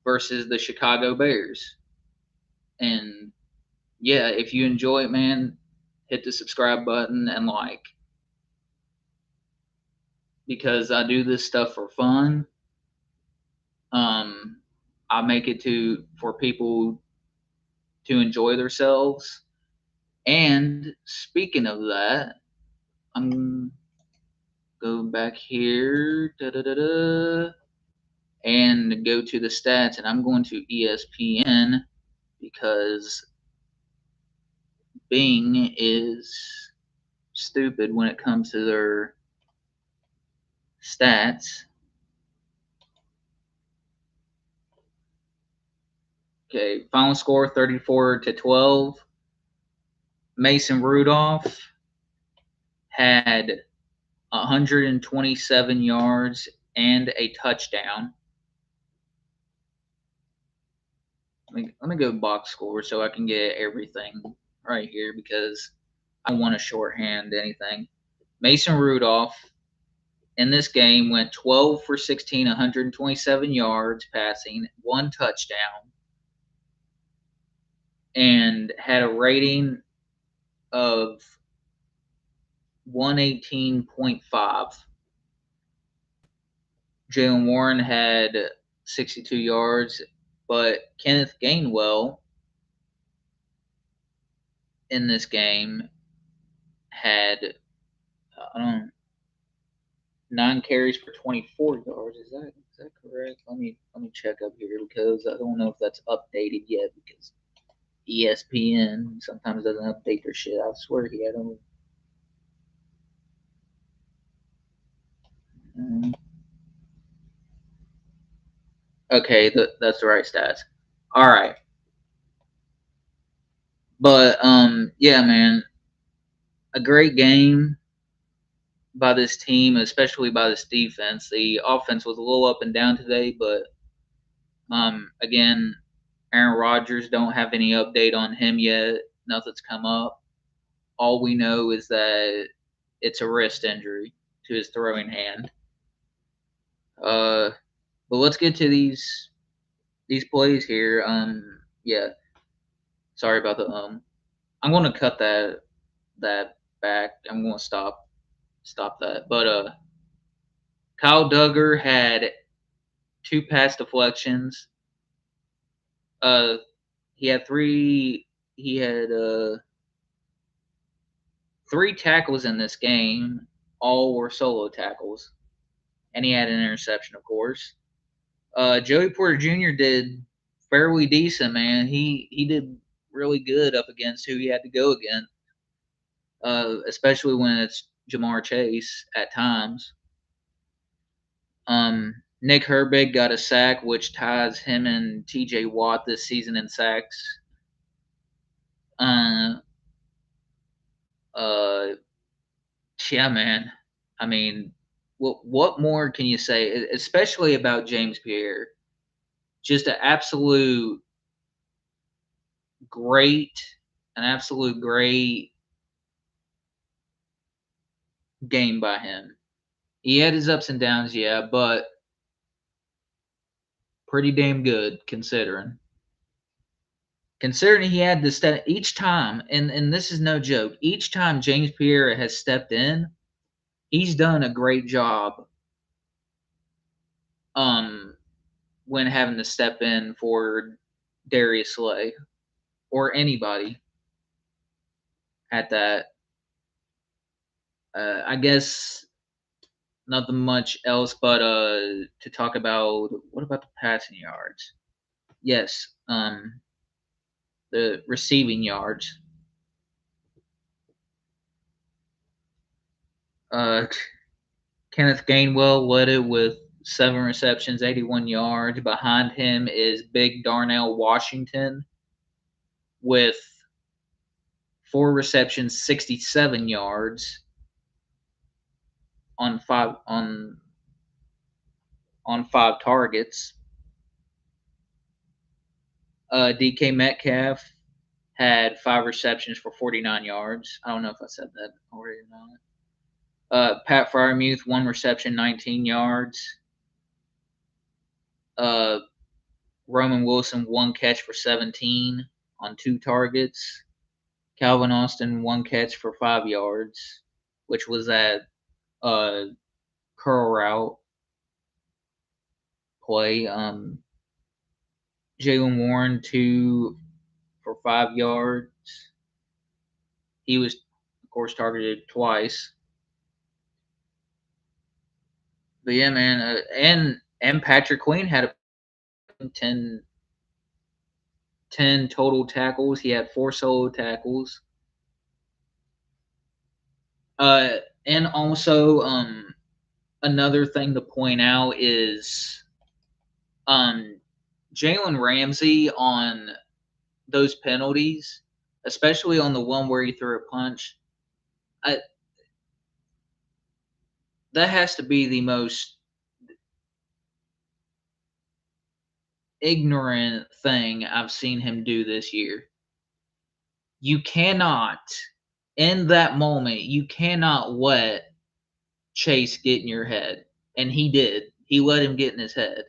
versus the Chicago Bears. And yeah, if you enjoy it, man, hit the subscribe button and like, because I do this stuff for fun. Um, I make it to for people to enjoy themselves. And speaking of that, I'm going back here, and go to the stats, and I'm going to ESPN because Bing is stupid when it comes to their stats. Okay, final score 34-12. Mason Rudolph had 127 yards and a touchdown. Let me go box score so I can get everything right here because I don't want to shorthand anything. Mason Rudolph in this game went 12 for 16, 127 yards passing, one touchdown, and had a rating of 118.5. Jalen Warren had 62 yards, but Kenneth Gainwell in this game had I don't 9 carries for 24 yards. Is that correct? Let me check up here because I don't know if that's updated yet because ESPN sometimes doesn't update their shit. I swear he had them. Okay, that's the right stats. All right, but yeah, man, a great game by this team, especially by this defense. The offense was a little up and down today, but again, Aaron Rodgers don't have any update on him yet. Nothing's come up. All we know is that it's a wrist injury to his throwing hand. But let's get to these plays here. Yeah, sorry about the I'm going to cut that back. I'm going to stop that. But Kyle Duggar had 2 pass deflections. Uh, he had three. He had 3 tackles in this game. All were solo tackles, and he had an interception, of course. Joey Porter Jr. did fairly decent, man. He did really good up against who he had to go against, especially when it's Jamar Chase at times. Nick Herbig got a sack, which ties him and T.J. Watt this season in sacks. Uh, uh, yeah, man. I mean, what more can you say, especially about James Pierre? Just great, an absolute great game by him. He had his ups and downs, yeah, but pretty damn good considering. Considering he had to step each time, and this is no joke, each time James Pierre has stepped in, he's done a great job um when having to step in for Darius Slay or anybody at that. I guess nothing much else but to talk about. What about the passing yards? Yes, the receiving yards. Uh, Kenneth Gainwell led it with 7 receptions, 81 yards. Behind him is Big Darnell Washington with 4 receptions, 67 yards on 5 targets. DK Metcalf had 5 receptions for 49 yards. I don't know if I said that already or not. Pat Fryermuth, 1 reception, 19 yards. Uh, Roman Wilson, 1 catch for 17 on 2 targets. Calvin Austin, 1 catch for 5 yards, which was that curl route play. Jalen Warren, 2 for 5 yards. He was, of course, targeted twice. But yeah, man, and Patrick Queen had a 10, 10 total tackles. He had 4 solo tackles. Uh, and also, another thing to point out is, um, Jalen Ramsey on those penalties, especially on the one where he threw a punch. I, that has to be the most ignorant thing I've seen him do this year. You cannot, in that moment, you cannot let Chase get in your head. And he did. He let him get in his head.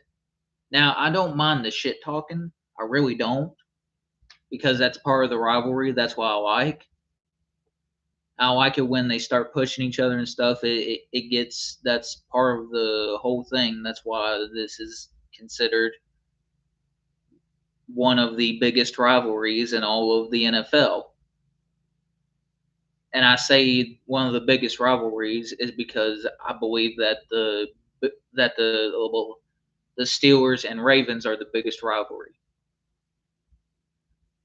Now, I don't mind the shit talking. I really don't. Because that's part of the rivalry. That's what I like. I like it when they start pushing each other and stuff. It gets, that's part of the whole thing. That's why this is considered one of the biggest rivalries in all of the NFL. And I say one of the biggest rivalries is because I believe that the Steelers and Ravens are the biggest rivalry.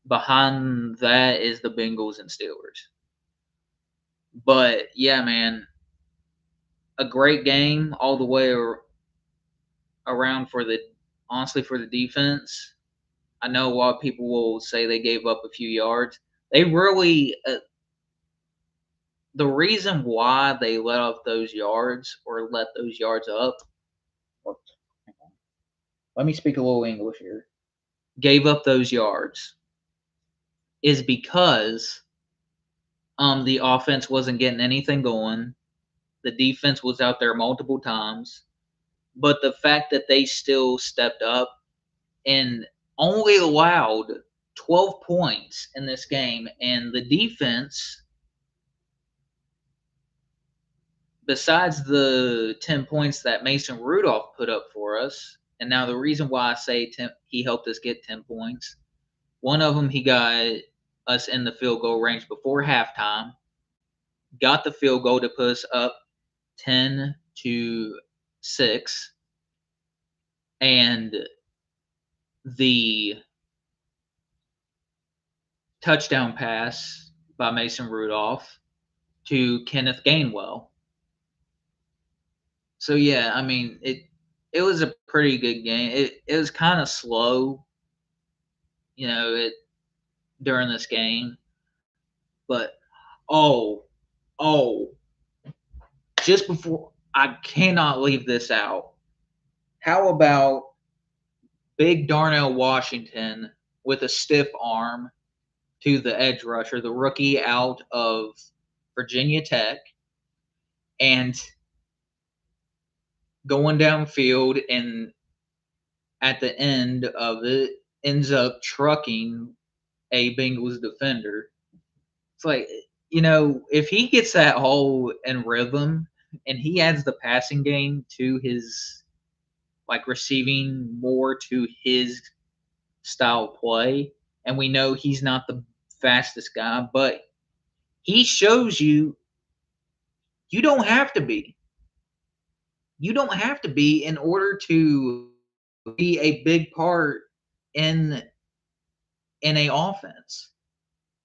Behind that is the Bengals and Steelers. But yeah, man, a great game all the way around for the honestly for the defense. I know a lot of people will say they gave up a few yards. They really the reason why they let off those yards or let those yards up. Let me speak a little English here. Gave up those yards is because the offense wasn't getting anything going. The defense was out there multiple times, but the fact that they still stepped up and only allowed 12 points in this game, and the defense, besides the 10 points that Mason Rudolph put up for us, and now the reason why I say he helped us get 10 points, one of them he got us in the field goal range before halftime, got the field goal to put us up 10-6, and the touchdown pass by Mason Rudolph to Kenneth Gainwell. So yeah, I mean it was a pretty good game. It was kind of slow, it during this game, but oh oh, just before I cannot leave this out. How about Big Darnell Washington with a stiff arm to the edge rusher, the rookie out of Virginia Tech, and going downfield, and at the end of it ends up trucking a Bengals defender. It's like, if he gets that hole in rhythm and he adds the passing game to his, like, receiving more to his style play, and we know he's not the fastest guy, but he shows you don't have to be. You don't have to be in order to be a big part in a offense.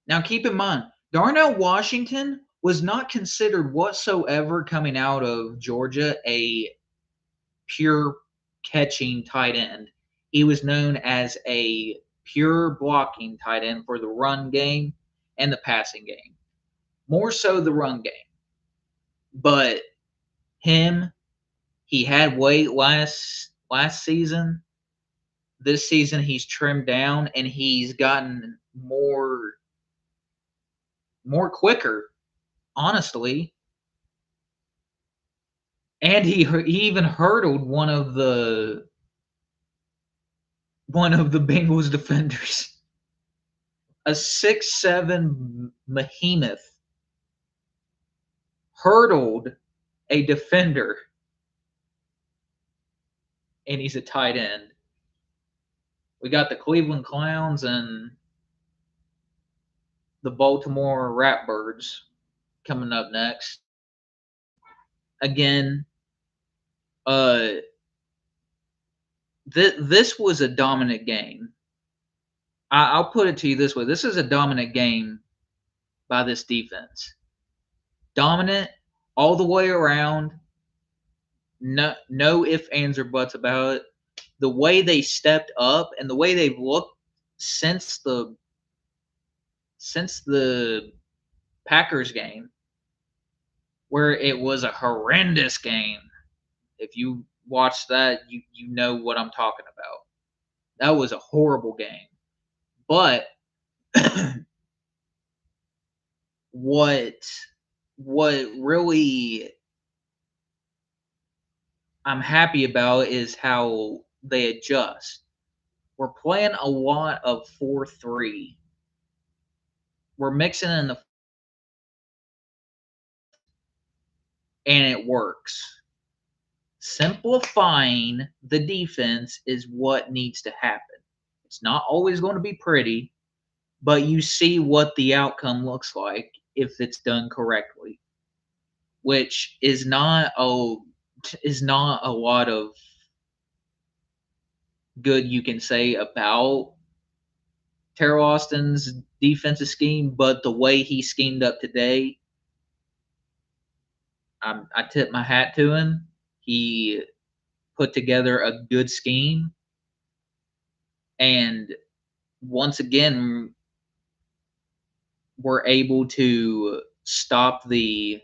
Now keep in mind, Darnell Washington was not considered whatsoever coming out of Georgia a pure catching tight end. He was known as a pure blocking tight end for the run game and the passing game. More so the run game. But him, he had weight last season. This season he's trimmed down and he's gotten more quicker, honestly. And he even hurdled one of the Bengals defenders. A 6'7" behemoth hurdled a defender, and he's a tight end. We got the Cleveland Clowns and the Baltimore Ratbirds coming up next. Again, this was a dominant game. I'll put it to you this way: this is a dominant game by this defense. Dominant all the way around. No ifs, ands, or buts about it. The way they stepped up and the way they've looked since the Packers game, where it was a horrendous game. If you watch that, you know what I'm talking about. That was a horrible game. But what really I'm happy about is how they adjust. We're playing a lot of 4-3. We're mixing in the and it works. Simplifying the defense is what needs to happen. It's not always going to be pretty, but you see what the outcome looks like if it's done correctly, which is not a lot of good you can say about Terrell Austin's defensive scheme, but the way he schemed up today, I tip my hat to him. He put together a good scheme, and once again, we're able to stop the.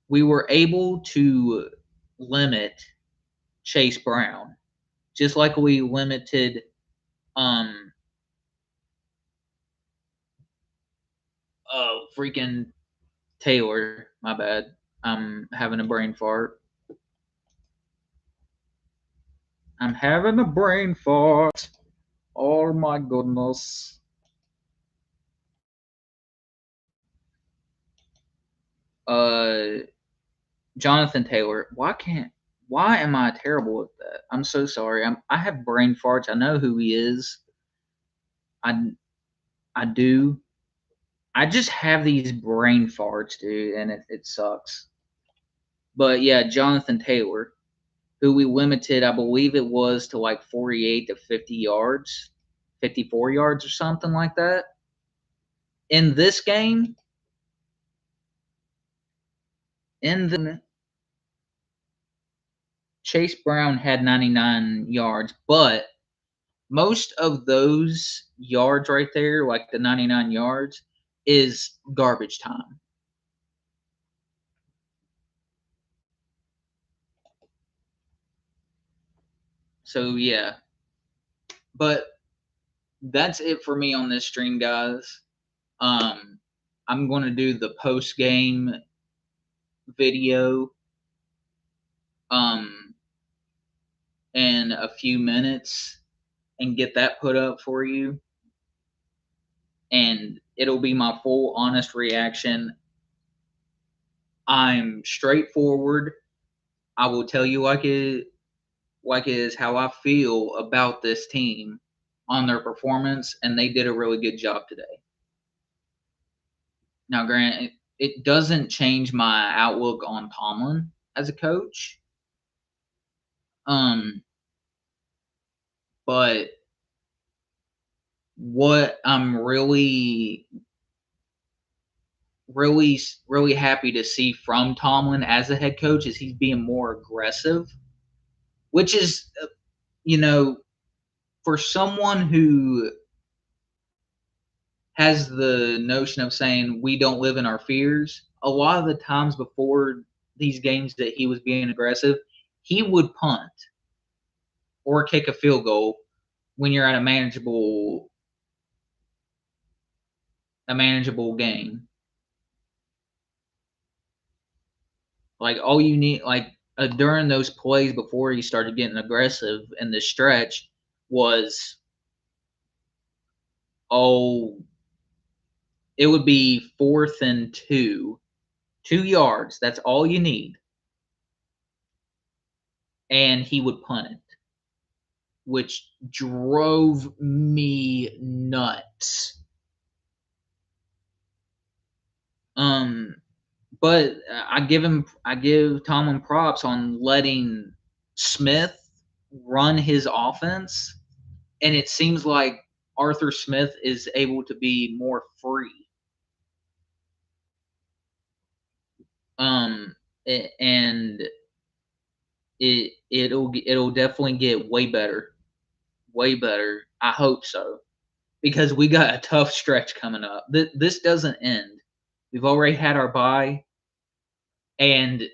We were able to limit Chase Brown, just like we limited freaking Taylor. My bad. I'm having a brain fart. I'm having a brain fart. Oh my goodness. Uh, Jonathan Taylor. Why am I terrible at that? I'm so sorry. I have brain farts. I know who he is. I I do. I just have these brain farts, dude, and it sucks. But yeah, Jonathan Taylor, who we limited, I believe it was to like 48 to 50 yards, 54 yards or something like that. In this game, Chase Brown had 99 yards, but most of those yards right there, like the 99 yards, is garbage time. So yeah, but that's it for me on this stream, guys. I'm going to do the post game video um, in a few minutes and get that put up for you. And it'll be my full honest reaction. I'm straightforward. I will tell you like it is how I feel about this team on their performance, and they did a really good job today. Now, Grant, it doesn't change my outlook on Tomlin as a coach. But what I'm really really happy to see from Tomlin as a head coach is he's being more aggressive, which is you know for someone who has the notion of saying we don't live in our fears. A lot of the times before these games that he was being aggressive, he would punt or kick a field goal when you're at a manageable game. Like all you need, like during those plays before he started getting aggressive in the stretch, was oh, it would be 4th and 2, 2 yards. That's all you need, and he would punt it, which drove me nuts. Um, but I give Tomlin props on letting Smith run his offense, and it seems like Arthur Smith is able to be more free. Um, and it'll definitely get way better. I hope so because we got a tough stretch coming up. This doesn't end. We've already had our bye, and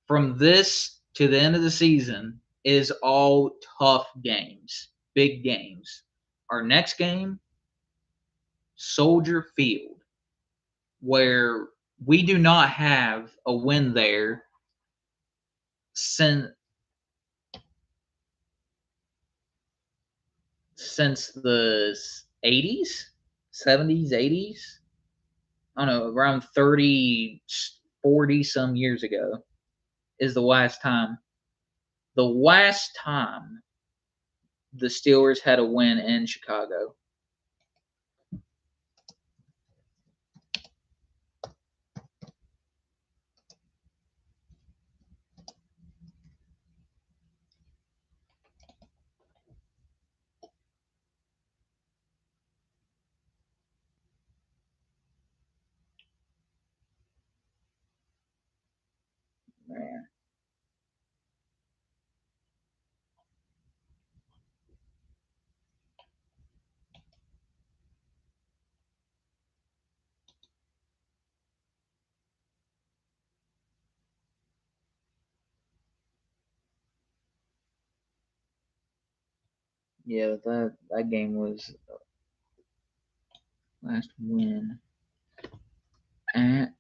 from this to the end of the season is all tough games, big games. Our next game, Soldier Field, where we do not have a win there since the 80s, 70s, 80s. I don't know, around 30, 40 some years ago is the last time. The last time the Steelers had a win in Chicago. Man. Yeah, that game was last win at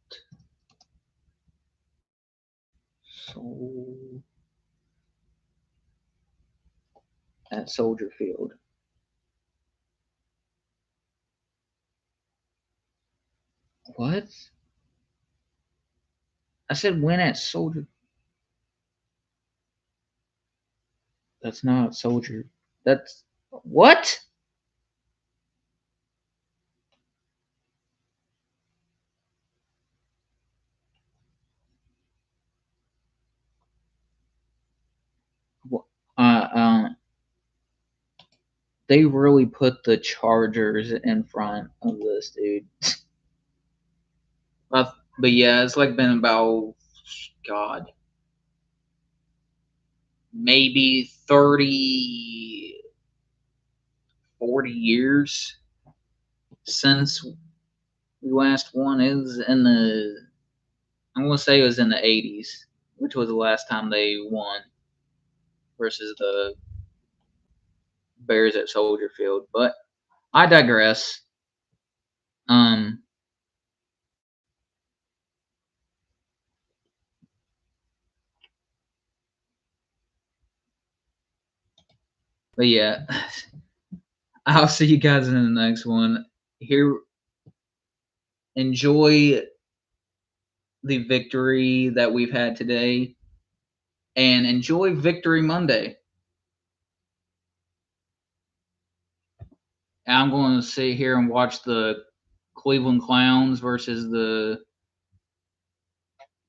Sol- at Soldier Field. What? I said win at Soldier. That's not Soldier. That's what? Uh, um, they really put the Chargers in front of this, dude. But yeah, it's like been about God, maybe 30, 40 years since we last won. It was in the I'm gonna say it was in the 80s, which was the last time they won versus the Bears at Soldier Field. But I digress. Um, but yeah, I'll see you guys in the next one. Here, enjoy the victory that we've had today, and enjoy Victory Monday. And I'm going to sit here and watch the Cleveland Clowns versus the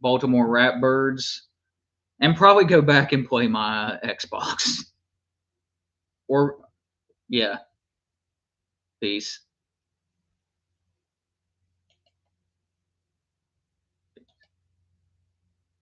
Baltimore Ratbirds, and probably go back and play my Xbox. Or yeah, peace.